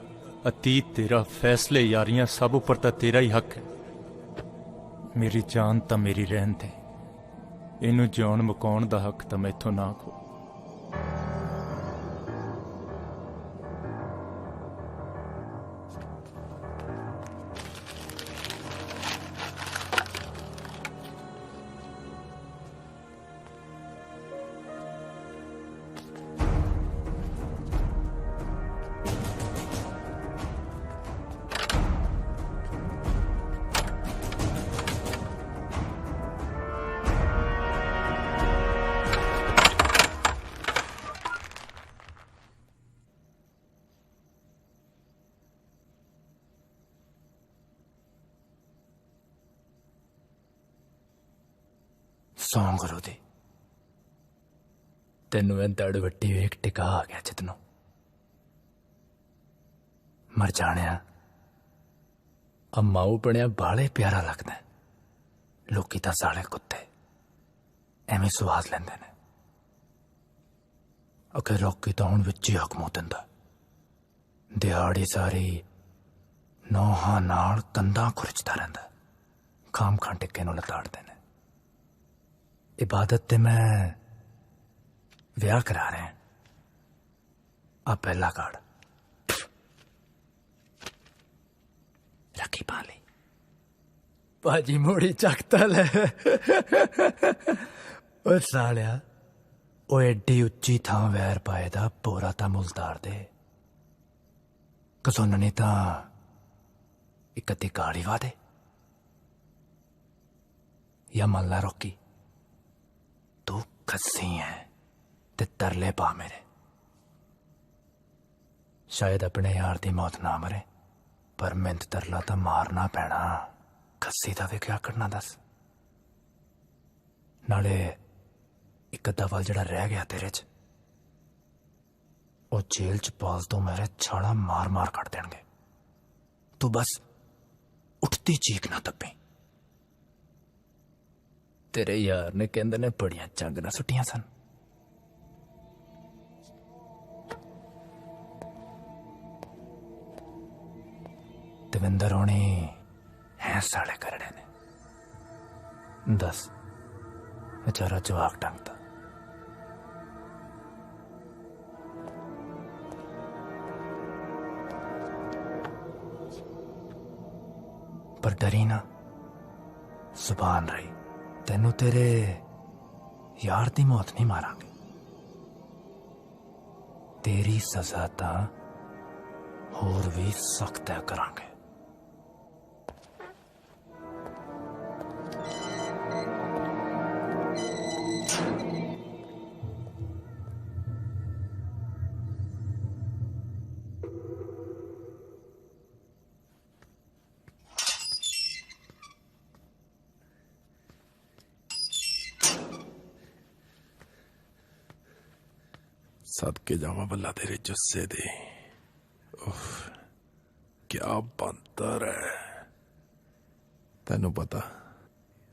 अतीत तेरा, फैसले यारियां सब उपर तां तेरा ही हक है। मेरी जान तां मेरी रहन दे, इनू जिउण मुकाउण दा हक तां मैथों ना खो।
सौ गुरु दी तेनू दड़ वट्टी वेख टिका आ गया जितनों मर जाने माऊ बनया बाले प्यारा लगता है। लोकी तां साले कुत्ते एवें स्वाद लेंदे ने। अगे रॉकी तो हुण विच ही हकमो दिंदा, दिहाड़ी सारी नौहां नाल कंधां खुरचदा रहिंदा, खाम खां टिक्के नूं लताड़दे ने। इबादत ते मैं विआह करा रहे हैं। आ पहला कार्ड रखी पाली भाजी मोड़ी चकता ले। ओ सालिया ओ एडी उच्ची थां वैर पाए दा पोरा तां मुलतार दे। कसोननी तां इक अद्धी गाली वा दे या मल्ला रॉकी तू खस्सी है ते तरले पा मेरे। शायद अपने यार दी मौत ना मरे पर मिंत तरला तो मारना पैना। खस्सी दा वे क्या करना दस। नाले एक अद्धा वल जड़ा रह गया तेरे च ओ जेल च पाल तो मेरे छाड़ा मार मार कट देंगे। तू बस उठती चीख ना तपे। तेरे यार ने कहंदे ने बड़ियां चंगना सुटियां सन। दविंदर होनी है साले करने ने। दस बेचारा जवाक टंगता। पर डरी ना, जुबान रही। तेनू तेरे यार दी मौत नहीं मारांगे। तेरी सजा तां होर भी सख्त करांगे।
सदके जावा बल्ला तेरे जुस्से दे। उफ, क्या बंतर है। तेनू पता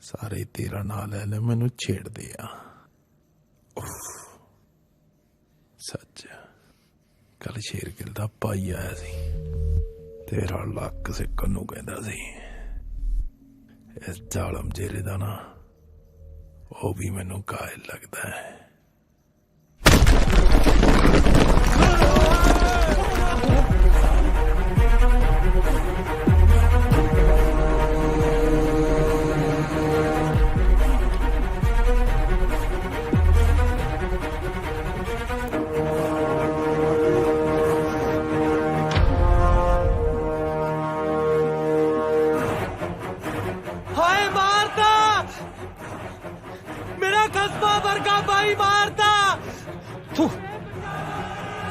सारे तेरा नाल है मैनू छेड़ दिया। सच कल शेरगिल दा भाई आया सी। तेरा लक सिक्कन नू कहंदा सी। इस जालम जेरे दा ना वो भी मैनू कायल लगदा है।
हाय मारता मेरा कस्बा वर्गा भाई मारता।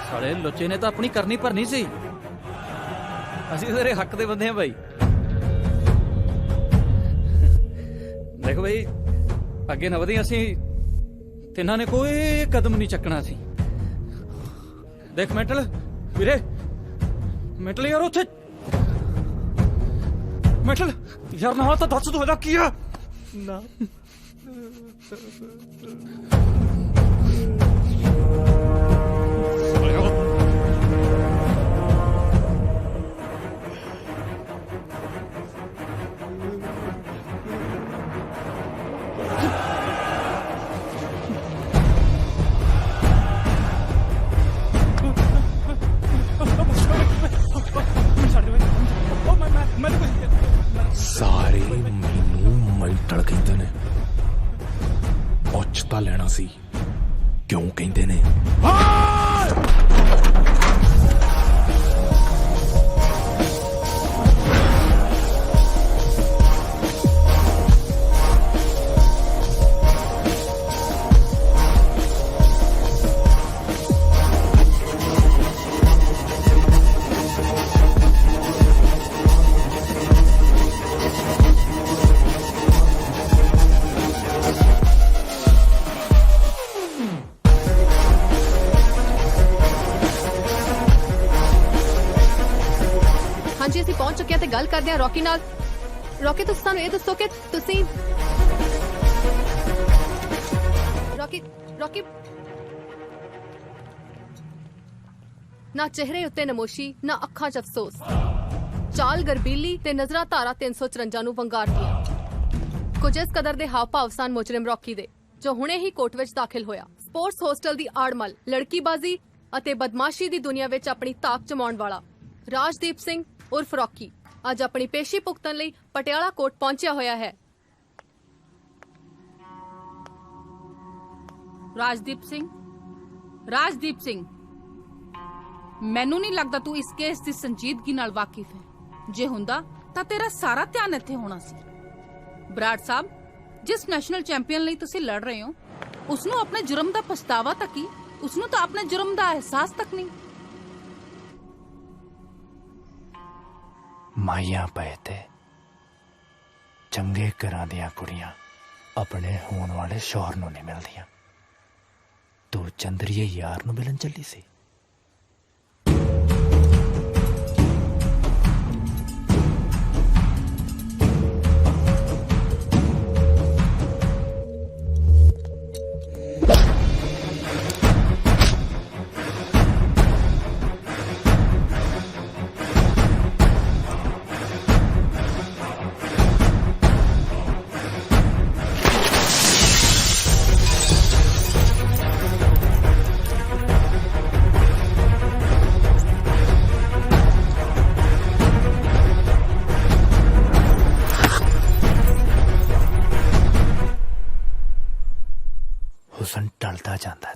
साले लुच्चे ने तो अपनी करनी भरनी सी। ਅਸੀਂ तेरे हक दे बंदे हैं भाई। देखो भाई अगे ना वधी ਅਸੀਂ तिन्हां ने कोई कदम नहीं चकना सी। देख मेंटल वीरे मेंटल यार उत्थे मेंटल यार ना तो दस तू ਇਹਦਾ ਕੀ ਆ ना
ਹਾਂਜੀ ਅਸੀਂ ਪਹੁੰਚ ਚੁੱਕੇ ਹਾਂ ਤੇ ਗੱਲ ਕਰਦੇ ਹਾਂ ਰੌਕੀ ਨਾਲ। ਰੌਕੀ ਤੁਸੀਂ ਸਾਨੂੰ ਇਹ ਦੱਸੋ ਕਿ ਤੁਸੀਂ ਰੌਕੀ ਨਾ ਚਿਹਰੇ ਉੱਤੇ ਨਮੋਸ਼ੀ ਨਾ ਅੱਖਾਂ 'ਚ ਅਫਸੋਸ, ਚਾਲ ਗਰਬੀਲੀ ਤੇ ਨਜ਼ਰਾਂ ਧਾਰਾ 354 ਨੂੰ ਵੰਗਾਰਦੀਆਂ। ਕੁਝ ਇਸ ਕਦਰ ਦੇ ਹਾਵ ਭਾਵ ਸਨ ਮੁਜਰਮ ਰੌਕੀ ਦੇ, ਜੋ ਹੁਣੇ ਹੀ ਕੋਰਟ ਵਿੱਚ ਦਾਖਲ ਹੋਇਆ। ਸਪੋਰਟਸ ਹੋਸਟਲ ਦੀ ਆੜਮਲ, ਲੜਕੀਬਾਜ਼ੀ ਅਤੇ ਬਦਮਾਸ਼ੀ ਦੀ ਦੁਨੀਆ ਵਿੱਚ ਆਪਣੀ ਤਾਕ ਜਮਾਉਣ ਵਾਲਾ ਰਾਜਦੀਪ ਸਿੰਘ ਉਰਫ ਰੌਕੀ ਅੱਜ ਆਪਣੀ ਪੇਸ਼ੀ ਭੁਗਤਣ ਲਈ ਪਟਿਆਲਾ ਕੋਰਟ ਪਹੁੰਚਿਆ ਹੋਇਆ ਹੈ।
ਰਾਜਦੀਪ ਸਿੰਘ ਮੈਨੂੰ ਨਹੀਂ ਲੱਗਦਾ ਤੂੰ ਇਸ ਕੇਸ ਦੀ ਸੰਜੀਦਗੀ ਨਾਲ ਵਾਕਿਫ ਹੈ। ਜੇ ਹੁੰਦਾ ਤਾਂ ਤੇਰਾ ਸਾਰਾ ਧਿਆਨ ਇੱਥੇ ਹੋਣਾ ਸੀ। ਬਰਾੜ ਸਾਹਿਬ, ਜਿਸ ਨੈਸ਼ਨਲ ਚੈਂਪੀਅਨ ਲਈ ਤੁਸੀਂ ਲੜ ਰਹੇ ਹੋ ਉਸ ਨੂੰ ਆਪਣੇ ਜੁਰਮ ਦਾ ਪਛਤਾਵਾ ਤਾਂ ਕੀ, ਉਸ ਨੂੰ ਤਾਂ ਆਪਣੇ ਜੁਰਮ ਦਾ ਅਹਿਸਾਸ ਤੱਕ ਨਹੀਂ।
ਮਾਈਆਂ ਪਏ ਤੇ ਚੰਗੇ ਘਰਾਂ ਦੀਆਂ ਕੁੜੀਆਂ ਆਪਣੇ ਹੋਣ ਵਾਲੇ ਸ਼ੌਹਰ ਨੂੰ ਨਹੀਂ ਮਿਲਦੀਆਂ। ਤੂੰ ਚੰਦਰੀਏ ਯਾਰ ਨੂੰ ਮਿਲਣ ਚੱਲੀ ਸੀ। ਹੁਸਨ ਟਲਦਾ ਜਾਂਦਾ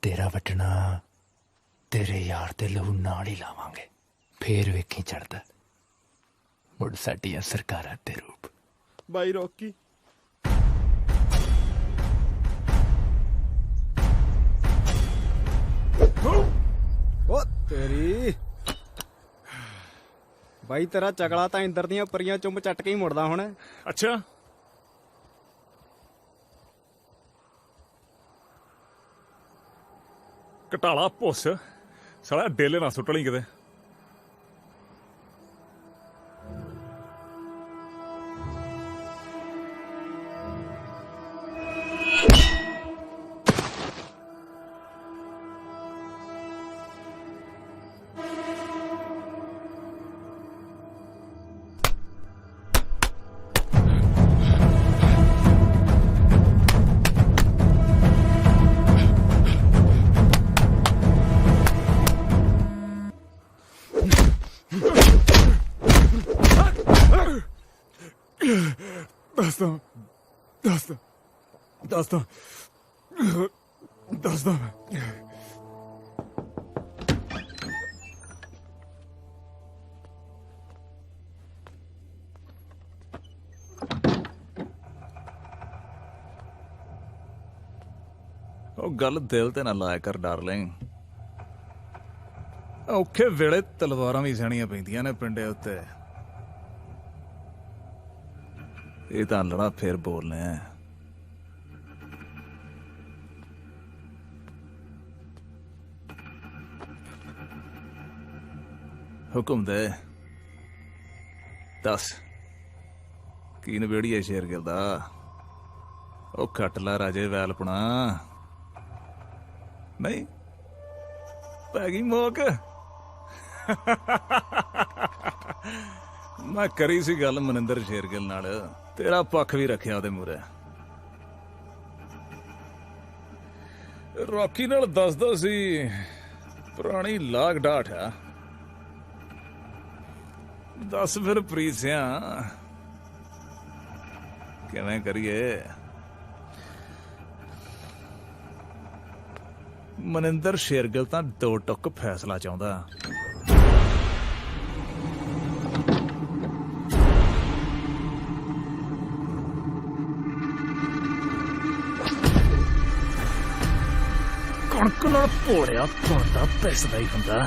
ਤੇਰਾ ਵੱਟਣਾ ਤੇਰੇ ਯਾਰ ਦੇ ਲਹੂ ਨਾਲ ਹੀ ਲਾਵਾਂਗੇ। ਫੇਰ ਵੇਖੀ ਚੜਦਾ ਮੁੜ ਸਾਡੀਆਂ ਸਰਕਾਰਾਂ ਤੇ ਰੂਪ।
ਬਾਈ ਰੌਕੀ
ਓ ਤੇਰੀ ਬਾਈ, ਤੇਰਾ ਚਗਲਾ ਤਾਂ ਇੰਦਰ ਦੀਆਂ ਪਰੀਆਂ ਚੁੰਮ ਚੱਟ ਕੇ ਹੀ ਮੁੜਦਾ ਹੁਣ।
ਅੱਛਾ, ਘਟਾਲਾ ਪੁੱਸ ਸਾਲਾ ਡੇਲੇ ਨਾ ਸੁੱਟ ਲਈ ਕਿਤੇ। ਦੱਸਦਾ ਉਹ ਗੱਲ ਦਿਲ ਤੇ ਨਾ ਲਾਇਆ ਕਰ ਡਾਰਲਿੰਗ। ਔਖੇ ਵੇਲੇ ਤਲਵਾਰਾਂ ਵੀ ਸਹਿਣੀਆਂ ਪੈਂਦੀਆਂ ਨੇ ਪਿੰਡੇ ਉੱਤੇ। ਇਹ ਤਾਂ ਲੜਾ ਫੇਰ ਬੋਲਨੇ ਆ। ਹੁਕਮ ਦੇ, ਦੱਸ ਕੀ ਨਵੇੜੀਏ ਸ਼ੇਰਗਿਲ ਦਾ। ਉਹ ਖੱਟ ਲਾ ਰਾਜੇ ਵੈਲਪਣਾ। ਨਹੀਂ ਪੈ ਗਈ ਮੋਕ। ਮੈਂ ਕਰੀ ਸੀ ਗੱਲ ਮਨਿੰਦਰ ਸ਼ੇਰਗਿਲ ਨਾਲ, ਤੇਰਾ ਪੱਖ ਵੀ ਰੱਖਿਆ ਉਹਦੇ ਮੂਹਰੇ। ਰੌਕੀ ਨਾਲ ਦੱਸਦਾ ਸੀ ਪੁਰਾਣੀ ਲਾਗ ਡਾਠ ਆ। ਦੱਸ ਫਿਰ ਪ੍ਰੀਤ ਸਿਆ ਕਿਵੇਂ ਕਰੀਏ। ਮਨਿੰਦਰ ਸ਼ੇਰਗਿਲ ਤਾਂ ਦੋ ਟੁੱਕ ਫੈਸਲਾ ਚਾਹੁੰਦਾ। ਕਣਕ ਨਾਲ ਭੋਲਿਆ ਭਾਂਡਾ ਪਿਸਦਾ ਹੀ ਹੁੰਦਾ।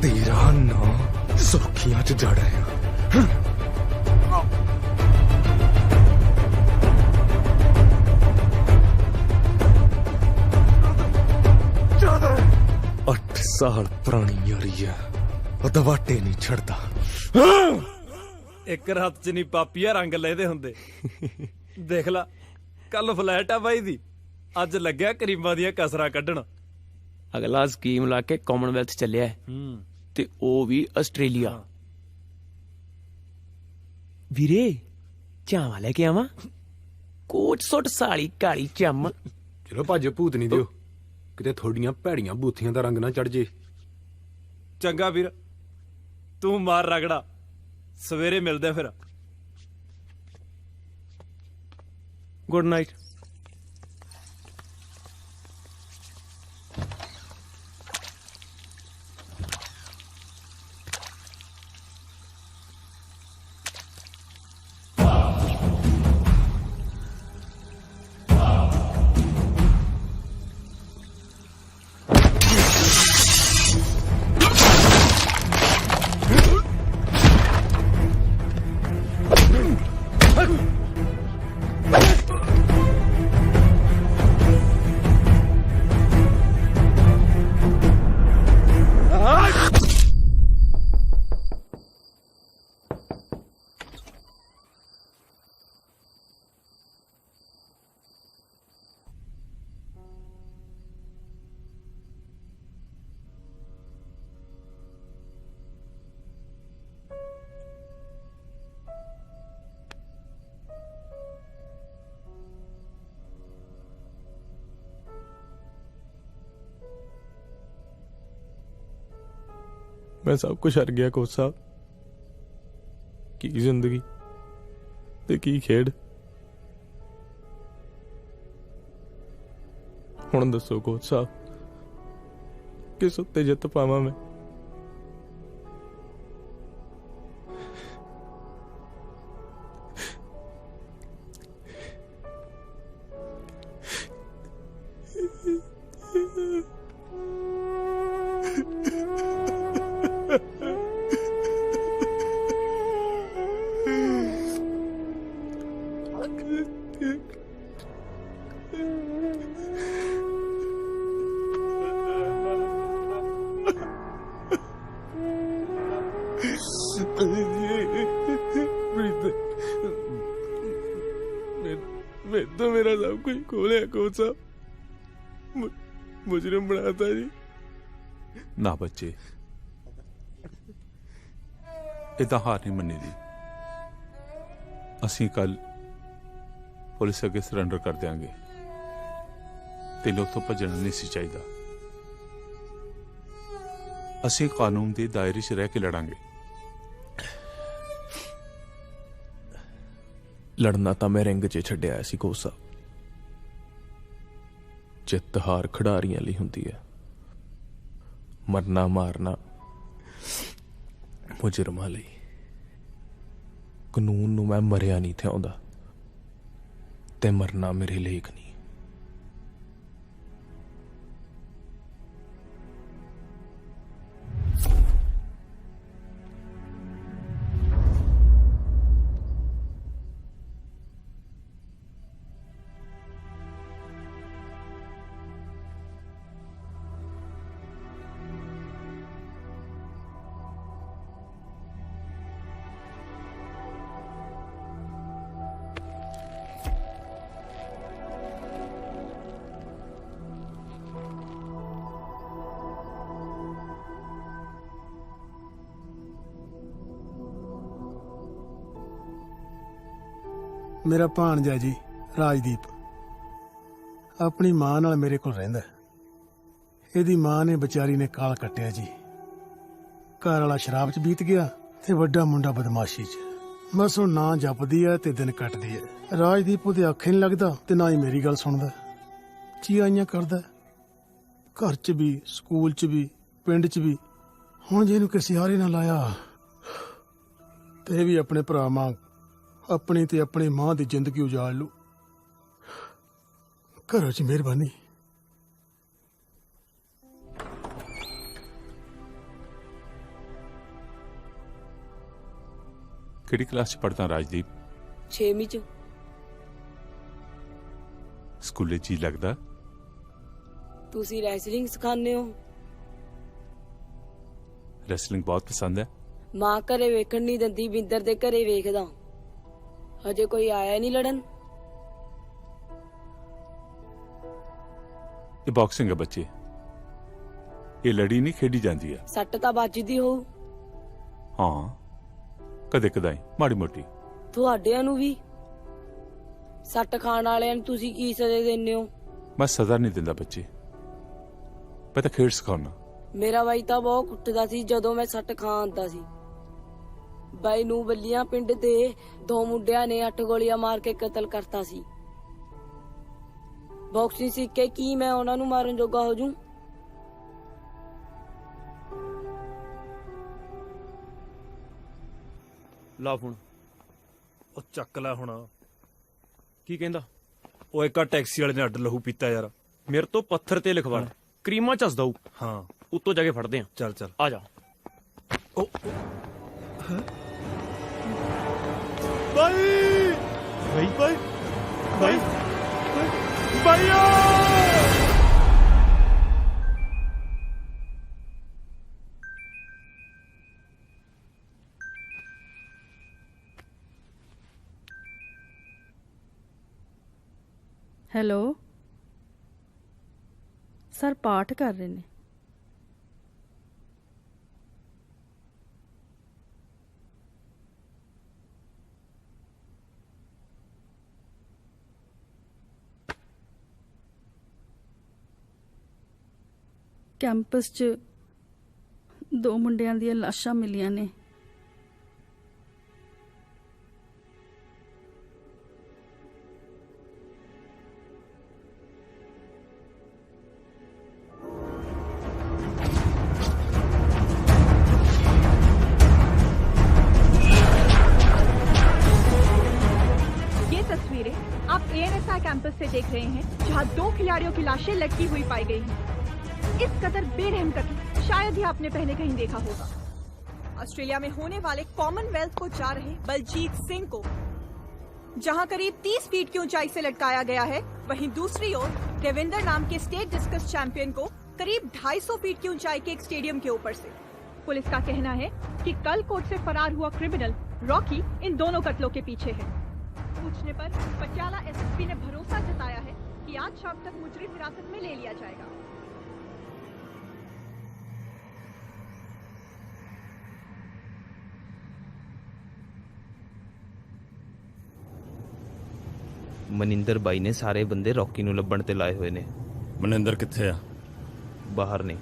तेरा नाम सुर्खियां च जड़ है। 8 ਸਾਲ ਪੁਰਾਣੀ ਯਾਰੀ ਆ, ਉਹ ਦਵਾਟੇ ਨਹੀਂ ਛੱਡਦਾ।
ਇੱਕ ਰਾਤ ਚ ਨਹੀਂ ਪਾਪੀਆ ਰੰਗ ਲੈਦੇ ਹੁੰਦੇ। ਦੇਖ ਲਾ, ਕੱਲ ਫਲੈਟ ਆ ਬਾਈ ਦੀ, ਅੱਜ ਲੱਗਿਆ ਕਰੀਮਾਂ ਦੀਆਂ ਕਸਰਾਂ ਕੱਢਣ।
ਅਗਲਾ ਸਕੀਮ ਲਾ ਕੇ ਕਾਮਨਵੈਲਥ ਚੱਲਿਆ ਹੈ, ਤੇ ਉਹ ਵੀ ਆਸਟ੍ਰੇਲੀਆ। ਵੀਰੇ ਚਾਵਾ ਲੈ ਕੇ ਆਵਾਂ? ਕੋਟ ਸੁੱਟ ਸਾਲੀ ਕਾਲੀ ਚੰਮ।
ਚਲੋ ਭੱਜ ਭੂਤ ਨਹੀਂ ਦਿਓ, ਕਿਤੇ ਥੋੜੀਆਂ ਭੈੜੀਆਂ ਬੂਥੀਆਂ ਦਾ ਰੰਗ ਨਾ ਚੜ ਜੇ।
ਚੰਗਾ ਵੀਰ, ਤੂੰ ਮਾਰ ਰਗੜਾ, ਸਵੇਰੇ ਮਿਲਦੇ ਫਿਰ।
Good night.
मैं सब कुछ हर गया कोच साहब। की जिंदगी ते की खेड। हुण दसो कोच साहब, किस उत्ते जित पावां मैं? मैं तो मेरा सब कुछ खोले कोच साहब, मुजरिम बनाता जी।
ना बच्चे, इदा हार नहीं मन्नी दी। असी कल पुलिस अगे सरेंडर कर देंगे। तेन उतों भजन नहीं सी चाहिए। असी कानून के दायरे च रह के लड़ांगे।
लड़ना तो मैं रिंग च छड्डिया सी कोच साहब। जित हार खिडारियां लई हुंदी है, मरना मारना मुजरमां लई। कानून नूं मैं मरिया नहीं थिआउंदा, ते मरना मेरे लेख नहीं।
मेरा भाणजा जी राजदीप अपनी मां नाल मेरे कोल रहिंदा। इहदी मां ने बेचारी ने काल कट्टिया जी। घर वाला शराब च बीत गया ते वड्डा मुंडा बदमाशी च। बस हुण ना जपदी है ते दिन कटदी है। राजदीप ओहदे आखे नहीं लगदा ते ना ही मेरी गल सुनदा। चियाइयां करदा, घर च भी, स्कूल च भी, पिंड च भी। हुण जे इहनूं किसी हारे ना लाया ते भी अपने भरा मां अपनी ते अपनी मां दी जिंदगी उजाड़ लू। घरों च मेहरबानी।
ਕਿਹੜੀ ਕਲਾਸ 'ਚ ਪੜ੍ਹਦਾ ਰਾਜਦੀਪ?
6ਵੀਂ 'ਚ।
ਸਕੂਲੇ ਜੀ ਲੱਗਦਾ?
ਤੁਸੀਂ ਰੈਸਲਿੰਗ ਸਿਖਾਉਂਦੇ ਹੋ?
ਰੈਸਲਿੰਗ ਬਹੁਤ ਪਸੰਦ ਹੈ।
ਮਾਂ ਘਰੇ ਵੇਖਣ ਨਹੀਂ ਦਿੰਦੀ, ਬਿੰਦਰ ਦੇ ਘਰੇ ਵੇਖਦਾ। ਹਜੇ ਕੋਈ ਆਇਆ ਨਹੀਂ ਲੜਨ?
ਇਹ ਬਾਕਸਿੰਗ ਹੈ ਬੱਚੇ, ਇਹ ਲੜੀ ਨਹੀਂ ਖੇਡੀ ਜਾਂਦੀ ਹੈ।
ਸੱਟ ਤਾਂ ਵੱਜਦੀ ਹੋਊ।
ਹਾਂ, ਕਦੇ ਕਦਾਈ ਮਾੜੀ ਮੋਟੀ।
ਤੁਹਾਡਿਆਂ ਨੂੰ ਵੀ? ਸੱਟ ਖਾਣ ਵਾਲਿਆਂ ਨੂੰ ਤੁਸੀਂ ਕੀ ਸਜ਼ਾ ਦਿੰਦੇ ਹੋ?
ਮੈਂ ਸਜ਼ਾ ਨਹੀਂ ਦਿੰਦਾ ਬੱਚੇ, ਮੈਂ ਤਾਂ ਖੇਡ ਸਿਖਾਉਣਾ।
ਮੇਰਾ ਬਾਈ ਤਾਂ ਬਹੁਤ ਕੁੱਟਦਾ ਸੀ ਜਦੋਂ ਮੈਂ ਸੱਟ ਖਾ ਆਂਦਾ ਸੀ। ਬਾਈ ਨੂੰ ਬੱਲੀਆਂ ਪਿੰਡ ਦੇ 2 ਮੁੰਡਿਆਂ ਨੇ 8 ਗੋਲੀਆਂ ਮਾਰ ਕੇ ਕਤਲ ਕਰਤਾ ਸੀ। ਬਾਕਸਿੰਗ ਸਿੱਖ ਕੇ ਕੀ ਮੈਂ ਉਹਨਾਂ ਨੂੰ ਮਾਰਨ ਜੋਗਾ ਹੋ ਜੂ?
ਲਾ ਫੋਨ। ਉਹ ਚੱਕ ਲੈ ਹੁਣ।
ਕੀ ਕਹਿੰਦਾ?
ਉਹ ਇੱਕ ਟੈਕਸੀ ਵਾਲੇ ਨੇ ਅੱਡ ਲਹੂ ਪੀਤਾ ਯਾਰ।
ਮੇਰੇ ਤੋਂ ਪੱਥਰ ਤੇ ਲਿਖਵਾ ਲੈ, ਕਰੀਮਾਂ ਚੱਸਦਾ ਹੂੰ।
ਹਾਂ,
ਉੱਤੋਂ ਜਾ ਕੇ ਫੜਦੇ ਆ।
ਚੱਲ ਚੱਲ
ਆ ਜਾ।
ਬਾਈ ਬਾਈ ਬਾਈ ਬਾਈ ਬਾਈ
ਹੈਲੋ ਸਰ, ਪਾਠ ਕਰ ਰਹੇ ਨੇ। ਕੈਂਪਸ 'ਚ 2 ਮੁੰਡਿਆਂ ਦੀਆਂ ਲਾਸ਼ਾਂ ਮਿਲੀਆਂ ਨੇ।
आप एएनएसआई कैंपस से देख रहे हैं, जहां 2 खिलाड़ियों की लाशें लटकी हुई पाई गई हैं। इस कदर बेरहम कत्ल शायद ही आपने पहले कहीं देखा होगा। ऑस्ट्रेलिया में होने वाले कॉमनवेल्थ को जा रहे बलजीत सिंह को जहां करीब 30 फीट की ऊंचाई से लटकाया गया है, वहीं दूसरी ओर देविंदर नाम के स्टेट डिस्कस चैंपियन को करीब 250 फीट की ऊंचाई के एक स्टेडियम के ऊपर से। पुलिस का कहना है कि कल कोर्ट से फरार हुआ क्रिमिनल रॉकी इन दोनों कत्लों के पीछे है। पूछने पर पटियाला एसएसपी ने भरोसा जताया है कि आज शाम तक मुजरिम हिरासत में ले लिया जाएगा।
ਮਨਿੰਦਰ ਬਾਈ ਨੇ ਸਾਰੇ ਬੰਦੇ ਰੌਕੀ ਨੂੰ ਲੱਭਣ ਤੇ ਲਾਏ ਹੋਏ ਨੇ।
ਮਨਿੰਦਰ ਕਿੱਥੇ ਆ?
ਬਾਹਰ ਨੇ।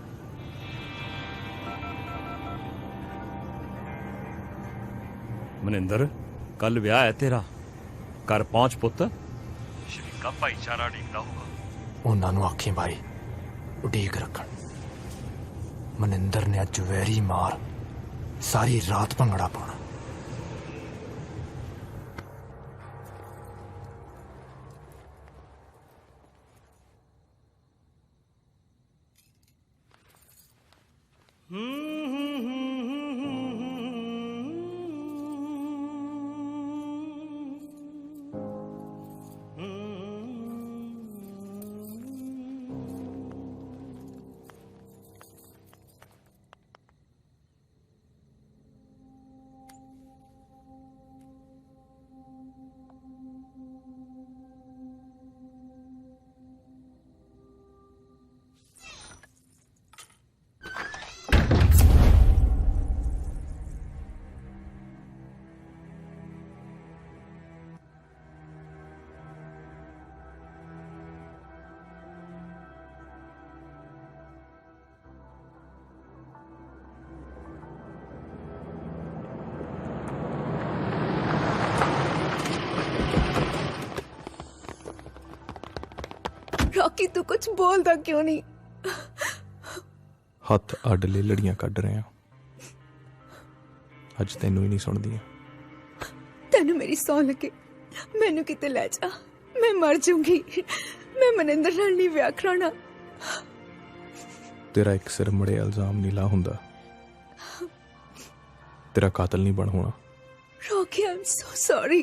ਮਨਿੰਦਰ, ਕੱਲ ਵਿਆਹ ਹੈ ਤੇਰਾ, ਘਰ ਪਹੁੰਚ ਪੁੱਤ। ਸ਼ਰੀਕਾ ਭਾਈਚਾਰਾ ਢੀਕਦਾ ਹੋਊਗਾ।
ਉਹਨਾਂ ਨੂੰ ਆਖੀ ਬਾਈ ਉਡੀਕ ਰੱਖਣ। ਮਨਿੰਦਰ ਨੇ ਅੱਜ ਵੈਰੀ ਮਾਰ ਸਾਰੀ ਰਾਤ ਭੰਗੜਾ ਪਾਉਣਾ।
रॉकी तू कुछ बोलता क्यों नहीं?
ਹੱਥ ਅੱਡ ਲਈ ਲੜੀਆਂ ਕੱਢ ਰਹੇ ਆ। ਅੱਜ ਤੈਨੂੰ ਹੀ ਨਹੀਂ ਸੁਣਦੀਆਂ।
तेन मेरी सौ लगे, मैनू किते ले जा, मैं मर जाऊंगी। मैं मनिंदर नाल नहीं विआह कराना।
ਤੇਰਾ ਇੱਕ ਸਿਰ ਮੜੇ ਇਲਜ਼ਾਮ ਨਹੀਂ ਲਾ ਹੁੰਦਾ। ਤੇਰਾ ਕਾਤਲ ਨਹੀਂ ਬਣ ਹੋਣਾ।
Rocky Rocky I am so sorry.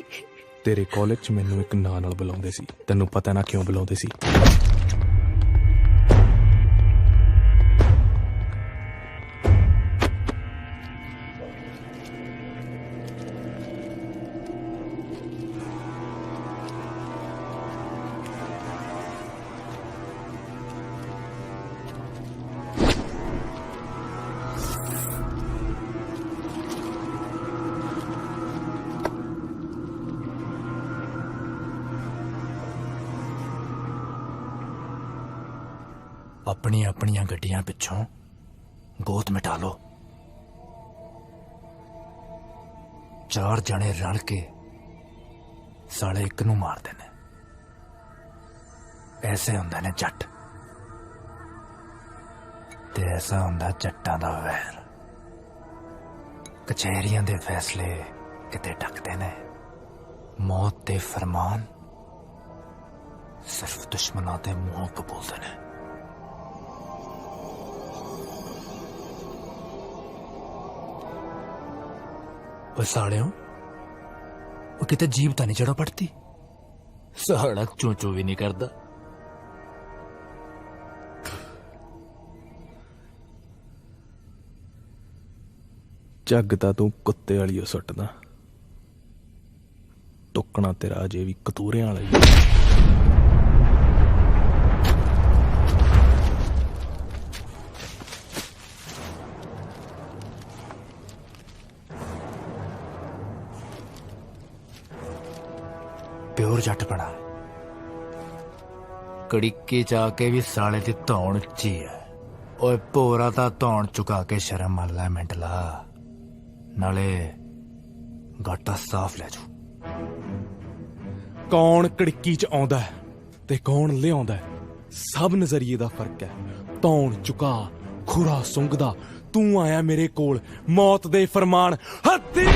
तेरे कॉलेज 'ਚ ਮੈਨੂੰ ਇੱਕ ਨਾਂ ਨਾਲ ਬੁਲਾਉਂਦੇ ਸੀ, ਤੈਨੂੰ ਪਤਾ ਨਾ ਕਿਉਂ ਬੁਲਾਉਂਦੇ ਸੀ?
अपनी अपनियां गड्डियां पिछों गोद मिटा लो। 4 जने रल के साले एक नू मारदे ने। ऐसे हुंदे ने जट ते ऐसा हुंदा जट्टां दा वैर। कचहरियां दे फैसले किते टकदे ने, मौत दे फरमान सिर्फ दुश्मनां दे मूंहों कबूलदे ने। वो सालियों, वो किते जीभ तो नहीं चढ़ा पड़ती? साला चू चू भी नहीं करता।
झग तां तू कुत्ते वाली ओ सुट्टदा, टुकना तेरा अजे भी कतूरे वाला ही।
प्योर जट बना कड़िके जाके भी साले दी धौन उच्ची है। ओए भोरा ता धौन चुका के शर्म मल लै मिंटला, नाले गाटा साफ ले जू।
कौन कड़िकी च आउंदा है ते कौन लिआउंदा है, सब नजरिए दा फर्क है। धौन चुका खुरा सुंघदा, तू आया मेरे कोल मौत दे फरमान हत्थी।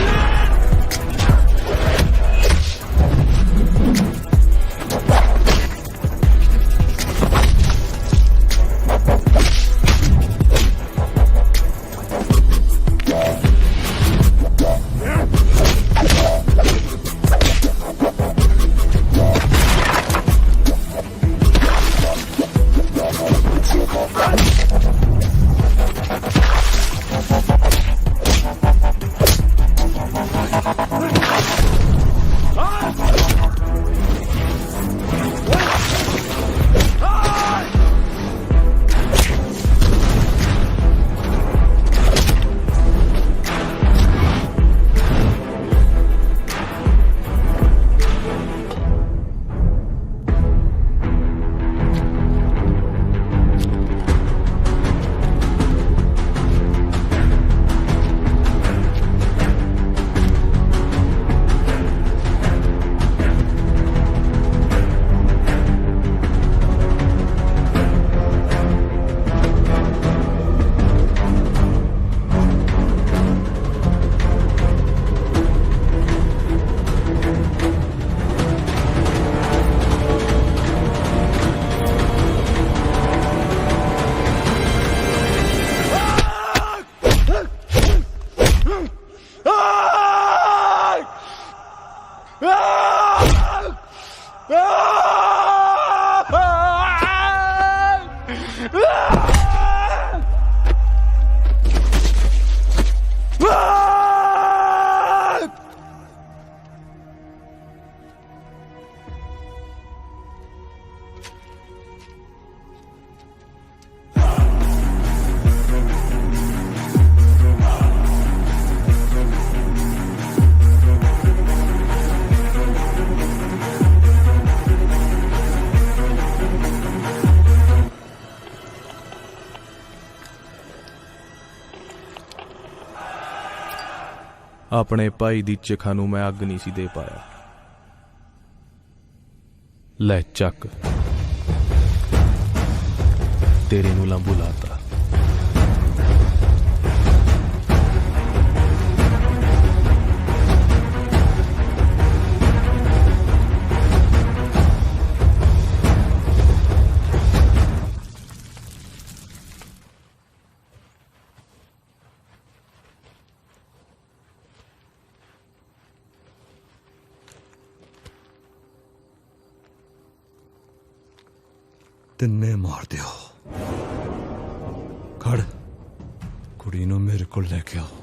अपने भाई दी चिखा नूं मैं अग नहीं सी दे पाया। लै चक, तेरे नूं लांबू लाता।
तिन्ने मार दियो। खड़, कुड़ी नूं मेरे को लेके आओ।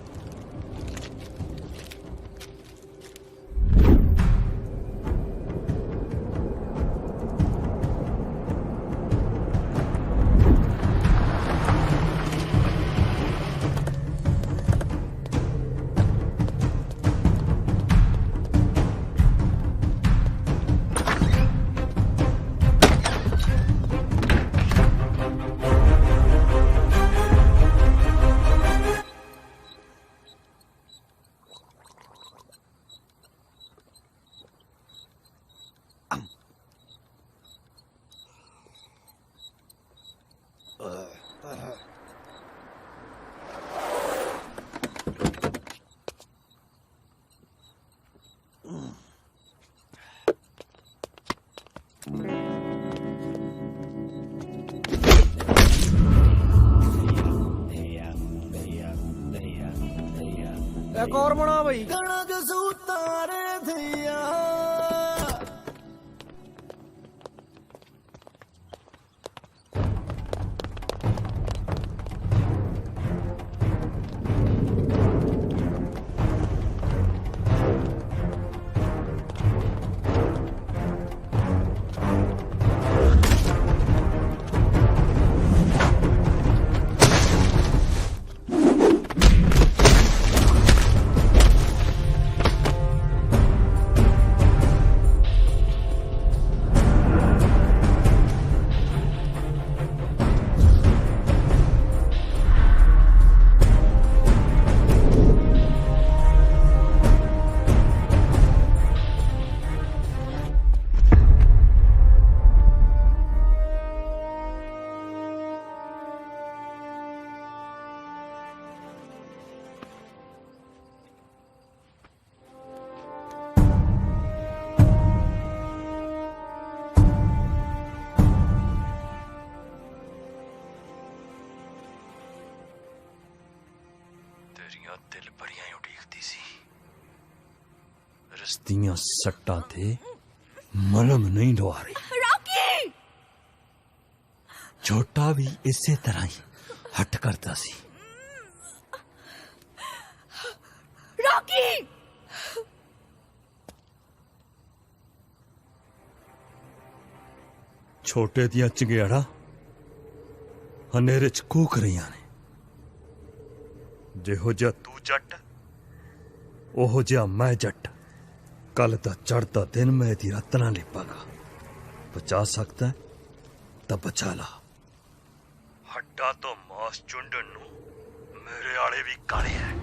एक और बना भाई।
तेरियां दिल भरियां उड़ीकदी सी। रस्तियां सट्टां ते मलम नहीं लवा रही।
रॉकी!
छोटा भी इसे तरह ही हट करता सी।
रॉकी!
छोटे दियां चंगेड़ा हनेरे च कूक रहियां ने। जिहो जिहा तू जट ओहो जिहा मैं जट। कल दा चढ़दा दिन मैं दी रत्ना लिपागा। बचा सकता है तो बचा ला। हड्डा तो मास चुंडन नू मेरे आले भी काले है।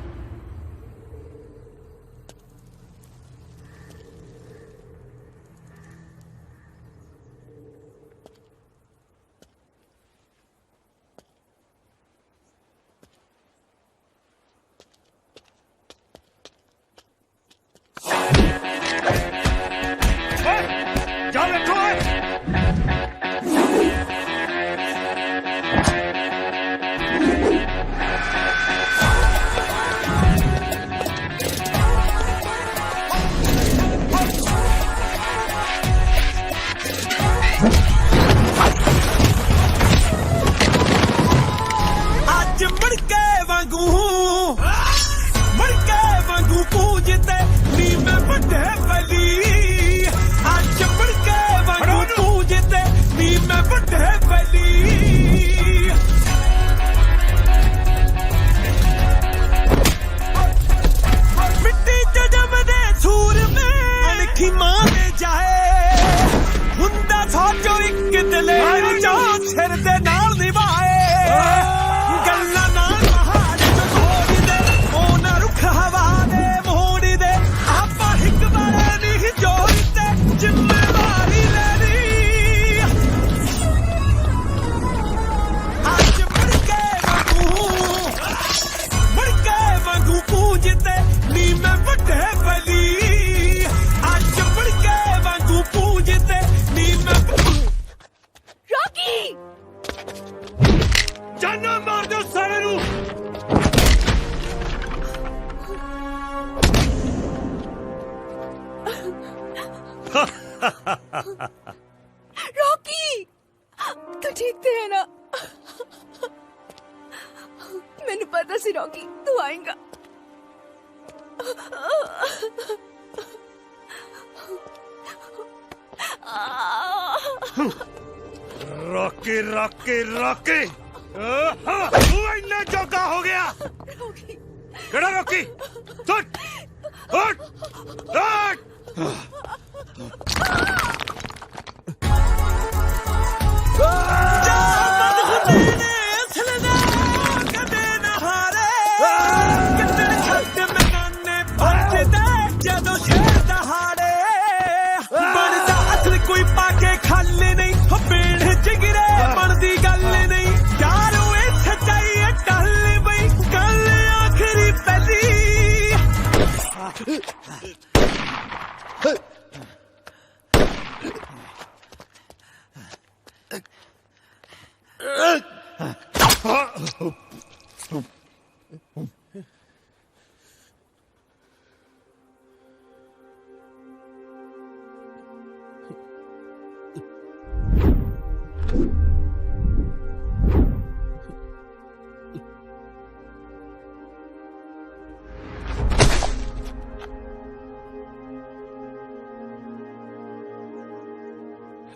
रॉकी! तू थी रॉकी, तू आएगा।
रॉकी रॉकी रॉकी तू इन्ना चौका हो गया। खड़ा रॉकी, उठ उठ
कोई पाके खाले नहीं पेड़ जिगरे बनती गल नहीं यारो सच्चाई टल बई गल आखिरी पहली।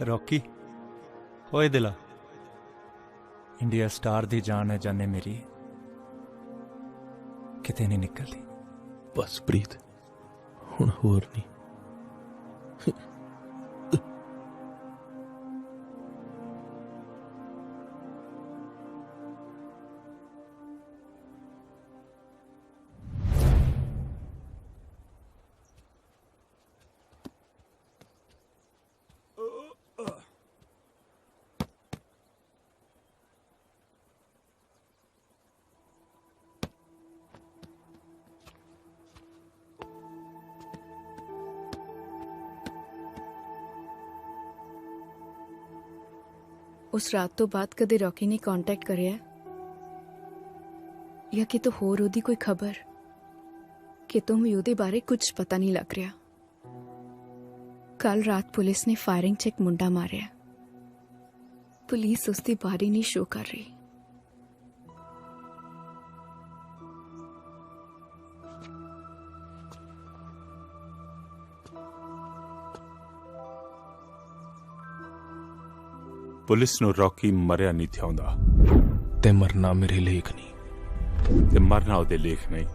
रॉकी ओए दिला, इंडिया स्टार दी जान है जाने मेरी किते नहीं निकलती।
बस प्रीत हुण होर नहीं।
उस रात तो बाद कदे रॉकी ने कांटेक्ट करिया या कि तो होर ओदी कोई खबर कि तुम ओदे बारे कुछ पता नहीं लग रहा। कल रात पुलिस ने फायरिंग च एक मुंडा मारिया, पुलिस उसकी बारी नहीं शो कर रही।
पुलिस ਨੂੰ ਰੌਕੀ ਮਰਿਆ ਨਹੀਂ ਥਿਆਉਂਦਾ
ਤੇ ਮਰਨਾ ਮੇਰੇ ਲੇਖ ਨਹੀਂ
ਤੇ ਮਰਨਾ ਉਹਦੇ ਲੇਖ ਨਹੀਂ।